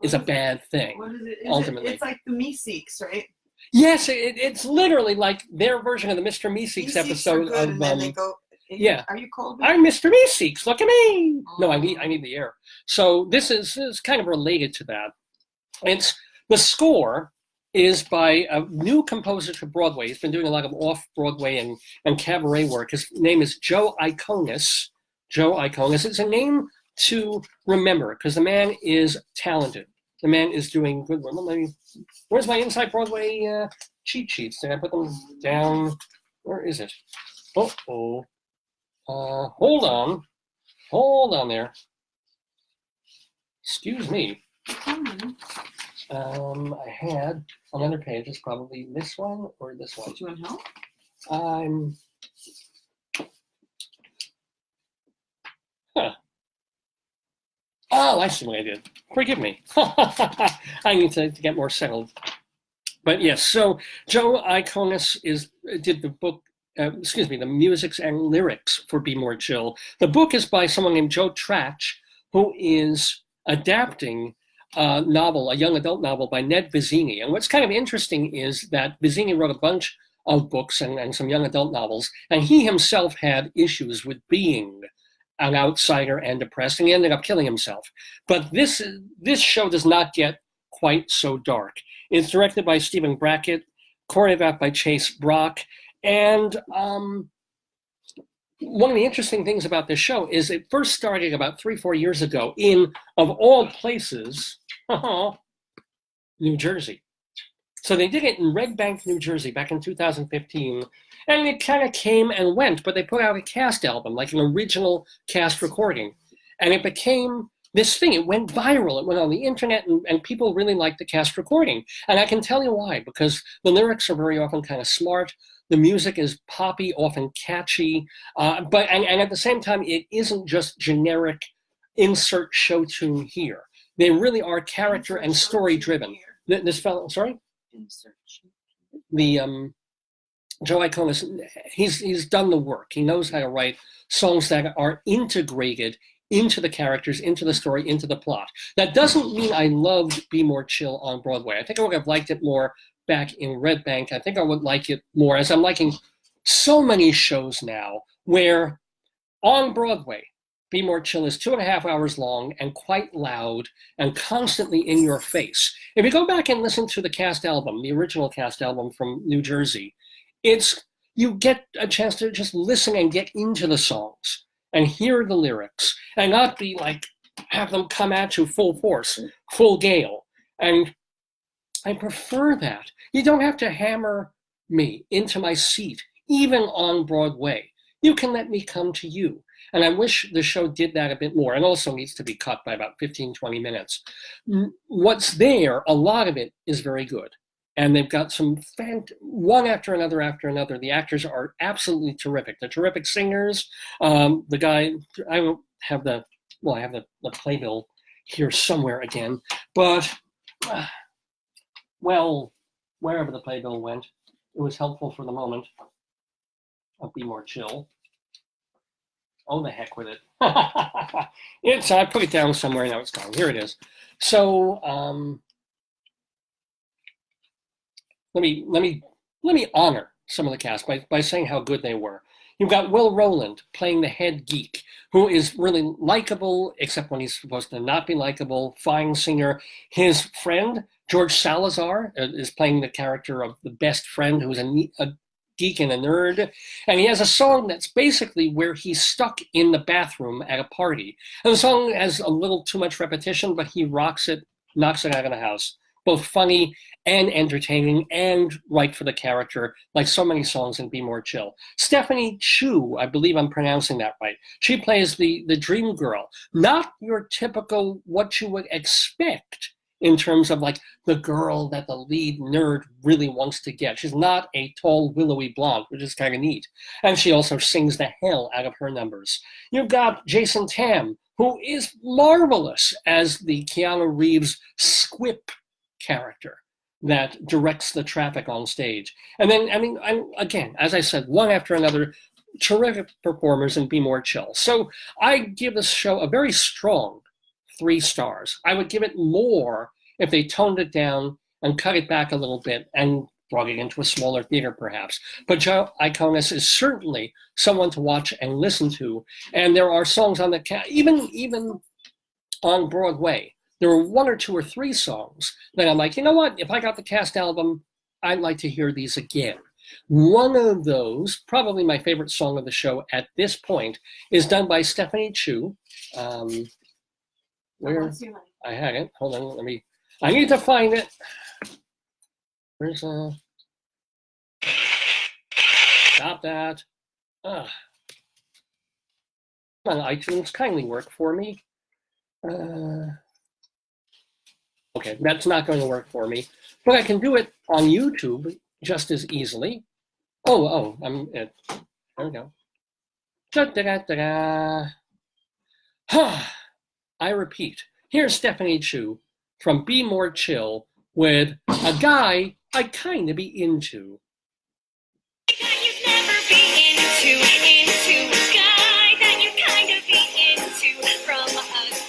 [SPEAKER 1] is a bad thing.
[SPEAKER 2] What is it?
[SPEAKER 1] Ultimately.
[SPEAKER 2] It's like the Meeseeks, right?
[SPEAKER 1] Yes, it's literally like their version of the Mr. Meeseeks episode of.
[SPEAKER 2] And then they go,
[SPEAKER 1] yeah.
[SPEAKER 2] Are you cold?
[SPEAKER 1] I'm Mr. Meeseeks. Look at me. No, I need the air. So this is kind of related to that. The score is by a new composer to Broadway. He's been doing a lot of off-Broadway and cabaret work. His name is Joe Iconis. Joe Iconis. It's a name to remember because the man is talented. The man is doing good work. Where's my Inside Broadway cheat sheets? Did I put them down? Where is it? Hold on there. Excuse me. I had another page. It's probably this one or this one.
[SPEAKER 2] Do you want help?
[SPEAKER 1] Oh, I see what I did. Forgive me. I need to get more settled. But yes, so Joe Iconis did the book, the musics and lyrics for Be More Chill. The book is by someone named Joe Trach, who is adapting a novel, a young adult novel by Ned Vizzini. And what's kind of interesting is that Vizzini wrote a bunch of books and some young adult novels, and he himself had issues with being an outsider and depressed, and he ended up killing himself. But this show does not get quite so dark. It's directed by Stephen Brackett, choreographed by Chase Brock, and one of the interesting things about this show is it first started about 3-4 years ago in, of all places, New Jersey. So they did it in Red Bank, New Jersey back in 2015, and it kind of came and went, but they put out a cast album, like an original cast recording, and it became this thing. It went viral. It went on the internet, and people really liked the cast recording. And I can tell you why, because the lyrics are very often kind of smart. The music is poppy, often catchy, but at the same time, it isn't just generic insert show tune here. They really are character and story driven. This fellow, sorry? The Joe Iconis, he's done the work. He knows how to write songs that are integrated into the characters, into the story, into the plot. That doesn't mean I loved Be More Chill on Broadway. I think I would have liked it more back in Red Bank. I think I would like it more, as I'm liking so many shows now, where on Broadway, Be More Chill is 2.5 hours long and quite loud and constantly in your face. If you go back and listen to the cast album, the original cast album from New Jersey, you get a chance to just listen and get into the songs and hear the lyrics and not be like, have them come at you full force, full gale. And I prefer that. You don't have to hammer me into my seat, even on Broadway. You can let me come to you. And I wish the show did that a bit more, and also needs to be cut by about 15-20 minutes. What's there, a lot of it is very good. And they've got some one after another. The actors are absolutely terrific. They're terrific singers. The guy, I don't have the well, I have the playbill here somewhere again, but, well, wherever the playbill went, it was helpful for the moment. I'll be more chill. Oh, the heck with it. I put it down somewhere, now it's gone. Here it is. So, let me honor some of the cast by saying how good they were. You've got Will Rowland playing the head geek, who is really likable, except when he's supposed to not be likable, fine singer. His friend, George Salazar, is playing the character of the best friend who's a geek and a nerd. And he has a song that's basically where he's stuck in the bathroom at a party. And the song has a little too much repetition, but he rocks it, knocks it out of the house. Both funny and entertaining and right for the character, like so many songs in Be More Chill. Stephanie Chu, I believe I'm pronouncing that right. She plays the dream girl. Not your typical what you would expect in terms of like the girl that the lead nerd really wants to get. She's not a tall, willowy blonde, which is kind of neat. And she also sings the hell out of her numbers. You've got Jason Tam, who is marvelous as the Keanu Reeves squip character that directs the traffic on stage. And then, again, as I said, one after another, terrific performers in Be More Chill. So I give this show a very strong 3 stars. I would give it more if they toned it down and cut it back a little bit and brought it into a smaller theater, perhaps. But Joe Iconis is certainly someone to watch and listen to. And there are songs on the even on Broadway. There were 1 or 2 or 3 songs that I'm like, you know what? If I got the cast album, I'd like to hear these again. One of those, probably my favorite song of the show at this point, is done by Stephanie Chu. Where I had it. Hold on, I need to find it. Where's stop that. On iTunes, kindly work for me. Okay, that's not going to work for me, but I can do it on YouTube just as easily. I'm it. There we go. I repeat, here's Stephanie Chu from Be More Chill with a guy I kind of be into.
[SPEAKER 6] You'd never be into a guy that you kind of be into. From a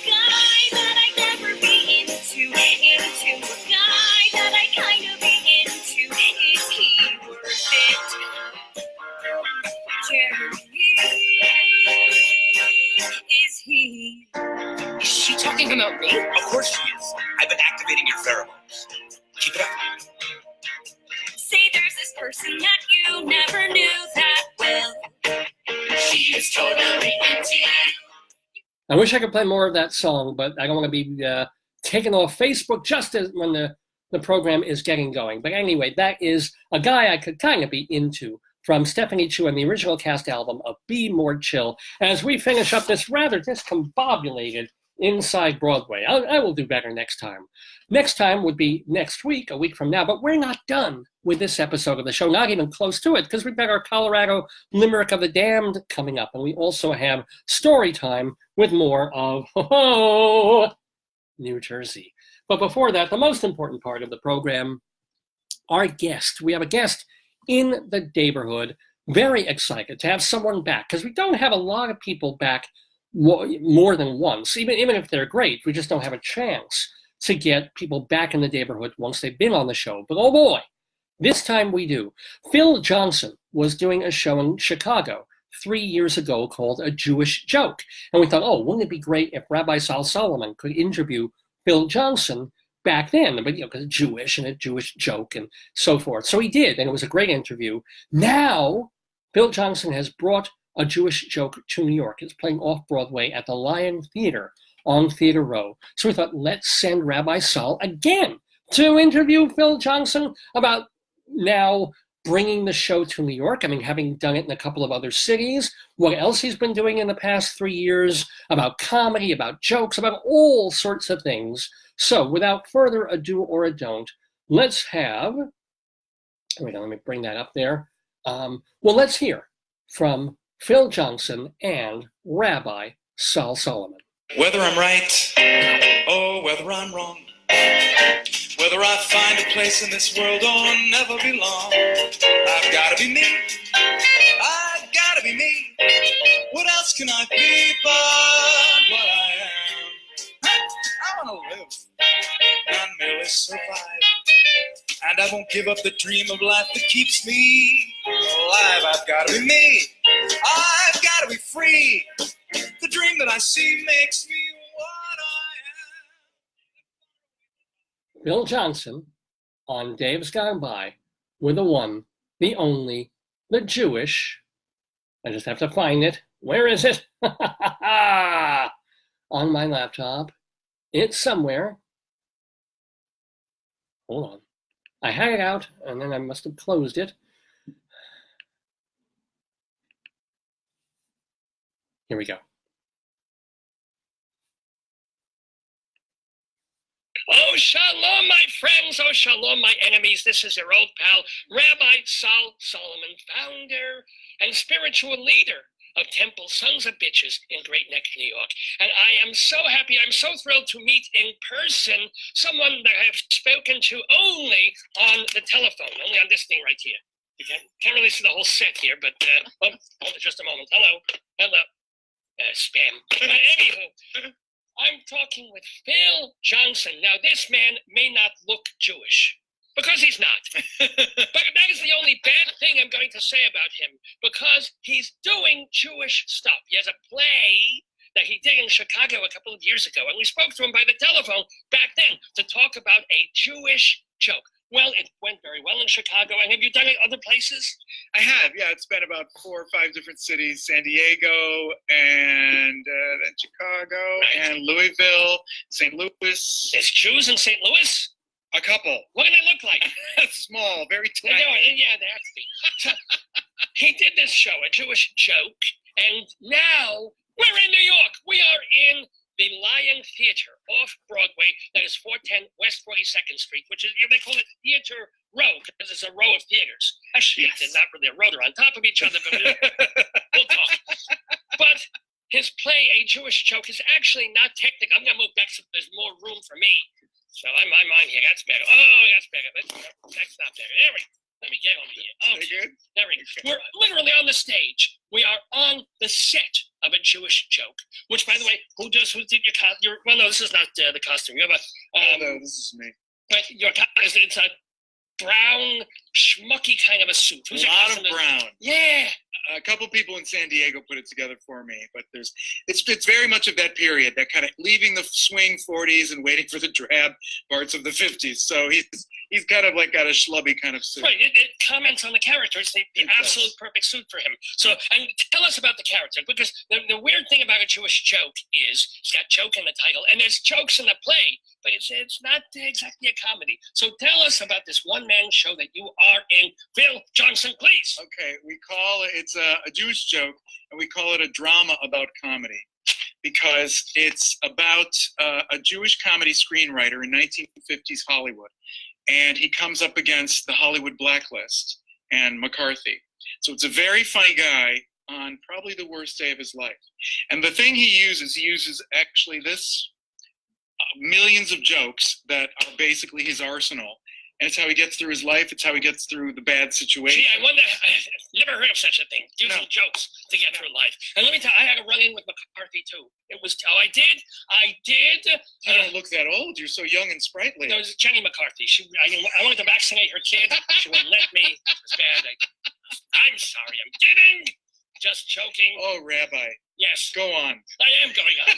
[SPEAKER 6] guy that I'd never be into a guy that I kind of be into. Is he worth it? Jeremy, is he?
[SPEAKER 4] Is she talking about me?
[SPEAKER 8] Of course she is. I've been activating your pheromones. Keep it up.
[SPEAKER 6] Say there's this person that you never knew that well. She is totally into you.
[SPEAKER 1] I wish I could play more of that song, but I don't want to be taken off Facebook just as when the program is getting going. But anyway, that is a guy I could kind of be into from Stephanie Chu and the original cast album of Be More Chill as we finish up this rather discombobulated Inside Broadway. I will do better next time. Next time would be next week, a week from now, but we're not done with this episode of the show, not even close to it, because we've got our Colorado Limerick of the Damned coming up, and we also have story time with more of New Jersey. But before that, the most important part of the program, our guest. We have a guest in the Daverhood, very excited to have someone back, because we don't have a lot of people back more than once, even if they're great. We just don't have a chance to get people back in the Daverhood once they've been on the show. But oh boy, this time we do. Phil Johnson was doing a show in Chicago 3 years ago called A Jewish Joke. And we thought, wouldn't it be great if Rabbi Sal Solomon could interview Phil Johnson back then, but because Jewish and a Jewish joke and so forth. So he did, and it was a great interview. Now, Phil Johnson has brought A Jewish Joke to New York. It's playing off-Broadway at the Lion Theater on Theater Row. So we thought, let's send Rabbi Sal again to interview Phil Johnson about now bringing the show to New York. Having done it in a couple of other cities, what else he's been doing in the past 3 years, about comedy, about jokes, about all sorts of things. So without further ado or a don't, let's have, let me bring that up there. Let's hear from Phil Johnson and Rabbi Sal Solomon.
[SPEAKER 9] Whether I'm right or whether I'm wrong, whether I find a place in this world or never belong, I've gotta be me. I've gotta be me. What else can I be but what I am? I wanna live, not merely survive. And I won't give up the dream of life that keeps me alive. I've gotta be me. I've gotta be free. The dream that I see makes me what I am.
[SPEAKER 1] Bill Johnson on Dave's Gone By with the one, the only, the Jewish. I just have to find it. Where is it? On my laptop. It's somewhere. Hold on. I had it out and then I must have closed it. Here we go.
[SPEAKER 10] Oh, shalom, my friends. Oh, shalom, my enemies. This is your old pal, Rabbi Sol Solomon, founder and spiritual leader of Temple Sons of Bitches in Great Neck, New York. And I am so happy, I'm so thrilled to meet in person someone that I have spoken to only on the telephone, only on this thing right here. You can't really see the whole set here, but hold on just a moment. Hello. Spam. Anywho, I'm talking with Phil Johnson. Now, this man may not look Jewish, because he's not. But that is the only bad thing I'm going to say about him, because he's doing Jewish stuff. He has a play that he did in Chicago a couple of years ago, and we spoke to him by the telephone back then to talk about a Jewish joke. Well, it went very well in Chicago, and have you done it other places?
[SPEAKER 9] I have, yeah. It's been about 4 or 5 different cities: San Diego, and then Chicago, and Louisville, St. Louis.
[SPEAKER 10] There's Jews in St. Louis?
[SPEAKER 9] A couple.
[SPEAKER 10] What do they look like?
[SPEAKER 9] Small, very tiny.
[SPEAKER 10] Yeah, they have to be. He did this show, a Jewish joke, and now we're in New York. We are in the Lion Theater, off-Broadway, that is 410 West 42nd Street, which is, they call it Theater Row, because it's a row of theaters. Actually, they're not really a row, they're on top of each other, but we'll talk. But his play, A Jewish Joke, is actually not technical. I'm going to move back so there's more room for me. So I'm on here. That's better. Oh, that's better. That's not better. There we go. Let me get over here. Okay. There we go. We're literally on the stage. We are on the set of A Jewish Joke, which, by the way, who did your costume? Well, no, this is not the costume. You have a,
[SPEAKER 9] no, this is me.
[SPEAKER 10] But your costume, it's a brown, schmucky kind of a suit.
[SPEAKER 9] A lot of brown.
[SPEAKER 10] Yeah.
[SPEAKER 9] A couple people in San Diego put it together for me, but it's very much of that period, that kind of leaving the swing 40s and waiting for the drab parts of the 50s. So he's kind of like got a schlubby kind of suit.
[SPEAKER 10] Right, it comments on the character. It's the absolute perfect suit for him. So, and tell us about the character, because the weird thing about A Jewish Joke is it's got joke in the title, and there's jokes in the play, but it's not exactly a comedy. So tell us about this one-man show that you are in. Phil Johnson, please.
[SPEAKER 9] Okay, we call it's a Jewish joke, and we call it a drama about comedy, because it's about a Jewish comedy screenwriter in 1950s Hollywood, and he comes up against the Hollywood blacklist and McCarthy. So it's a very funny guy on probably the worst day of his life. And the thing he uses actually this millions of jokes that are basically his arsenal. And it's how he gets through his life. It's how he gets through the bad situation.
[SPEAKER 10] Gee, I wonder, I've never heard of such a thing, using jokes to get through life. And let me tell you, I had a run-in with McCarthy, too. It was, I did.
[SPEAKER 9] You don't look that old. You're so young and sprightly.
[SPEAKER 10] No, it was Jenny McCarthy. I wanted to vaccinate her kid. She wouldn't let me. It was bad. I'm sorry, I'm kidding. Just joking.
[SPEAKER 9] Oh, Rabbi.
[SPEAKER 10] Yes.
[SPEAKER 9] Go on.
[SPEAKER 10] I am going on.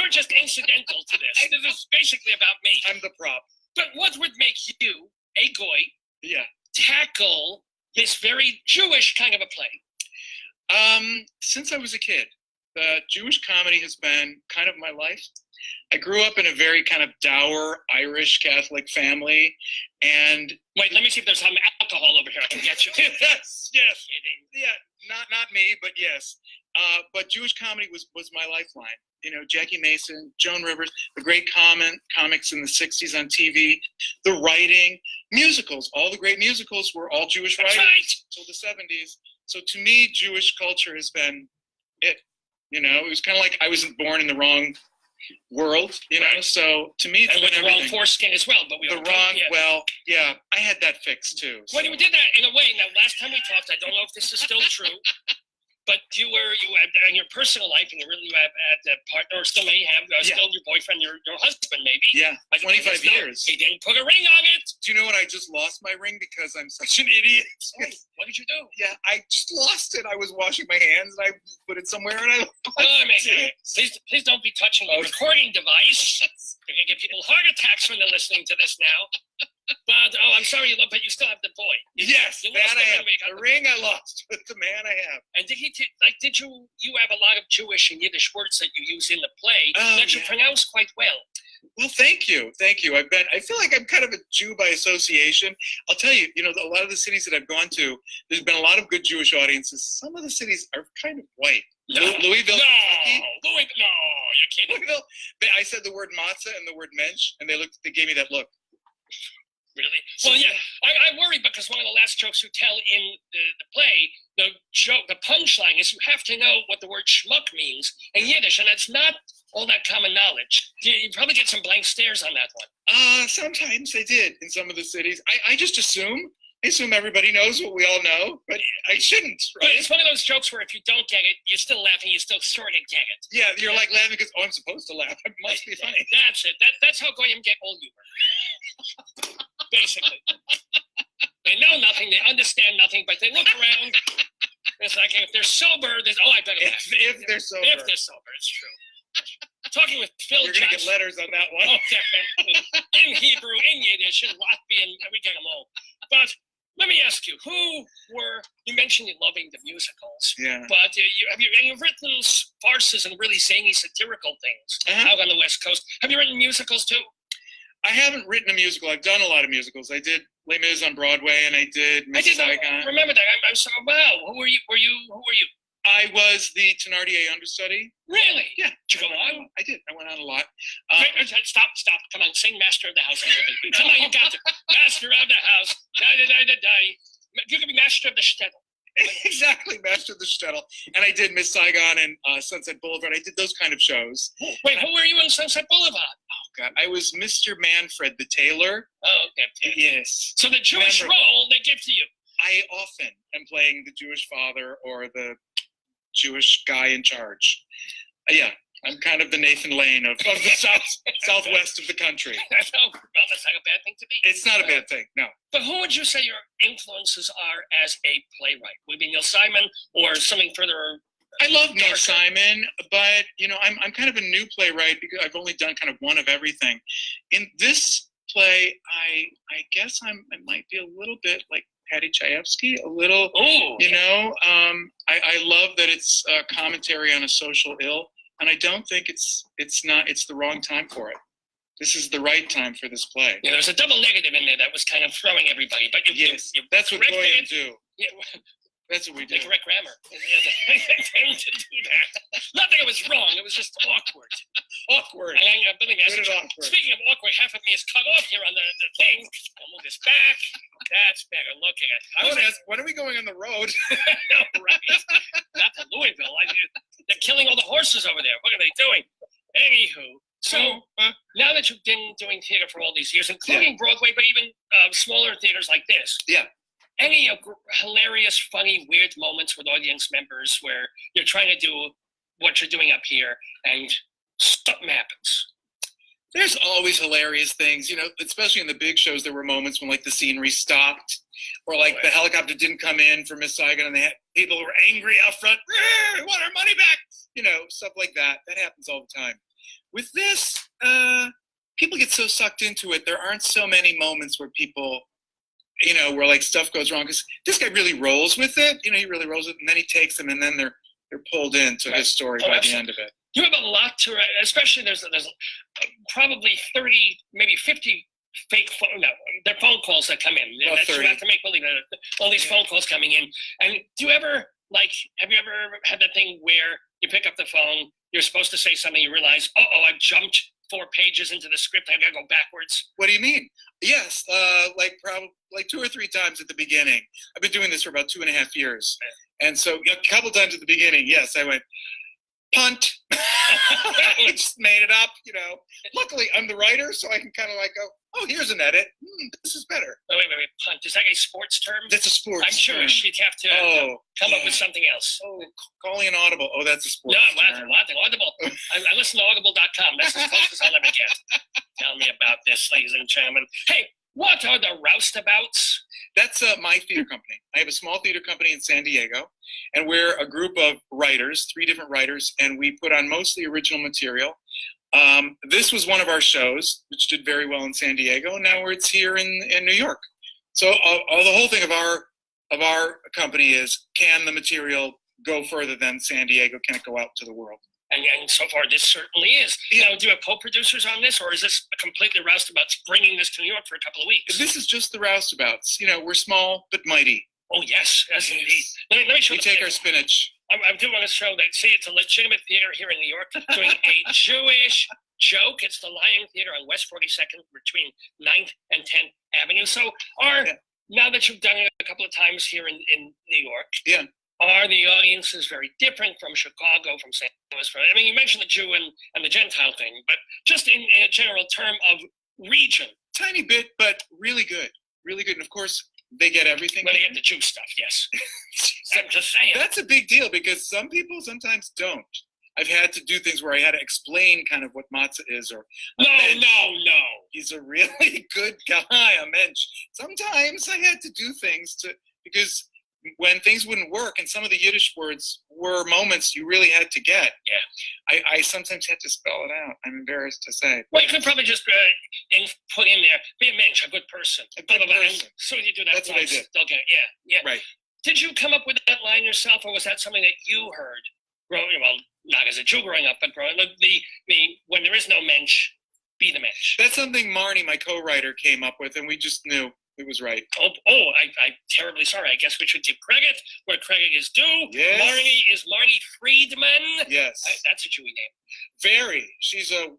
[SPEAKER 10] You're just incidental to this. This is basically about me.
[SPEAKER 9] I'm the prop.
[SPEAKER 10] But what would make you, a goy,
[SPEAKER 9] yeah,
[SPEAKER 10] tackle this very Jewish kind of a play?
[SPEAKER 9] Since I was a kid, Jewish comedy has been kind of my life. I grew up in a very kind of dour Irish Catholic family, and
[SPEAKER 10] wait, let me see if there's some alcohol over here I can get you.
[SPEAKER 9] Yes, yeah, not me, but yes. But Jewish comedy was my lifeline. You know, Jackie Mason, Joan Rivers, the great comics in the 60s on TV, the writing, musicals. All the great musicals were all Jewish writers until the 70s. So to me, Jewish culture has been it.
[SPEAKER 11] You know, it was kind of like I wasn't born in the wrong world, you know. So to me, it's
[SPEAKER 10] And
[SPEAKER 11] been
[SPEAKER 10] with the wrong
[SPEAKER 11] everything.
[SPEAKER 10] foreskin as well, but we
[SPEAKER 11] The
[SPEAKER 10] all
[SPEAKER 11] wrong.
[SPEAKER 10] yeah.
[SPEAKER 11] Well, yeah, I had that fixed too.
[SPEAKER 10] Well,
[SPEAKER 11] so.
[SPEAKER 10] you did that in a way. Now, last time we talked, I don't know if this is still true, but you had in your personal life, and you had a partner, or still may have,
[SPEAKER 11] Yeah.
[SPEAKER 10] still your boyfriend, your husband, maybe.
[SPEAKER 11] Yeah,
[SPEAKER 10] But
[SPEAKER 11] 25 years.
[SPEAKER 10] He didn't put a ring on it.
[SPEAKER 11] Do you know what? I just lost my ring because I'm such an idiot.
[SPEAKER 10] What did you do?
[SPEAKER 11] Yeah, I just lost it. I was washing my hands and I put it somewhere and I
[SPEAKER 10] Oh, man. Please don't be touching the recording device. You're going to give people heart attacks when they're listening to this now. But, I'm sorry, but you still have the boy.
[SPEAKER 11] Yes,
[SPEAKER 10] You
[SPEAKER 11] that
[SPEAKER 10] lost
[SPEAKER 11] I
[SPEAKER 10] the
[SPEAKER 11] have.
[SPEAKER 10] ring, you got
[SPEAKER 11] The ring I lost, but the man I have.
[SPEAKER 10] And did you have a lot of Jewish and Yiddish words that you use in the play
[SPEAKER 11] Oh,
[SPEAKER 10] that you
[SPEAKER 11] yeah.
[SPEAKER 10] pronounce quite well?
[SPEAKER 11] Well, thank you. I feel like I'm kind of a Jew by association. I'll tell you, you know, a lot of the cities that I've gone to, there's been a lot of good Jewish audiences. Some of the cities are kind of white.
[SPEAKER 10] No.
[SPEAKER 11] Louisville, Kentucky.
[SPEAKER 10] No, you're kidding.
[SPEAKER 11] Louisville. I said the word matzah and the word mensch, and they gave me that look.
[SPEAKER 10] Really? Well, yeah. I worry because one of the last jokes you tell in the play, the punchline is you have to know what the word schmuck means in Yiddish, and that's not all that common knowledge. You probably get some blank stares on that one.
[SPEAKER 11] Sometimes I did in some of the cities. I just assume everybody knows what we all know, but I shouldn't,
[SPEAKER 10] But
[SPEAKER 11] right?
[SPEAKER 10] it's one of those jokes where if you don't get it, you're still laughing, you still sort of get it.
[SPEAKER 11] Yeah, you're like laughing because, I'm supposed to laugh. It must be funny.
[SPEAKER 10] That's it. That's how Goyim get all humor. Basically. They know nothing, they understand nothing, but they look around. It's like if they're sober, I better laugh.
[SPEAKER 11] If they're sober.
[SPEAKER 10] If they're sober, it's true. Talking with Phil
[SPEAKER 11] You're going to get
[SPEAKER 10] Johnson.
[SPEAKER 11] letters on that one.
[SPEAKER 10] Oh, definitely. In Hebrew, in Yiddish, in Latvian, we get them all. But let me ask you, you mentioned you loving the musicals,
[SPEAKER 11] Yeah.
[SPEAKER 10] but you've written farces and really zany satirical things out on the West Coast. Have you written musicals too?
[SPEAKER 11] I haven't written a musical. I've done a lot of musicals. I did Les Mis on Broadway, and I did Miss Saigon.
[SPEAKER 10] Remember that. I'm sorry. Wow. Who were you?
[SPEAKER 11] I was the Thenardier understudy.
[SPEAKER 10] Really?
[SPEAKER 11] Yeah.
[SPEAKER 10] Did you go on?
[SPEAKER 11] I did. I went on a lot.
[SPEAKER 10] Stop. Come on, sing Master of the House. Come on, you got to. Master of the House. Die. You can be Master of the Shtetl.
[SPEAKER 11] Exactly, Master of the Shtetl. And I did Miss Saigon and Sunset Boulevard. I did those kind of shows.
[SPEAKER 10] Wait, who were you in Sunset Boulevard?
[SPEAKER 11] Oh, God. I was Mr. Manfred, the tailor.
[SPEAKER 10] Oh, okay.
[SPEAKER 11] Yes.
[SPEAKER 10] So the Jewish
[SPEAKER 11] Memorable.
[SPEAKER 10] role they give to you.
[SPEAKER 11] I often am playing the Jewish father or the Jewish guy in charge. Yeah, I'm kind of the Nathan Lane of the southwest of the country.
[SPEAKER 10] Well, that's not a bad thing to be.
[SPEAKER 11] It's not a bad thing, no.
[SPEAKER 10] But who would you say your influences are as a playwright? Would it be Neil Simon or something further?
[SPEAKER 11] I love Neil
[SPEAKER 10] darker?
[SPEAKER 11] Simon, but I'm kind of a new playwright because I've only done kind of one of everything. In this play, I guess I might be a little bit like Patty Chayefsky, a little.
[SPEAKER 10] Oh,
[SPEAKER 11] I love that it's a commentary on a social ill, and I don't think it's the wrong time for it. This is the right time for this play.
[SPEAKER 10] Yeah, there's a double negative in there that was kind of throwing everybody, but you
[SPEAKER 11] That's what
[SPEAKER 10] corrected
[SPEAKER 11] Goyim
[SPEAKER 10] it.
[SPEAKER 11] do.
[SPEAKER 10] Yeah,
[SPEAKER 11] That's what we
[SPEAKER 10] the
[SPEAKER 11] do.
[SPEAKER 10] correct grammar. They tend to do that. Not that it was wrong, it was just awkward.
[SPEAKER 11] Awkward.
[SPEAKER 10] Good
[SPEAKER 11] at awkward.
[SPEAKER 10] Speaking of awkward, half of me is cut off here on the thing. I'll move this back. That's better. Look at it.
[SPEAKER 11] I was asked, when are we going on the road?
[SPEAKER 10] Right. Not to Louisville. They're killing all the horses over there. What are they doing? Anywho, so now that you've been doing theater for all these years, including Broadway, but even smaller theaters like this, any hilarious, funny, weird moments with audience members where you're trying to do what you're doing up here and something happens?
[SPEAKER 11] There's always hilarious things, especially in the big shows. There were moments when like the scenery stopped or like the helicopter didn't come in for Miss Saigon and people were angry out front. We want our money back. Stuff like that. That happens all the time. With this, people get so sucked into it. There aren't so many moments where people, where like stuff goes wrong. Because this guy really rolls with it. He really rolls with it, and then he takes them, and then they're pulled into his story by the end of it.
[SPEAKER 10] You have a lot to write, especially there's probably 30, maybe 50 fake they're phone calls that come in.
[SPEAKER 11] About
[SPEAKER 10] That you
[SPEAKER 11] 30.
[SPEAKER 10] have to make believe that all these phone calls coming in. And have you ever had that thing where you pick up the phone, you're supposed to say something, you realize, I've jumped 4 pages into the script, I gotta go backwards?
[SPEAKER 11] What do you mean? Yes, probably 2 or 3 times at the beginning. I've been doing this for about 2.5 years. And so a couple times at the beginning, yes, I went, punt. I just made it up, you know. Luckily, I'm the writer, so I can kind of like go, oh, here's an edit. This is better.
[SPEAKER 10] Oh, wait, punt. Is that a sports term?
[SPEAKER 11] That's a sports
[SPEAKER 10] I'm Jewish. You'd have to come up with something else.
[SPEAKER 11] Oh, calling an audible. Oh, that's a sports term.
[SPEAKER 10] What? Audible. I listen to audible.com. That's as close as I'll ever get. Tell me about this, ladies and gentlemen. Hey, what are the roustabouts?
[SPEAKER 11] That's my theater company. I have a small theater company in San Diego, and we're a group of writers, 3 different writers, and we put on mostly original material. This was one of our shows, which did very well in San Diego, and now it's here in New York. So the whole thing of our company is, can the material go further than San Diego? Can it go out to the world?
[SPEAKER 10] And so far, this certainly is. You know, do you have co-producers on this, or is this a completely roustabouts bringing this to New York for a couple of weeks?
[SPEAKER 11] This is just the roustabouts. You know, we're small but mighty.
[SPEAKER 10] Oh, yes, indeed. Let me show
[SPEAKER 11] we take our spinach.
[SPEAKER 10] I do want to show that, see, it's a legitimate theater here in New York doing a Jewish joke. It's the Lion Theater on West 42nd between 9th and 10th Avenue. So now that you've done it a couple of times here in New York, are the audiences very different from Chicago, from St. Louis? I mean, you mentioned the Jew and the Gentile thing, but just in a general term of region.
[SPEAKER 11] Tiny bit, but really good. Really good. And of course, they get everything.
[SPEAKER 10] Well, they get the Jew stuff, yes. I'm just saying.
[SPEAKER 11] That's a big deal because some people sometimes don't. I've had to do things where I had to explain kind of what matzah is, or
[SPEAKER 10] no.
[SPEAKER 11] He's a really good guy, a mensch. Sometimes I had to do things because when things wouldn't work, and some of the Yiddish words were moments you really had to get.
[SPEAKER 10] Yeah.
[SPEAKER 11] I sometimes had to spell it out. I'm embarrassed to say.
[SPEAKER 10] Well, you could probably just put in there, be a mensch, a good person.
[SPEAKER 11] A good person.
[SPEAKER 10] So you do that.
[SPEAKER 11] That's what I did.
[SPEAKER 10] Okay, yeah.
[SPEAKER 11] Right.
[SPEAKER 10] Did you come up with that line yourself, or was that something that you heard growing, well, not as a Jew growing up, but growing up, when there is no mensch, be the mensch?
[SPEAKER 11] That's something Marnie, my co-writer, came up with, and we just knew it was right.
[SPEAKER 10] I'm terribly sorry. I guess we should give credit where credit is due.
[SPEAKER 11] Yes.
[SPEAKER 10] Marnie Friedman.
[SPEAKER 11] Yes.
[SPEAKER 10] That's a Jewy name.
[SPEAKER 11] Very. She's a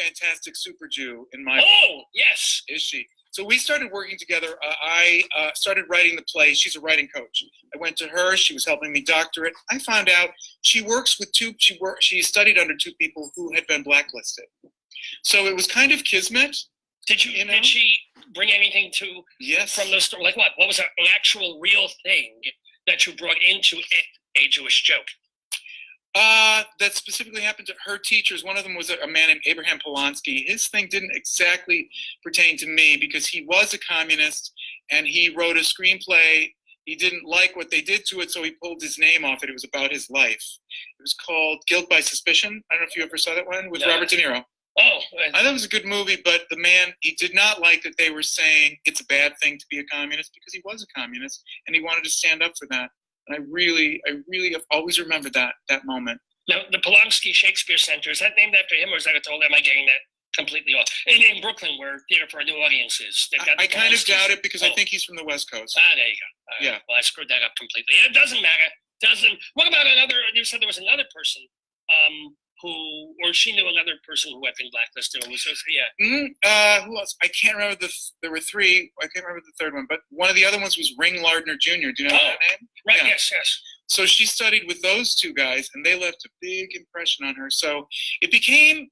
[SPEAKER 11] fantastic super Jew in my
[SPEAKER 10] book. Yes.
[SPEAKER 11] Is she? So we started working together. I started writing the play. She's a writing coach. I went to her. She was helping me doctor it. I found out she works with she studied under 2 people who had been blacklisted. So it was kind of kismet.
[SPEAKER 10] Did she bring anything from the story? Like what? What was an actual real thing that you brought into a Jewish joke?
[SPEAKER 11] That specifically happened to her teachers. One of them was a man named Abraham Polanski. His thing didn't exactly pertain to me because he was a communist and he wrote a screenplay. He didn't like what they did to it, so he pulled his name off it. It was about his life. It was called Guilt by Suspicion. I don't know if you ever saw that one with Robert De Niro.
[SPEAKER 10] Oh,
[SPEAKER 11] I thought it was a good movie, but the man, he did not like that they were saying it's a bad thing to be a communist because he was a communist and he wanted to stand up for that. And I really have always remembered that moment.
[SPEAKER 10] Now, the Polanski Shakespeare Center, is that named after him, or is that am I getting that completely off? In Brooklyn, where Theater for New Audiences.
[SPEAKER 11] I kind of doubt it because I think he's from the West Coast.
[SPEAKER 10] There you go. Yeah. Well, I screwed that up completely. It doesn't matter. What about another? You said there was another person she knew another person who had been blacklisted. Who
[SPEAKER 11] else? I can't remember there were 3. I can't remember the third one, but one of the other ones was Ring Lardner Jr. Do you know that name?
[SPEAKER 10] Right. Yeah. Yes.
[SPEAKER 11] So she studied with those 2 guys, and they left a big impression on her. So it became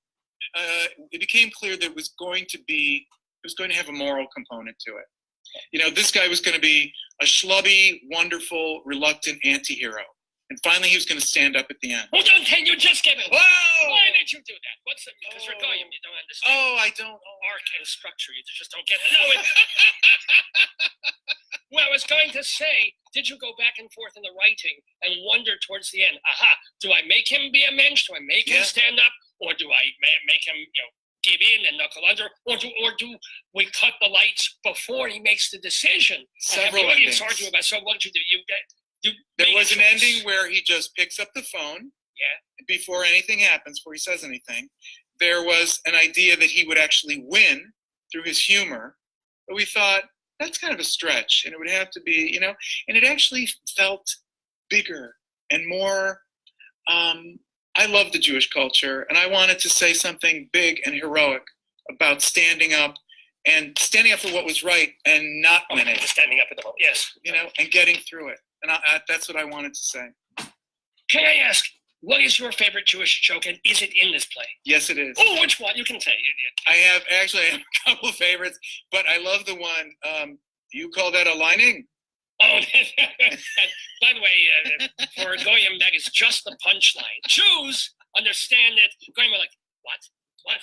[SPEAKER 11] clear that it was going to have a moral component to it. You know, this guy was going to be a schlubby, wonderful, reluctant anti-hero. And finally, he was going to stand up at the end.
[SPEAKER 10] Well, can you just get it?
[SPEAKER 11] Whoa!
[SPEAKER 10] Why did you do that? Because you're Goyim, you don't understand.
[SPEAKER 11] Oh, I don't.
[SPEAKER 10] Arc and structure, you just don't get it. No, well, I was going to say, did you go back and forth in the writing and wonder towards the end, do I make him be a mensch? Do I make him stand up? Or do I make him, give in and knuckle under? Or do we cut the lights before he makes the decision?
[SPEAKER 11] Several endings.
[SPEAKER 10] So what did you do?
[SPEAKER 11] There was an ending where he just picks up the phone before anything happens, before he says anything. There was an idea that he would actually win through his humor, but we thought that's kind of a stretch, and it would have to be, and it actually felt bigger and more. I love the Jewish culture, and I wanted to say something big and heroic about standing up for what was right and not winning.
[SPEAKER 10] Standing up at the moment, yes.
[SPEAKER 11] And getting through it. And that's what I wanted to say.
[SPEAKER 10] Can I ask, What is your favorite Jewish joke, and is it in this play?
[SPEAKER 11] Yes, it is.
[SPEAKER 10] Oh, which one? You can say.
[SPEAKER 11] I have a couple of favorites, but I love the one. You call that a lining?
[SPEAKER 10] Oh, by the way, for Goyim, that is just the punchline. Jews understand it. Goyim are like, what? What?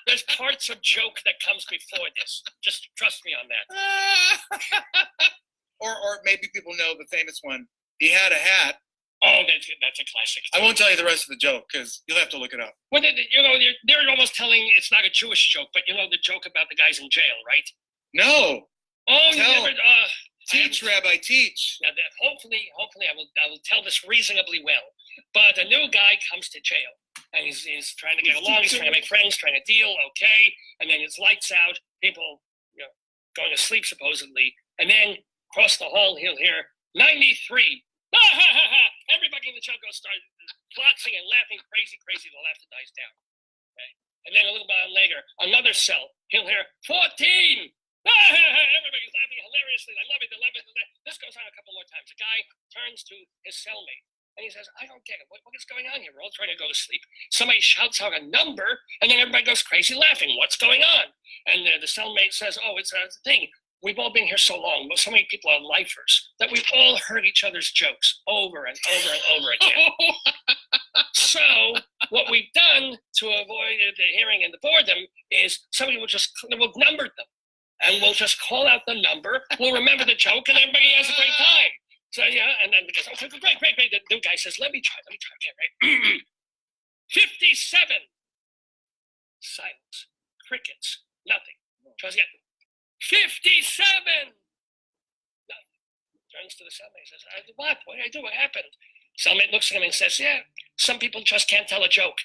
[SPEAKER 10] There's parts of joke that comes before this. Just trust me on that.
[SPEAKER 11] or maybe people know the famous one. He had a hat.
[SPEAKER 10] Oh, that's a classic.
[SPEAKER 11] I won't tell you the rest of the joke because you'll have to look it up.
[SPEAKER 10] Well, they're almost telling it's not a Jewish joke, but you know the joke about the guys in jail, right?
[SPEAKER 11] No.
[SPEAKER 10] Oh,
[SPEAKER 11] Tell.
[SPEAKER 10] you never.
[SPEAKER 11] Teach, Rabbi, teach.
[SPEAKER 10] Now, hopefully, I will tell this reasonably well. But a new guy comes to jail, and he's trying to get along. He's trying to make friends, trying to deal. Okay, and then his lights out. People, going to sleep supposedly, and then across the hall he'll hear 93. Everybody in the jail goes start plotting and laughing crazy. The laughter dies down. Okay, and then a little while later, another cell. He'll hear 14. Everybody's laughing hilariously. I love it. This goes on a couple more times. A guy turns to his cellmate and he says, I don't get it. What is going on here? We're all trying to go to sleep. Somebody shouts out a number and then everybody goes crazy laughing. What's going on? And the cellmate says, oh, it's a thing. We've all been here so long. So many people are lifers that we've all heard each other's jokes over and over and over again. So what we've done to avoid the hearing and the boredom is somebody will number them. And we'll just call out the number. We'll remember the joke, and everybody has a great time. So yeah, and then because okay, great. The new guy says, "Let me try." Okay, right. 57. Silence. Crickets. Nothing. Tries again. 57. Nothing. Turns to the cellmate and says, "What? What did I do? What happened?" Cellmate looks at him and says, "Yeah, some people just can't tell a joke."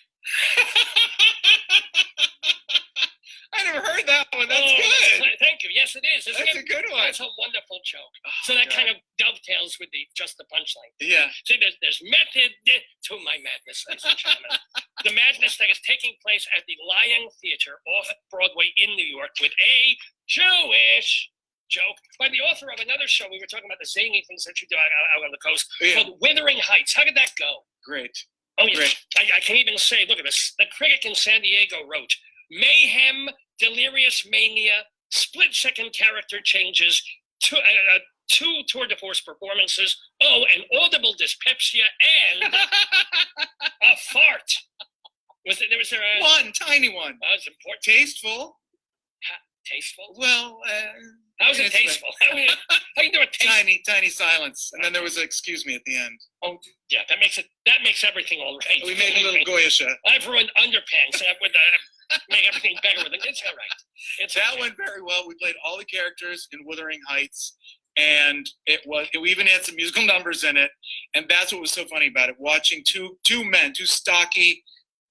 [SPEAKER 11] I never heard that one. That's good.
[SPEAKER 10] Thank you. Yes, it is.
[SPEAKER 11] That's a good one.
[SPEAKER 10] That's a wonderful joke. So that kind of dovetails with just the punchline.
[SPEAKER 11] Yeah.
[SPEAKER 10] See, there's method to my madness, ladies and gentlemen. The madness that is taking place at the Lion Theater off-Broadway in New York with a Jewish joke by the author of another show. We were talking about the zany things that you do out on the coast called Wuthering Heights. How did that go?
[SPEAKER 11] Great.
[SPEAKER 10] Oh, yeah. I can even say, look at this. The critic in San Diego wrote, mayhem, delirious mania, split-second character changes, two tour de force performances, an audible dyspepsia, and a fart. Was there a...
[SPEAKER 11] One, tiny one.
[SPEAKER 10] It's important.
[SPEAKER 11] Tasteful.
[SPEAKER 10] Tasteful?
[SPEAKER 11] Well,
[SPEAKER 10] how is it tasteful? How do you do a tasteful?
[SPEAKER 11] Tiny silence. And then there was an excuse me at the end.
[SPEAKER 10] Oh, yeah, that makes everything all right.
[SPEAKER 11] We made a little goyish.
[SPEAKER 10] I've ruined underpants. I would make everything better with it. It's all right.
[SPEAKER 11] That went very well. We played all the characters in Wuthering Heights, and we even had some musical numbers in it. And that's what was so funny about it. Watching two stocky,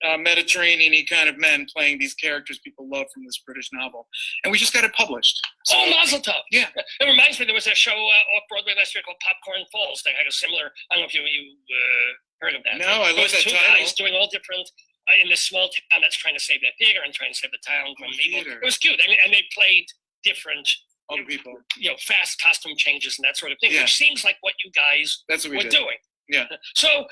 [SPEAKER 11] Mediterranean-y kind of men playing these characters people love from this British novel. And we just got it published. So,
[SPEAKER 10] Mazel tov.
[SPEAKER 11] Yeah.
[SPEAKER 10] It reminds me, there was a show off-Broadway last year called Popcorn Falls that had a similar, I don't know if you heard of that.
[SPEAKER 11] No, I love that
[SPEAKER 10] title. Two guys doing all different, in this small town that's trying to save their theater and trying to save the town from evil. It was cute. I mean, and they played different
[SPEAKER 11] people.
[SPEAKER 10] Fast costume changes and that sort of thing,
[SPEAKER 11] Yeah.
[SPEAKER 10] which seems like what you guys were doing.
[SPEAKER 11] Yeah.
[SPEAKER 10] So,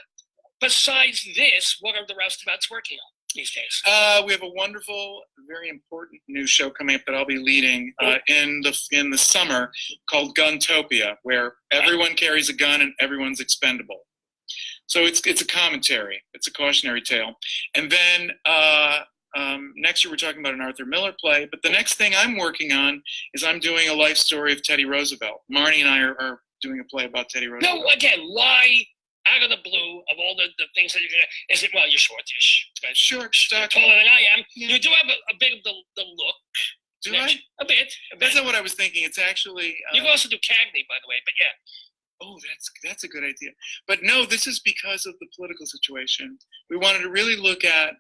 [SPEAKER 10] besides this, what are the roustabouts working on these days?
[SPEAKER 11] We have a wonderful, very important new show coming up that I'll be leading in the summer called Guntopia, where everyone carries a gun and everyone's expendable. So it's a commentary. It's a cautionary tale. And then next year we're talking about an Arthur Miller play. But the next thing I'm working on is I'm doing a life story of Teddy Roosevelt. Marnie and I are doing a play about Teddy Roosevelt.
[SPEAKER 10] No, again, why? Out of the blue, of all the things that you're gonna, is it? Well, you're shortish.
[SPEAKER 11] Short,
[SPEAKER 10] you're taller than I am. Yeah. You do have a bit of the look.
[SPEAKER 11] Do I?
[SPEAKER 10] A bit.
[SPEAKER 11] That's not what I was thinking. It's actually.
[SPEAKER 10] You can also do Cagney, by the way. But yeah.
[SPEAKER 11] Oh, that's a good idea. But no, this is because of the political situation. We wanted to really look at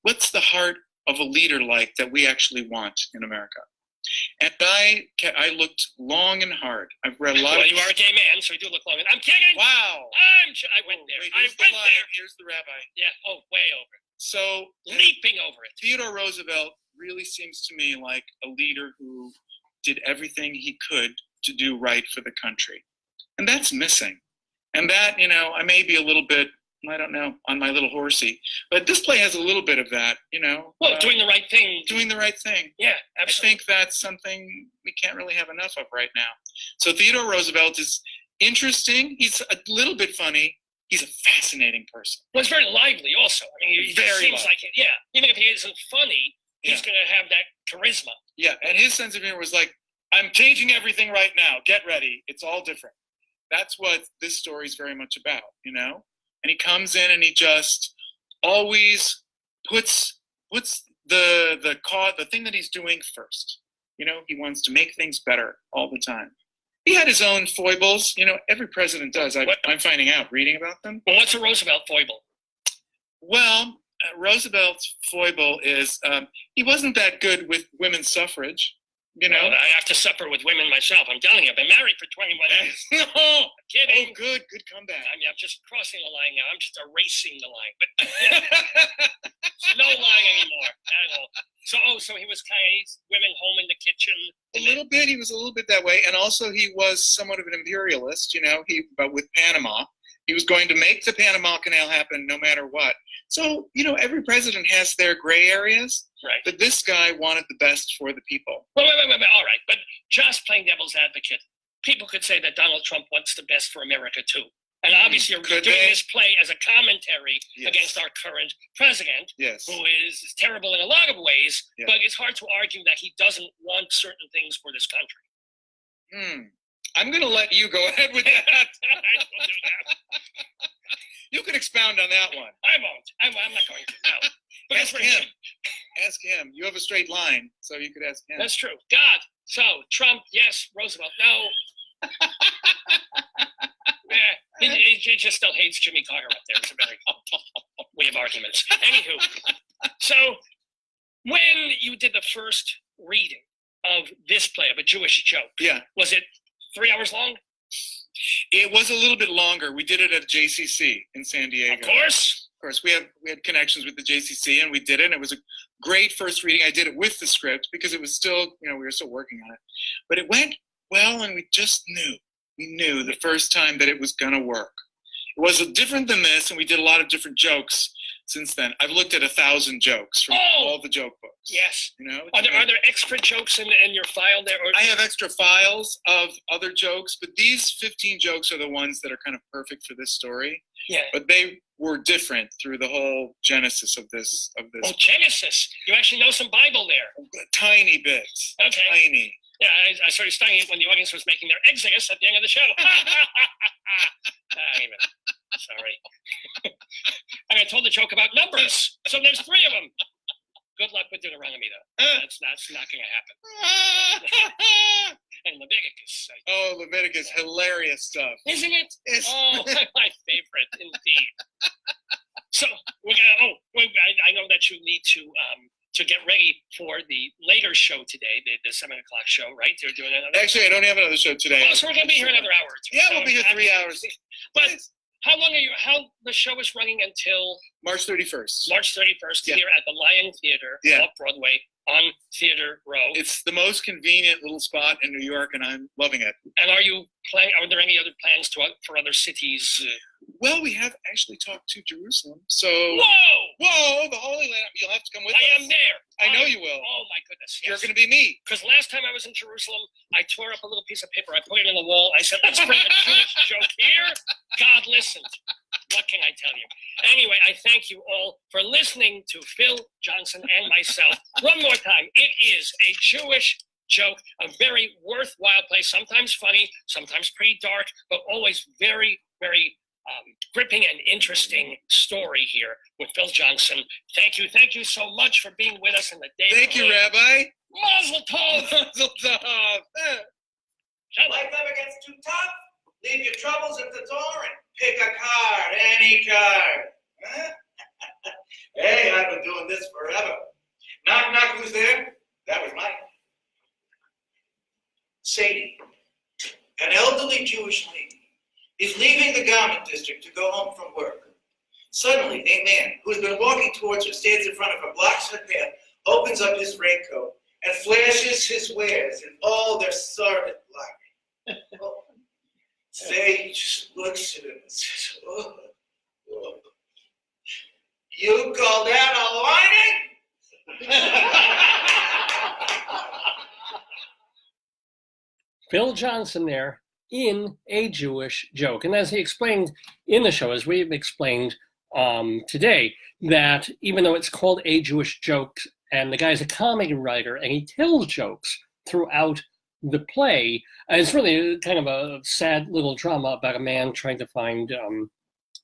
[SPEAKER 11] what's the heart of a leader like that we actually want in America. And I looked long and hard. I've read a lot.
[SPEAKER 10] Well, you are a gay man, so you do look long. I'm kidding.
[SPEAKER 11] Wow.
[SPEAKER 10] I went there.
[SPEAKER 11] Wait,
[SPEAKER 10] I went there.
[SPEAKER 11] Here's the rabbi.
[SPEAKER 10] Yeah. Oh, way over.
[SPEAKER 11] So
[SPEAKER 10] leaping over it.
[SPEAKER 11] Theodore Roosevelt really seems to me like a leader who did everything he could to do right for the country. And that's missing. And that, I may be a little bit I don't know, on my little horsey. But this play has a little bit of that, you know.
[SPEAKER 10] Well, doing the right thing.
[SPEAKER 11] Doing the right thing.
[SPEAKER 10] Yeah,
[SPEAKER 11] I
[SPEAKER 10] absolutely.
[SPEAKER 11] think that's something we can't really have enough of right now. So Theodore Roosevelt is interesting. He's a little bit funny. He's a fascinating person.
[SPEAKER 10] Well, it's very lively also. I mean, he
[SPEAKER 11] Very
[SPEAKER 10] seems
[SPEAKER 11] lively.
[SPEAKER 10] like it. Yeah, even if he isn't funny, he's going to have that charisma.
[SPEAKER 11] Yeah, and his sense of humor was like, I'm changing everything right now. Get ready. It's all different. That's what this story is very much about, you know? And he comes in and he just always puts the thing that he's doing first. You know, he wants to make things better all the time. He had his own foibles. You know, every president does. I'm finding out, reading about them.
[SPEAKER 10] Well, what's a Roosevelt foible?
[SPEAKER 11] Well, Roosevelt's foible is he wasn't that good with women's suffrage. You know,
[SPEAKER 10] Well, I have to suffer with women myself. I'm telling you, I've been married for 21 years.
[SPEAKER 11] no,
[SPEAKER 10] Kidding.
[SPEAKER 11] oh, good comeback.
[SPEAKER 10] I mean, I'm just crossing the line now. I'm just erasing the line. But no line anymore at all. So he was kind of women home in the kitchen.
[SPEAKER 11] A little bit. He was a little bit that way, and also he was somewhat of an imperialist. You know, but with Panama, he was going to make the Panama Canal happen no matter what. So you know, every president has their gray areas.
[SPEAKER 10] Right.
[SPEAKER 11] But this guy wanted the best for the people.
[SPEAKER 10] Wait. All right. But just playing devil's advocate, people could say that Donald Trump wants the best for America, too. And obviously, you're doing this play as a commentary against our current president, who is terrible in a lot of ways, but it's hard to argue that he doesn't want certain things for this country.
[SPEAKER 11] I'm going to let you go ahead with that.
[SPEAKER 10] I will do that.
[SPEAKER 11] You can expound on that one.
[SPEAKER 10] I won't. I'm not going to. No. But
[SPEAKER 11] Ask him. Ask him. You have a straight line, so you could ask him.
[SPEAKER 10] That's true. God. So, Trump, yes. Roosevelt, no. He just still hates Jimmy Carter up there. It's a very we have arguments. Anywho, so when you did the first reading of this play, of A Jewish Joke, was it 3 hours long?
[SPEAKER 11] It was a little bit longer. We did it at JCC in San Diego.
[SPEAKER 10] Of course.
[SPEAKER 11] Of course, we had connections with the JCC, and we did it. And it was a great first reading. I did it with the script because it was still, you know, we were still working on it. But it went well, and we just knew. We knew the first time that it was going to work. It was different than this, and we did a lot of different jokes since then. I've looked at 1,000 jokes from all the joke books.
[SPEAKER 10] Yes.
[SPEAKER 11] You know,
[SPEAKER 10] are there extra jokes in your file there? Or
[SPEAKER 11] I have extra files of other jokes, but these 15 jokes are the ones that are kind of perfect for this story.
[SPEAKER 10] Yeah.
[SPEAKER 11] But they were different through the whole genesis of this.
[SPEAKER 10] Oh, Genesis. You actually know some Bible there.
[SPEAKER 11] Tiny bits.
[SPEAKER 10] Okay.
[SPEAKER 11] Tiny.
[SPEAKER 10] Yeah, I started studying it when the audience was making their exodus at the end of the show. Anyway, sorry. And I told the joke about numbers, so there's 3 of them. Good luck with Deuteronomy, though. That's not going to happen. And Leviticus.
[SPEAKER 11] Oh, Leviticus, hilarious stuff.
[SPEAKER 10] Isn't it?
[SPEAKER 11] It's
[SPEAKER 10] Oh, my favorite, indeed. So we're gonna. I know that you need to get ready for the later show today, the 7 o'clock show, right? You're doing another.
[SPEAKER 11] Actually, I don't have another show today.
[SPEAKER 10] Oh, so we're gonna be here another hour or 2.
[SPEAKER 11] Yeah, we'll be here 3 hours.
[SPEAKER 10] But how long are you? How the show is running until
[SPEAKER 11] March 31st.
[SPEAKER 10] March 31st here at the Lion Theater off-Broadway on Theater Row.
[SPEAKER 11] It's the most convenient little spot in New York, and I'm loving it.
[SPEAKER 10] And are there any other plans for other cities?
[SPEAKER 11] Well, we have actually talked to Jerusalem. So
[SPEAKER 10] Whoa,
[SPEAKER 11] the Holy Land. You'll have to come with us.
[SPEAKER 10] I am there.
[SPEAKER 11] I know you will.
[SPEAKER 10] Oh my goodness, yes.
[SPEAKER 11] You're going to be me.
[SPEAKER 10] Because last time I was in Jerusalem, I tore up a little piece of paper. I put it in the wall. I said, let's bring a Jewish joke here. God listened. What can I tell you? Anyway, I thank you all for listening to Phil Johnson and myself. One more time, it is A Jewish Joke, a very worthwhile play, sometimes funny, sometimes pretty dark, but always very, very gripping and interesting story here with Phil Johnson. Thank you so much for being with us in the day.
[SPEAKER 11] Thank you, Rabbi.
[SPEAKER 10] Mazel tov.
[SPEAKER 11] Mazel tov.
[SPEAKER 8] Life ever gets too tough? Leave your troubles at the door and pick a card, any card. Huh? Hey, I've been doing this forever. Knock, knock, who's there? That was Mike. Sadie, an elderly Jewish lady, is leaving the garment district to go home from work. Suddenly, a man who has been walking towards her stands in front of her, blocks her path, opens up his raincoat, and flashes his wares in all their sordid glory. Oh. Sadie just looks at him and says, oh, You call that a lining?
[SPEAKER 1] Phil Johnson there in a Jewish joke. And as he explained in the show, as we've explained today, that even though it's called a Jewish joke, and the guy's a comedy writer, and he tells jokes throughout the play, it's really kind of a sad little drama about a man trying to find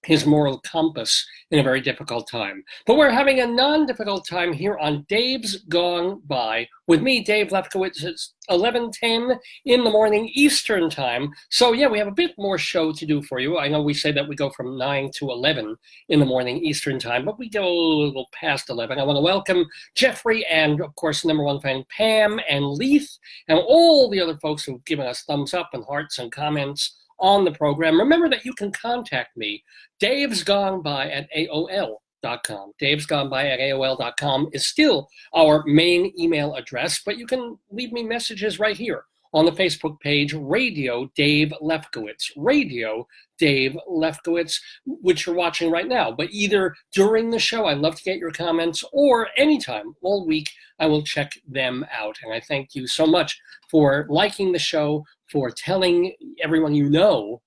[SPEAKER 1] his moral compass in a very difficult time. But we're having a non-difficult time here on Dave's Gone By with me, Dave Lefkowitz. It's 11:10 in the morning Eastern time. So yeah, we have a bit more show to do for you. I know we say that we go from 9 to 11 in the morning Eastern time, but we go a little past 11. I want to welcome Jeffrey and, of course, number one fan Pam and Leith and all the other folks who've given us thumbs up and hearts and comments on the program. Remember that you can contact me, davesgoneby@aol.com. davesgoneby@aol.com is still our main email address, but you can leave me messages right here on the Facebook page, Radio Dave Lefkowitz, Radio Dave Lefkowitz, which you're watching right now. But either during the show, I'd love to get your comments, or anytime all week, I will check them out. And I thank you so much for liking the show, for telling everyone you know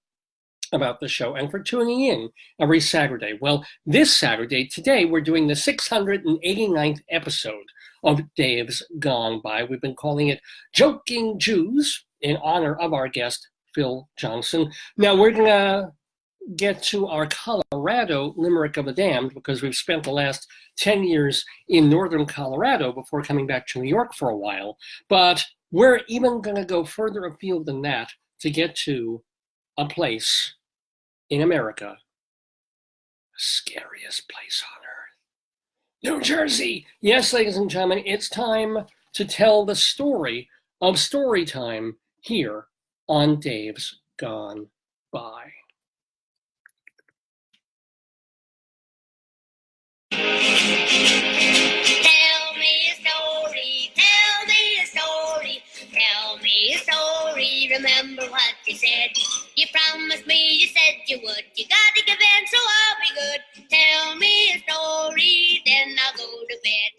[SPEAKER 1] about the show, and for tuning in every Saturday. Well, this Saturday, today, we're doing the 689th episode of Dave's Gone By. We've been calling it Joking Jews in honor of our guest, Phil Johnson. Now, we're going to get to our Colorado Limerick of the Damned, because we've spent the last 10 years in northern Colorado before coming back to New York for a while. But we're even going to go further afield than that to get to a place in America, the scariest place on earth, New Jersey. Yes, ladies and gentlemen, it's time to tell the story of Storytime here on Dave's Gone By.
[SPEAKER 6] Tell me a story, tell me a story, tell me a story, remember what you said. You promised me, you said you would, you gotta give in, so I'll be good. Tell me a story, then I'll go to bed.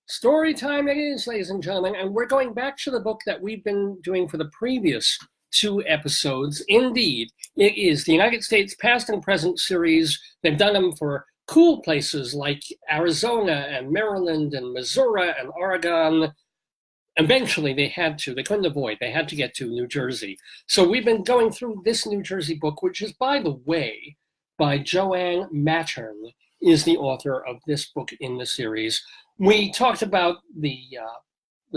[SPEAKER 1] Story time it is, ladies and gentlemen, and we're going back to the book that we've been doing for the previous 2 episodes. Indeed, it is the United States Past and Present series. They've done them for cool places like Arizona and Maryland and Missouri and Oregon. Eventually, they couldn't avoid, they had to get to New Jersey. So we've been going through this New Jersey book, which is, by the way, by Joanne Mattern, is the author of this book in the series. We talked about the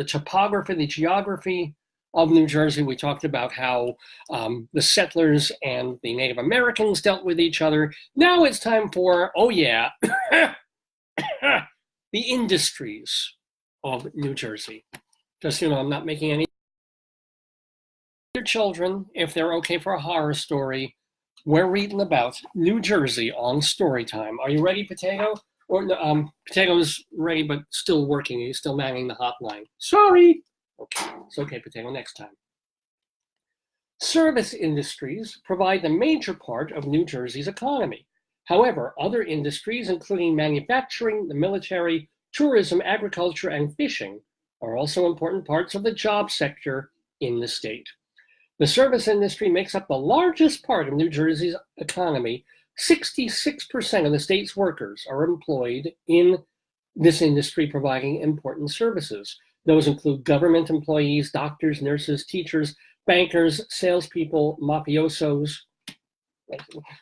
[SPEAKER 1] topography, the geography of New Jersey. We talked about how the settlers and the Native Americans dealt with each other. Now it's time for, oh yeah, the industries of New Jersey. Just, I'm not making any. Your children, if they're okay for a horror story, we're reading about New Jersey on Storytime. Are you ready, Potato? Or Potato's ready, but still working. He's still manning the hotline. Sorry. Okay, it's okay, Potato, next time. Service industries provide the major part of New Jersey's economy. However, other industries, including manufacturing, the military, tourism, agriculture, and fishing, are also important parts of the job sector in the state. The service industry makes up the largest part of New Jersey's economy. 66% of the state's workers are employed in this industry, providing important services. Those include government employees, doctors, nurses, teachers, bankers, salespeople, mafiosos,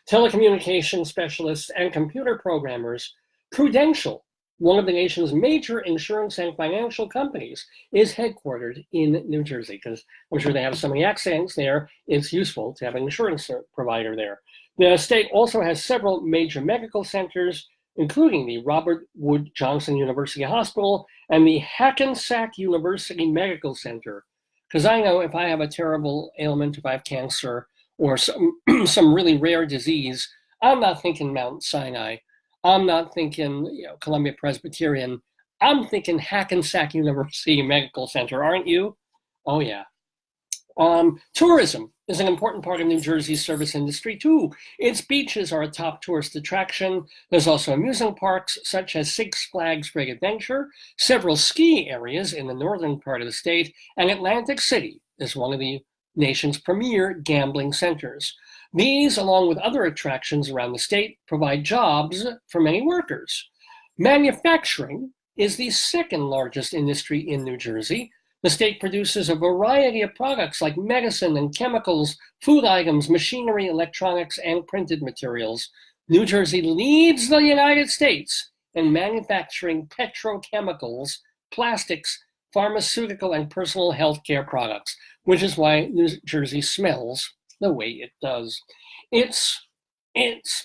[SPEAKER 1] telecommunications specialists, and computer programmers. Prudential, one of the nation's major insurance and financial companies, is headquartered in New Jersey, because I'm sure they have so many accents there, it's useful to have an insurance provider there. The state also has several major medical centers, including the Robert Wood Johnson University Hospital and the Hackensack University Medical Center. Because I know if I have a terrible ailment, if I have cancer or some really rare disease, I'm not thinking Mount Sinai. I'm not thinking Columbia Presbyterian. I'm thinking Hackensack University Medical Center, aren't you? Oh, yeah. Tourism is an important part of New Jersey's service industry too. Its beaches are a top tourist attraction. There's also amusement parks such as Six Flags Great Adventure, several ski areas in the northern part of the state, and Atlantic City is one of the nation's premier gambling centers. These, along with other attractions around the state, provide jobs for many workers. Manufacturing is the second largest industry in New Jersey. The state produces a variety of products like medicine and chemicals, food items, machinery, electronics, and printed materials. New Jersey leads the United States in manufacturing petrochemicals, plastics, pharmaceutical, and personal health care products, which is why New Jersey smells the way it does. Its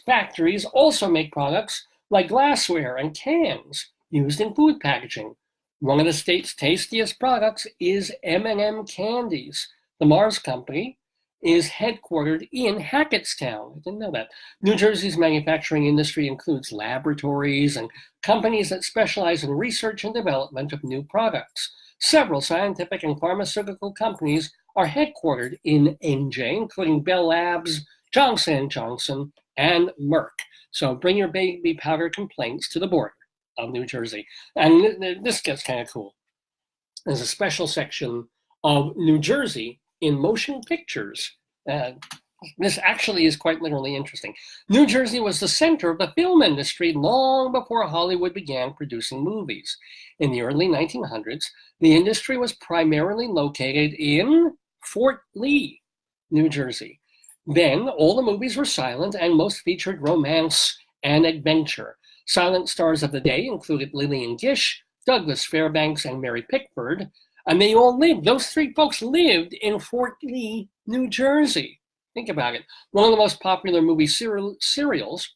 [SPEAKER 1] factories also make products like glassware and cans used in food packaging. One of the state's tastiest products is M&M candies. The Mars Company is headquartered in Hackettstown. I didn't know that. New Jersey's manufacturing industry includes laboratories and companies that specialize in research and development of new products. Several scientific and pharmaceutical companies are headquartered in NJ, including Bell Labs, Johnson & Johnson, and Merck. So bring your baby powder complaints to the border of New Jersey. And this gets kind of cool. There's a special section of New Jersey in motion pictures. This actually is quite literally interesting. New Jersey was the center of the film industry long before Hollywood began producing movies. In the early 1900s, the industry was primarily located in Fort Lee, New Jersey. Then all the movies were silent and most featured romance and adventure. Silent stars of the day included Lillian Gish, Douglas Fairbanks, and Mary Pickford, and they all lived, those three folks lived in Fort Lee, New Jersey. Think about it. One of the most popular movie serials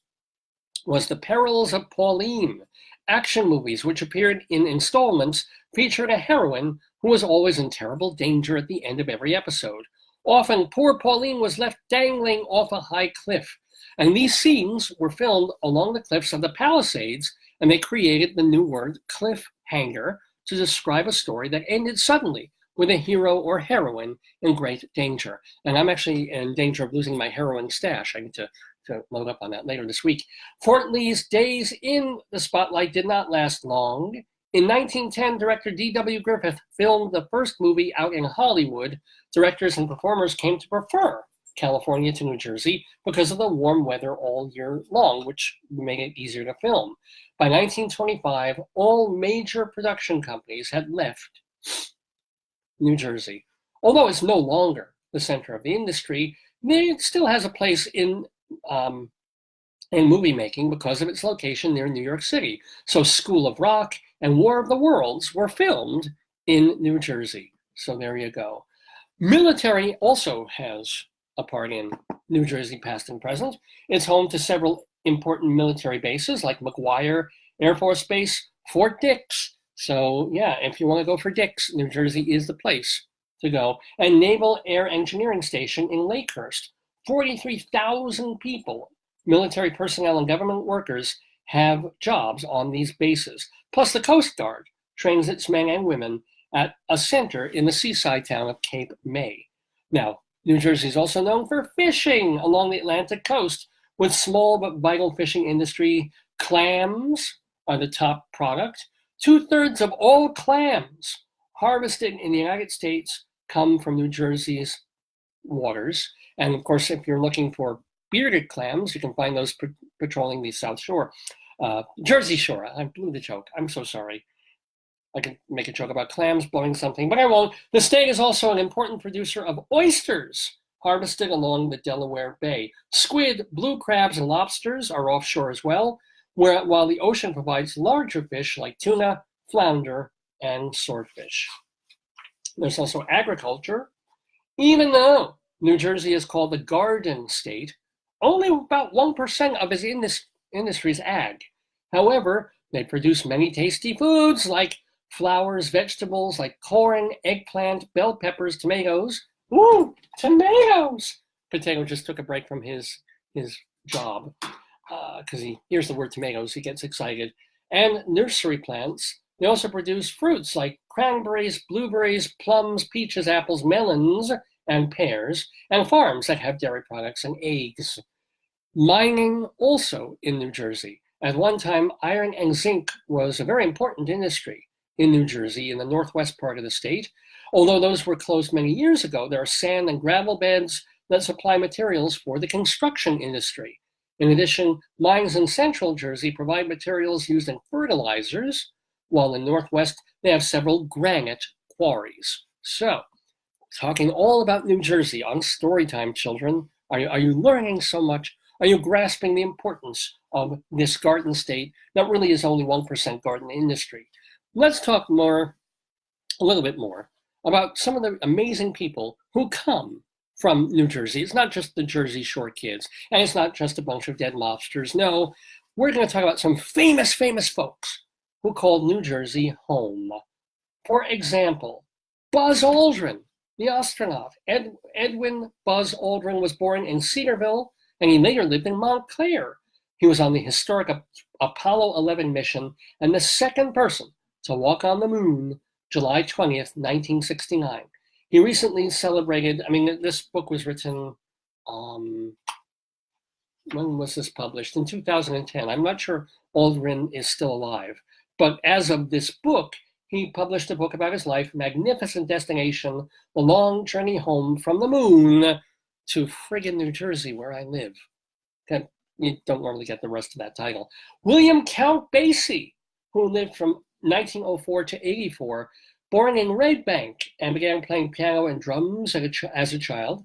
[SPEAKER 1] was The Perils of Pauline. Action movies, which appeared in installments, featured a heroine who was always in terrible danger at the end of every episode. Often, poor Pauline was left dangling off a high cliff. And these scenes were filmed along the cliffs of the Palisades, and they created the new word cliffhanger to describe a story that ended suddenly with a hero or heroine in great danger. And I'm actually in danger of losing my heroin stash. I need to load up on that later this week. Fort Lee's days in the spotlight did not last long. In 1910, director D.W. Griffith filmed the first movie out in Hollywood. Directors and performers came to prefer California to New Jersey because of the warm weather all year long, which made it easier to film. By 1925, all major production companies had left New Jersey. Although it's no longer the center of the industry, it still has a place in movie making because of its location near New York City. So School of Rock and War of the Worlds were filmed in New Jersey. So there you go. Military also has a part in New Jersey, past and present. It's home to several important military bases like McGuire Air Force Base, Fort Dix. So yeah, if you want to go for Dix, New Jersey is the place to go. And Naval Air Engineering Station in Lakehurst. 43,000 people, military personnel and government workers, have jobs on these bases. Plus the Coast Guard trains its men and women at a center in the seaside town of Cape May. Now, New Jersey is also known for fishing along the Atlantic coast with small but vital fishing industry. Clams are the top product. 2/3 of all clams harvested in the United States come from New Jersey's waters. And of course, if you're looking for bearded clams, you can find those patrolling the South Shore. Jersey Shore, I blew the joke. I'm so sorry. I could make a joke about clams blowing something, but I won't. The state is also an important producer of oysters harvested along the Delaware Bay. Squid, blue crabs, and lobsters are offshore as well, while the ocean provides larger fish like tuna, flounder, and swordfish. There's also agriculture. Even though New Jersey is called the Garden State, only about 1% of its industry is ag. However, they produce many tasty foods like flowers, vegetables like corn, eggplant, bell peppers, tomatoes. Ooh, tomatoes! Potato just took a break from his job because he hears the word tomatoes, he gets excited. And nursery plants. They also produce fruits like cranberries, blueberries, plums, peaches, apples, melons, and pears, and farms that have dairy products and eggs. Mining also in New Jersey. At one time, iron and zinc was a very important industry in New Jersey, in the northwest part of the state. Although those were closed many years ago, there are sand and gravel beds that supply materials for the construction industry. In addition, mines in central Jersey provide materials used in fertilizers, while in the northwest, they have several granite quarries. So, talking all about New Jersey on Storytime, children. Are you learning so much? Are you grasping the importance of this garden state that really is only 1% garden industry? Let's talk a little bit more, about some of the amazing people who come from New Jersey. It's not just the Jersey Shore kids, and it's not just a bunch of dead lobsters. No, we're going to talk about some famous folks who called New Jersey home. For example, Buzz Aldrin, the astronaut. Edwin Buzz Aldrin was born in Cedarville, and he later lived in Montclair. He was on the historic Apollo 11 mission and the second person to walk on the moon, July 20th, 1969. He recently celebrated, this book was written, when was this published? In 2010. I'm not sure Aldrin is still alive. But as of this book, he published a book about his life, Magnificent Destination, The Long Journey Home from the Moon to friggin' New Jersey, where I live. You don't normally get the rest of that title. William Count Basie, who lived from 1904 to 84, born in Red Bank and began playing piano and drums as a child.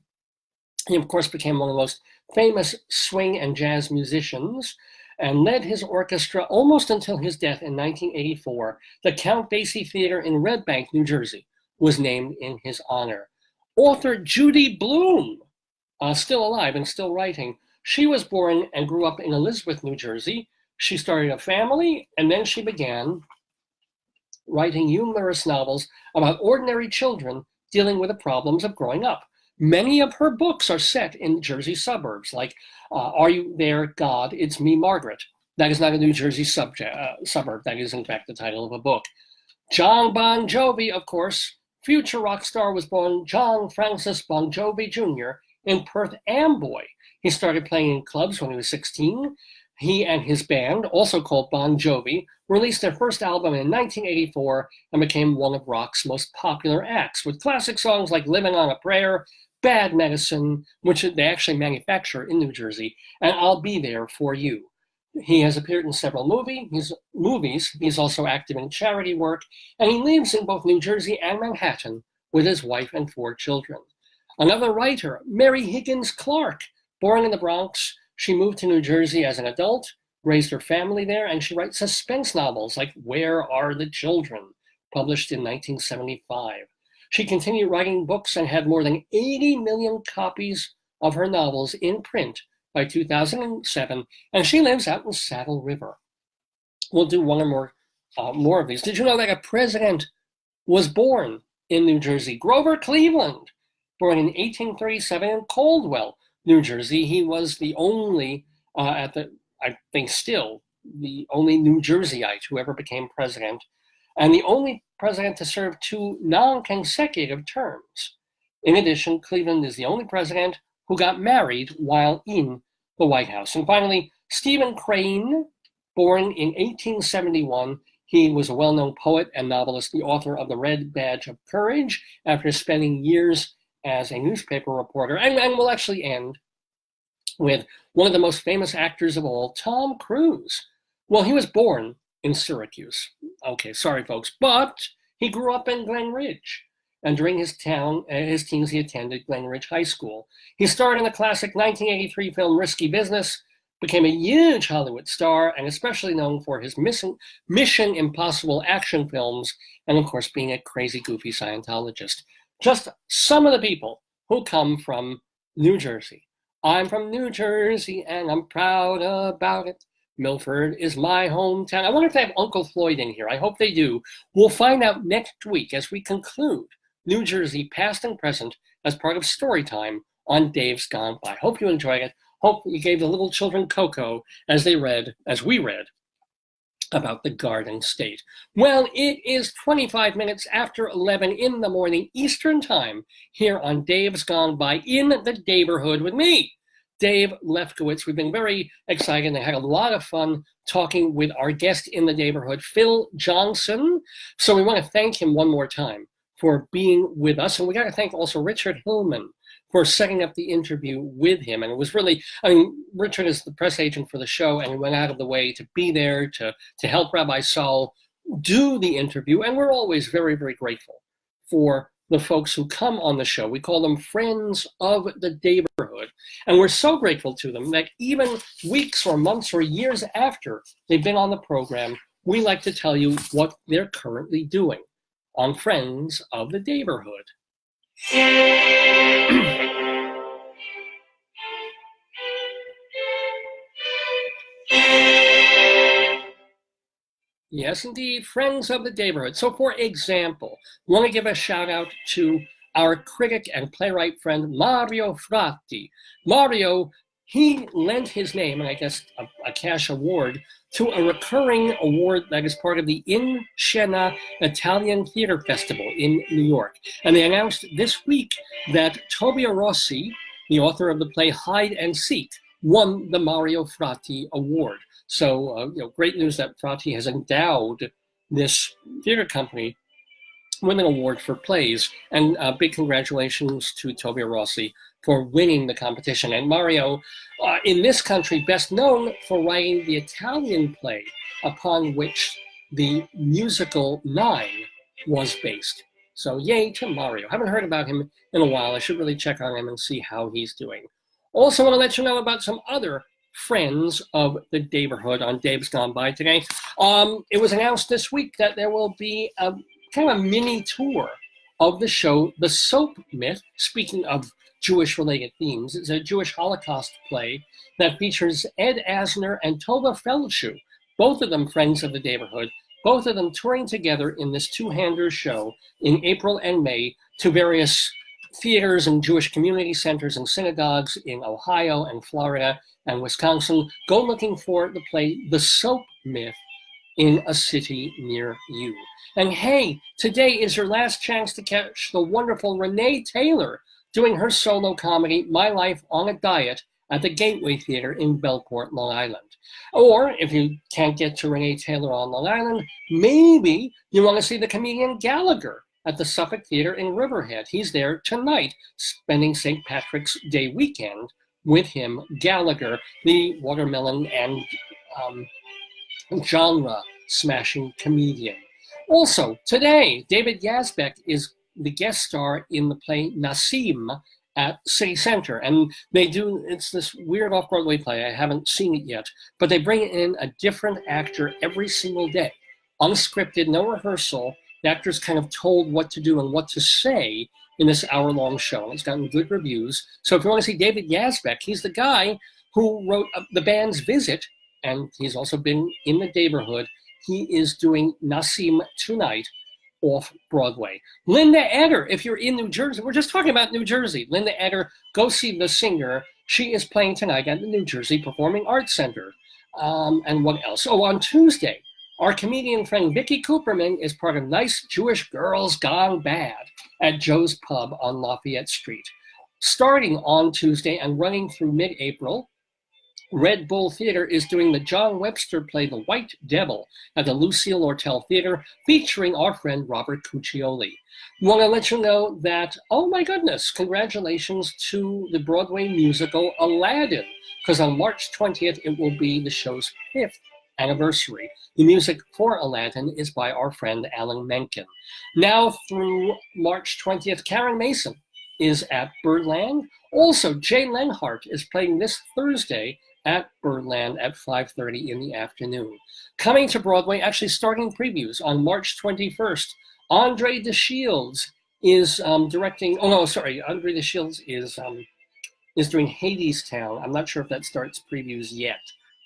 [SPEAKER 1] He, of course, became one of the most famous swing and jazz musicians and led his orchestra almost until his death in 1984. The Count Basie Theater in Red Bank, New Jersey, was named in his honor. Author Judy Blume, still alive and still writing, she was born and grew up in Elizabeth, New Jersey. She started a family, and then she began writing humorous novels about ordinary children dealing with the problems of growing up. Many of her books are set in Jersey suburbs, like Are You There, God? It's Me, Margaret. That is not a New Jersey suburb. That is, in fact, the title of a book. John Bon Jovi, of course, future rock star, was born John Francis Bon Jovi Jr. in Perth Amboy. He started playing in clubs when he was 16. He and his band, also called Bon Jovi, released their first album in 1984 and became one of rock's most popular acts, with classic songs like Living on a Prayer, Bad Medicine, which they actually manufacture in New Jersey, and I'll Be There For You. He has appeared in several movies. He's also active in charity work, and he lives in both New Jersey and Manhattan with his wife and 4 children. Another writer, Mary Higgins Clark, born in the Bronx, she moved to New Jersey as an adult, raised her family there, and she writes suspense novels like Where Are the Children, published in 1975. She continued writing books and had more than 80 million copies of her novels in print by 2007, and she lives out in Saddle River. We'll do one or more of these. Did you know that a president was born in New Jersey? Grover Cleveland, born in 1837 in Caldwell, New Jersey. He was the only, still the only New Jerseyite who ever became president, and the only president to serve 2 non-consecutive terms. In addition, Cleveland is the only president who got married while in the White House. And finally, Stephen Crane, born in 1871. He was a well-known poet and novelist, the author of The Red Badge of Courage, after spending years as a newspaper reporter. And we'll actually end with one of the most famous actors of all, Tom Cruise. Well, he was born in Syracuse. Okay, sorry, folks, but he grew up in Glen Ridge. And during his teens, he attended Glen Ridge High School. He starred in the classic 1983 film Risky Business, became a huge Hollywood star, and especially known for his Mission Impossible action films, and of course being a crazy, goofy Scientologist. Just some of the people who come from New Jersey. I'm from New Jersey, and I'm proud about it. Milford is my hometown. I wonder if they have Uncle Floyd in here. I hope they do. We'll find out next week as we conclude New Jersey, past and present, as part of Storytime on Dave's Gone By. Hope you enjoyed it. Hope you gave the little children cocoa as we read about the Garden State. Well, it is 25 minutes after 11 in the morning Eastern Time here on Dave's Gone By in the Daverhood with me, Dave Lefkowitz. We've been very excited and had a lot of fun talking with our guest in the Daverhood, Phil Johnson. So we want to thank him one more time for being with us. And we got to thank also Richard Hillman for setting up the interview with him. And it was really, I mean, Richard is the press agent for the show, and he went out of the way to be there to help Rabbi Saul do the interview. And we're always very, very grateful for the folks who come on the show. We call them friends of the Daverhood. And we're so grateful to them that even weeks or months or years after they've been on the program, we like to tell you what they're currently doing on Friends of the Daverhood. Yes, indeed, Friends of the Daverhood. So, for example, we want to give a shout out to our critic and playwright friend, Mario Fratti. Mario, he lent his name, and I guess a cash award, to a recurring award that is part of the In Scena Italian Theater Festival in New York. And they announced this week that Tobia Rossi, the author of the play Hide and Seek, won the Mario Fratti Award. So, great news that Fratti has endowed this theater company with an award for plays. And big congratulations to Tobia Rossi for winning the competition. And Mario, in this country, best known for writing the Italian play upon which the musical Nine was based. So yay to Mario. Haven't heard about him in a while. I should really check on him and see how he's doing. Also want to let you know about some other friends of the Daverhood on Dave's Gone By today. It was announced this week that there will be a kind of a mini tour of the show, The Soap Myth. Speaking of Jewish-related themes, it's a Jewish Holocaust play that features Ed Asner and Tova Feldshuh, both of them friends of the Daverhood, both of them touring together in this two-hander show in April and May to various theaters and Jewish community centers and synagogues in Ohio and Florida and Wisconsin. Go looking for the play The Soap Myth in a city near you. And hey, today is your last chance to catch the wonderful Renee Taylor doing her solo comedy, My Life on a Diet, at the Gateway Theater in Bellport, Long Island. Or if you can't get to Renee Taylor on Long Island, maybe you want to see the comedian Gallagher at the Suffolk Theater in Riverhead. He's there tonight, spending St. Patrick's Day weekend with him, Gallagher, the watermelon and genre-smashing comedian. Also, today, David Yazbek is the guest star in the play Nassim at City Center. And it's this weird off-Broadway play. I haven't seen it yet, but they bring in a different actor every single day. Unscripted, no rehearsal. The actor's kind of told what to do and what to say in this hour-long show. And it's gotten good reviews. So if you want to see David Yazbek, he's the guy who wrote the band's Visit, and he's also been in the Daverhood. He is doing Nassim tonight off-Broadway. Linda Eder, if you're in New Jersey, we're just talking about New Jersey. Linda Eder, go see The Singer. She is playing tonight at the New Jersey Performing Arts Center. And what else? Oh, on Tuesday, our comedian friend Vicky Cooperman is part of Nice Jewish Girls Gone Bad at Joe's Pub on Lafayette Street. Starting on Tuesday and running through mid-April, Red Bull Theater is doing the John Webster play The White Devil at the Lucille Ortel Theater, featuring our friend Robert Cuccioli. Want to let you know that, oh my goodness, congratulations to the Broadway musical Aladdin, because on March 20th it will be the show's 5th anniversary. The music for Aladdin is by our friend Alan Menken. Now through March 20th, Karen Mason is at Birdland. Also, Jay Lenhart is playing this Thursday at Birdland at 5:30 in the afternoon. Coming to Broadway, actually starting previews on March 21st, Andre DeShields is directing, Andre DeShields is doing Hadestown. I'm not sure if that starts previews yet.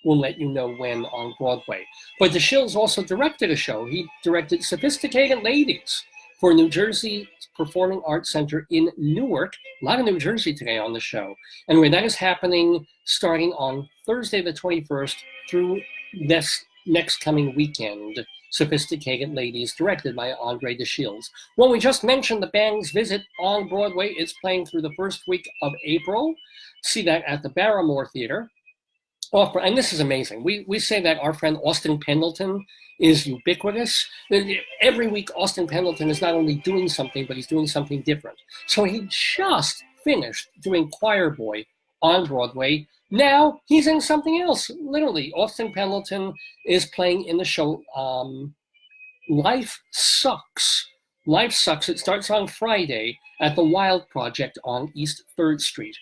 [SPEAKER 1] We'll let you know when on Broadway. But DeShields also directed a show. He directed Sophisticated Ladies for New Jersey Performing Arts Center in Newark. A lot of New Jersey today on the show. Anyway, that is happening starting on Thursday the 21st through this next coming weekend, Sophisticated Ladies, directed by Andre de Shields. Well, we just mentioned the band's visit on Broadway. It's playing through the first week of April. See that at the Barrymore Theater. And this is amazing. We say that our friend Austin Pendleton is ubiquitous. Every week, Austin Pendleton is not only doing something, but he's doing something different. So he just finished doing Choir Boy on Broadway. Now he's in something else. Literally, Austin Pendleton is playing in the show Life Sucks. Life Sucks. It starts on Friday at the Wild Project on East 3rd Street.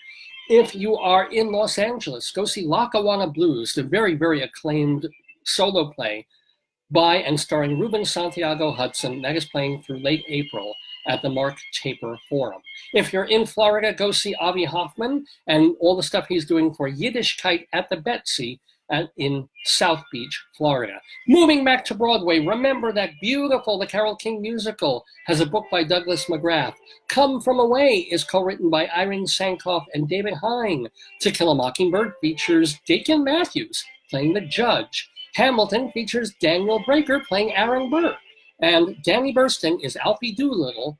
[SPEAKER 1] If you are in Los Angeles, go see Lackawanna Blues, the very, very acclaimed solo play by and starring Ruben Santiago Hudson. That is playing through late April at the Mark Taper Forum. If you're in Florida, go see Avi Hoffman and all the stuff he's doing for Yiddishkeit at the Betsy in South Beach, Florida. Moving back to Broadway, remember that the Carole King musical has a book by Douglas McGrath. Come From Away is co-written by Irene Sankoff and David Hine. To Kill a Mockingbird features Dakin Matthews playing the judge. Hamilton features Daniel Breaker playing Aaron Burr. And Danny Burston is Alfie Doolittle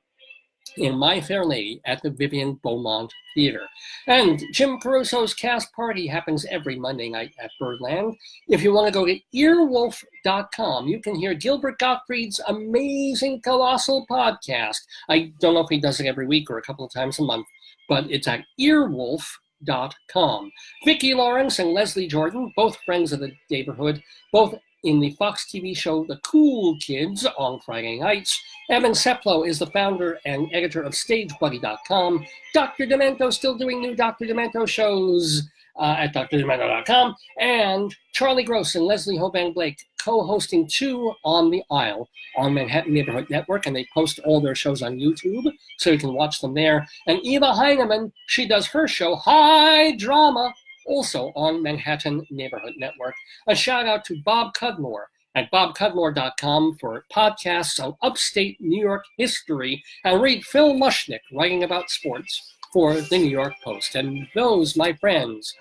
[SPEAKER 1] in My Fair Lady at the Vivian Beaumont Theater. And Jim Caruso's Cast Party happens every Monday night at Birdland. If you want to go to earwolf.com, you can hear Gilbert Gottfried's amazing colossal podcast. I don't know if he does it every week or a couple of times a month, but it's at earwolf.com. Vicki Lawrence and Leslie Jordan, both friends of the Daverhood, both in the Fox TV show The Cool Kids on Friday nights. Evan Seplow is the founder and editor of StageBuddy.com. Dr. Demento still doing new Dr. Demento shows at drdemento.com. And Charlie Gross and Leslie Hoban Blake co-hosting Two on the Aisle on Manhattan Neighborhood Network, and they post all their shows on YouTube, so you can watch them there. And Eva Heineman, she does her show High Drama, also on Manhattan Neighborhood Network. A shout out to Bob Cudmore at bobcudmore.com for podcasts on upstate New York history, and read Phil Mushnick writing about sports for the New York Post. And those, my friends,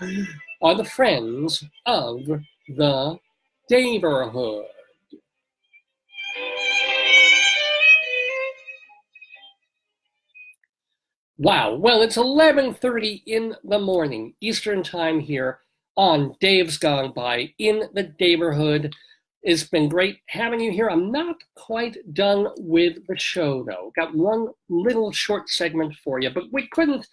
[SPEAKER 1] are the friends of the Daverhood. Wow, well, it's 11:30 in the morning, Eastern Time here on Dave's Gone By in the Daverhood. It's been great having you here. I'm not quite done with the show, though. Got one little short segment for you, but we couldn't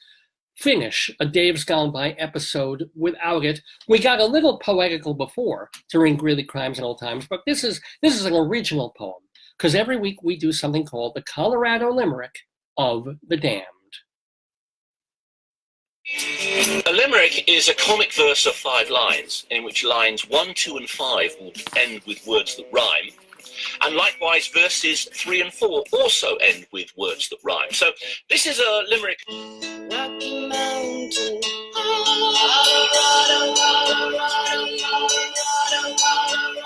[SPEAKER 1] finish a Dave's Gone By episode without it. We got a little poetical before during Greeley Crimes and Old Times, but this is an original poem, because every week we do something called the Colorado Limerick of the Damned.
[SPEAKER 12] A limerick is a comic verse of 5 lines, in which lines 1, 2, and 5 will end with words that rhyme. And likewise, verses 3 and 4 also end with words that rhyme. So this is a limerick.
[SPEAKER 6] Rocky Mountain, Colorado, Colorado, Colorado, Colorado,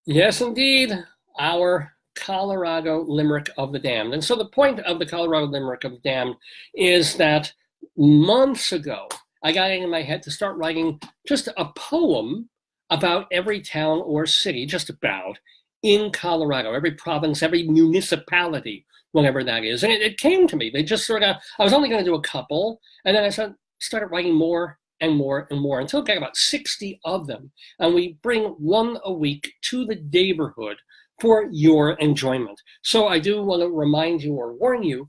[SPEAKER 1] Yes, indeed, our Colorado Limerick of the Damned. And so the point of the Colorado Limerick of the Damned is that months ago, I got it in my head to start writing just a poem about every town or city, just about, in Colorado, every province, every municipality, whatever that is. And it came to me. They just sort of, I was only going to do a couple, and then I started writing more and more and more until I got about 60 of them. And we bring one a week to the Daverhood for your enjoyment. So I do want to remind you or warn you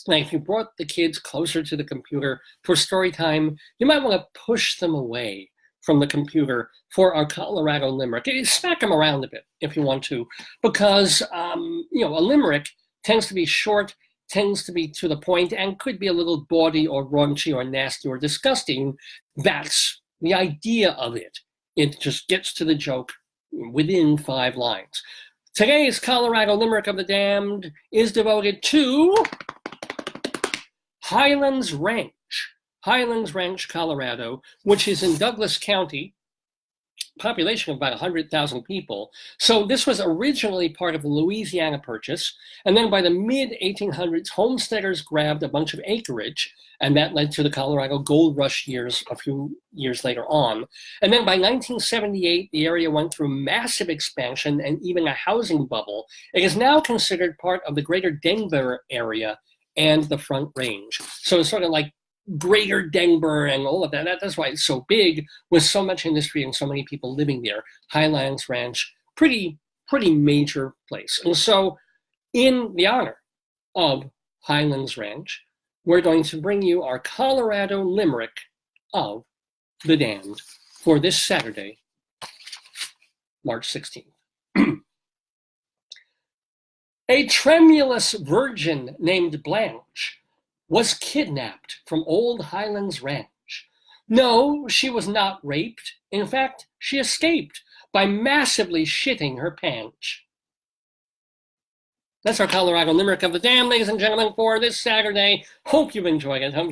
[SPEAKER 1] that if you brought the kids closer to the computer for story time, you might want to push them away from the computer for our Colorado Limerick. Smack them around a bit if you want to, because a limerick tends to be short, tends to be to the point, and could be a little bawdy or raunchy or nasty or disgusting. That's the idea of it. It just gets to the joke within 5 lines. Today's Colorado Limerick of the Damned is devoted to Highlands Ranch, Colorado, which is in Douglas County, population of about 100,000 people. So this was originally part of the Louisiana Purchase. And then by the mid-1800s, homesteaders grabbed a bunch of acreage, and that led to the Colorado Gold Rush years a few years later on. And then by 1978, the area went through massive expansion and even a housing bubble. It is now considered part of the greater Denver area and the Front Range. So it's sort of like Greater Denver and all of that. That's why it's so big, with so much industry and so many people living there. Highlands Ranch, pretty major place. And so in the honor of Highlands Ranch, we're going to bring you our Colorado Limerick of the Damned for this Saturday, March 16th. A tremulous virgin named Blanche was kidnapped from Old Highlands Ranch. No, she was not raped. In fact, she escaped by massively shitting her pants. That's our Colorado Limerick of the Damned, ladies and gentlemen, for this Saturday. Hope you've enjoyed it. Hope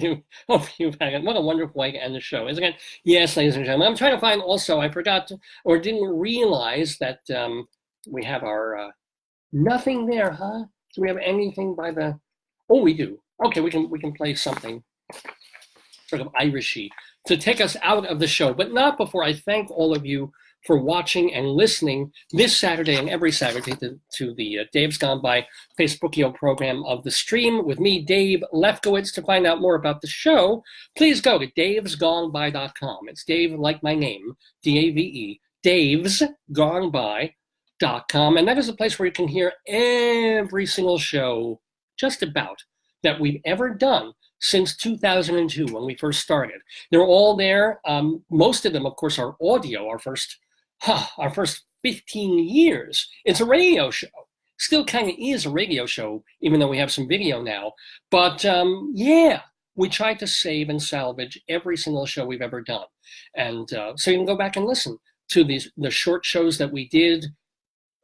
[SPEAKER 1] you've had it. What a wonderful way to end the show, isn't it? Yes, ladies and gentlemen. I'm trying to find also, I forgot to, or didn't realize that we have our nothing there, huh? Do we have anything by the? Oh, we do. Okay, we can play something sort of Irishy to take us out of the show, but not before I thank all of you for watching and listening this Saturday and every Saturday to the Dave's Gone By Facebookio program of the stream with me, Dave Lefkowitz. To find out more about the show, please go to davesgoneby.com. It's Dave like my name, D-A-V-E, davesgoneby.com. And that is a place where you can hear every single show, just about, that we've ever done since 2002 when we first started. They're all there. Most of them, of course, are audio. Our first 15 years. It's a radio show. Still kind of is a radio show, even though we have some video now. But yeah, we try to save and salvage every single show we've ever done. And so you can go back and listen to the short shows that we did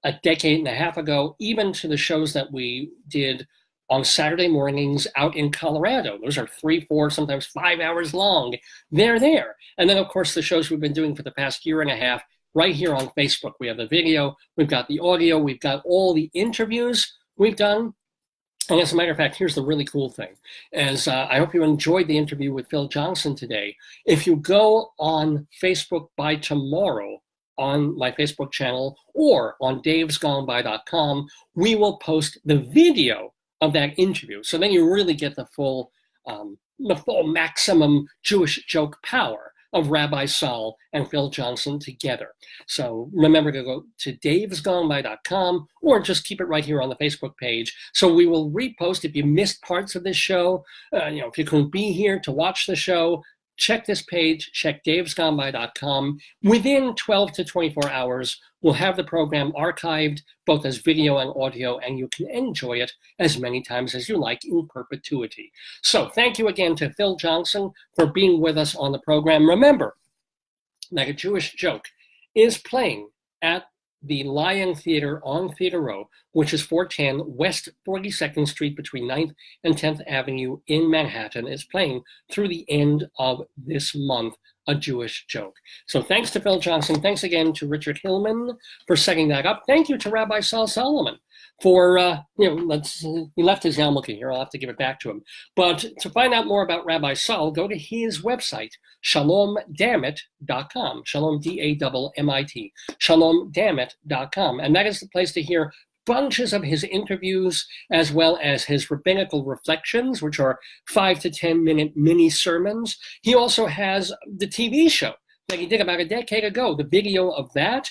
[SPEAKER 1] a decade and a half ago, even to the shows that we did on Saturday mornings out in Colorado. Those are 3, 4, sometimes 5 hours long. They're there. And then, of course, the shows we've been doing for the past year and a half right here on Facebook. We have the video, we've got the audio, we've got all the interviews we've done. And as a matter of fact, here's the really cool thing. As I hope you enjoyed the interview with Phil Johnson today. If you go on Facebook by tomorrow, on my Facebook channel or on davesgoneby.com, we will post the video of that interview. So then you really get the full maximum Jewish joke power of Rabbi Saul and Phil Johnson together. So remember to go to davesgoneby.com or just keep it right here on the Facebook page. So we will repost if you missed parts of this show. If you couldn't be here to watch the show, check this page, check davesgoneby.com. Within 12 to 24 hours, we'll have the program archived both as video and audio, and you can enjoy it as many times as you like in perpetuity. So thank you again to Phil Johnson for being with us on the program. Remember that A Jewish Joke is playing at the Lion Theater on Theater Row, which is 410 West 42nd Street between 9th and 10th Avenue in Manhattan. Is playing through the end of this month, A Jewish Joke. So thanks to Phil Johnson. Thanks again to Richard Hillman for setting that up. Thank you to Rabbi Saul Solomon for, he left his yarmulke here. I'll have to give it back to him. But to find out more about Rabbi Saul, go to his website, shalomdammit.com. Shalom, D-A-M-M-I-T. Shalomdammit.com. And that is the place to hear bunches of his interviews, as well as his rabbinical reflections, which are 5 to 10 minute mini sermons. He also has the TV show that he did about a decade ago, the video of that.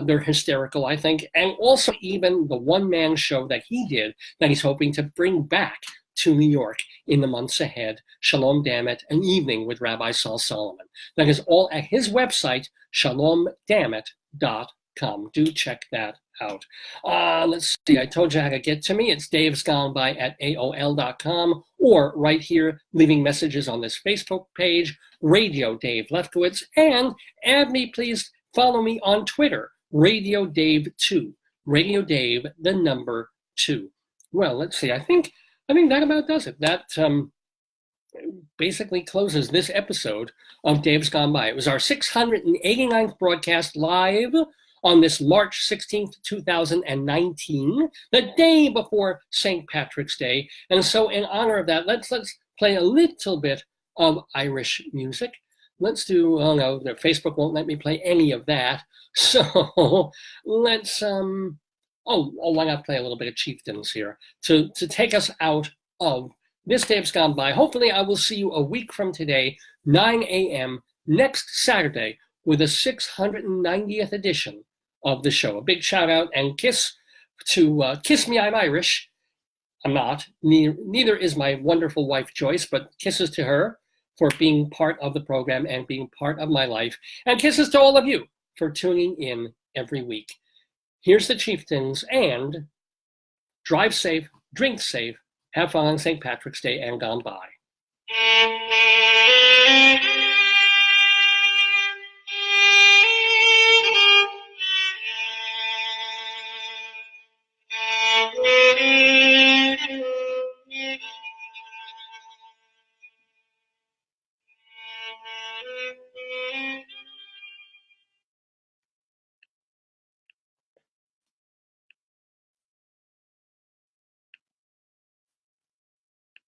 [SPEAKER 1] They're hysterical, I think. And also even the one-man show that he did that he's hoping to bring back to New York in the months ahead, Shalom Dammit, an evening with Rabbi Saul Solomon. That is all at his website, shalomdammit.com. Do check that out. Let's see, I told you how to get to me. It's davesgoneby@aol.com, or right here, leaving messages on this Facebook page, Radio Dave Lefkowitz, and add me, please follow me on Twitter, Radio Dave 2, Radio Dave, the number 2. Well, let's see, I think that about does it. That basically closes this episode of Dave's Gone By. It was our 689th broadcast live on this March 16th, 2019, the day before St. Patrick's Day. And so in honor of that, let's play a little bit of Irish music. Let's do, oh no, the Facebook won't let me play any of that. So let's, why not play a little bit of Chieftains here to take us out of this Dave's Gone By. Hopefully I will see you a week from today, 9 a.m. next Saturday with a 690th edition of the show. A big shout out and kiss to Kiss Me, I'm Irish. I'm not. Neither is my wonderful wife, Joyce, but kisses to her for being part of the program and being part of my life. And kisses to all of you for tuning in every week. Here's the Chieftains, and drive safe, drink safe, have fun on St. Patrick's Day and gone by.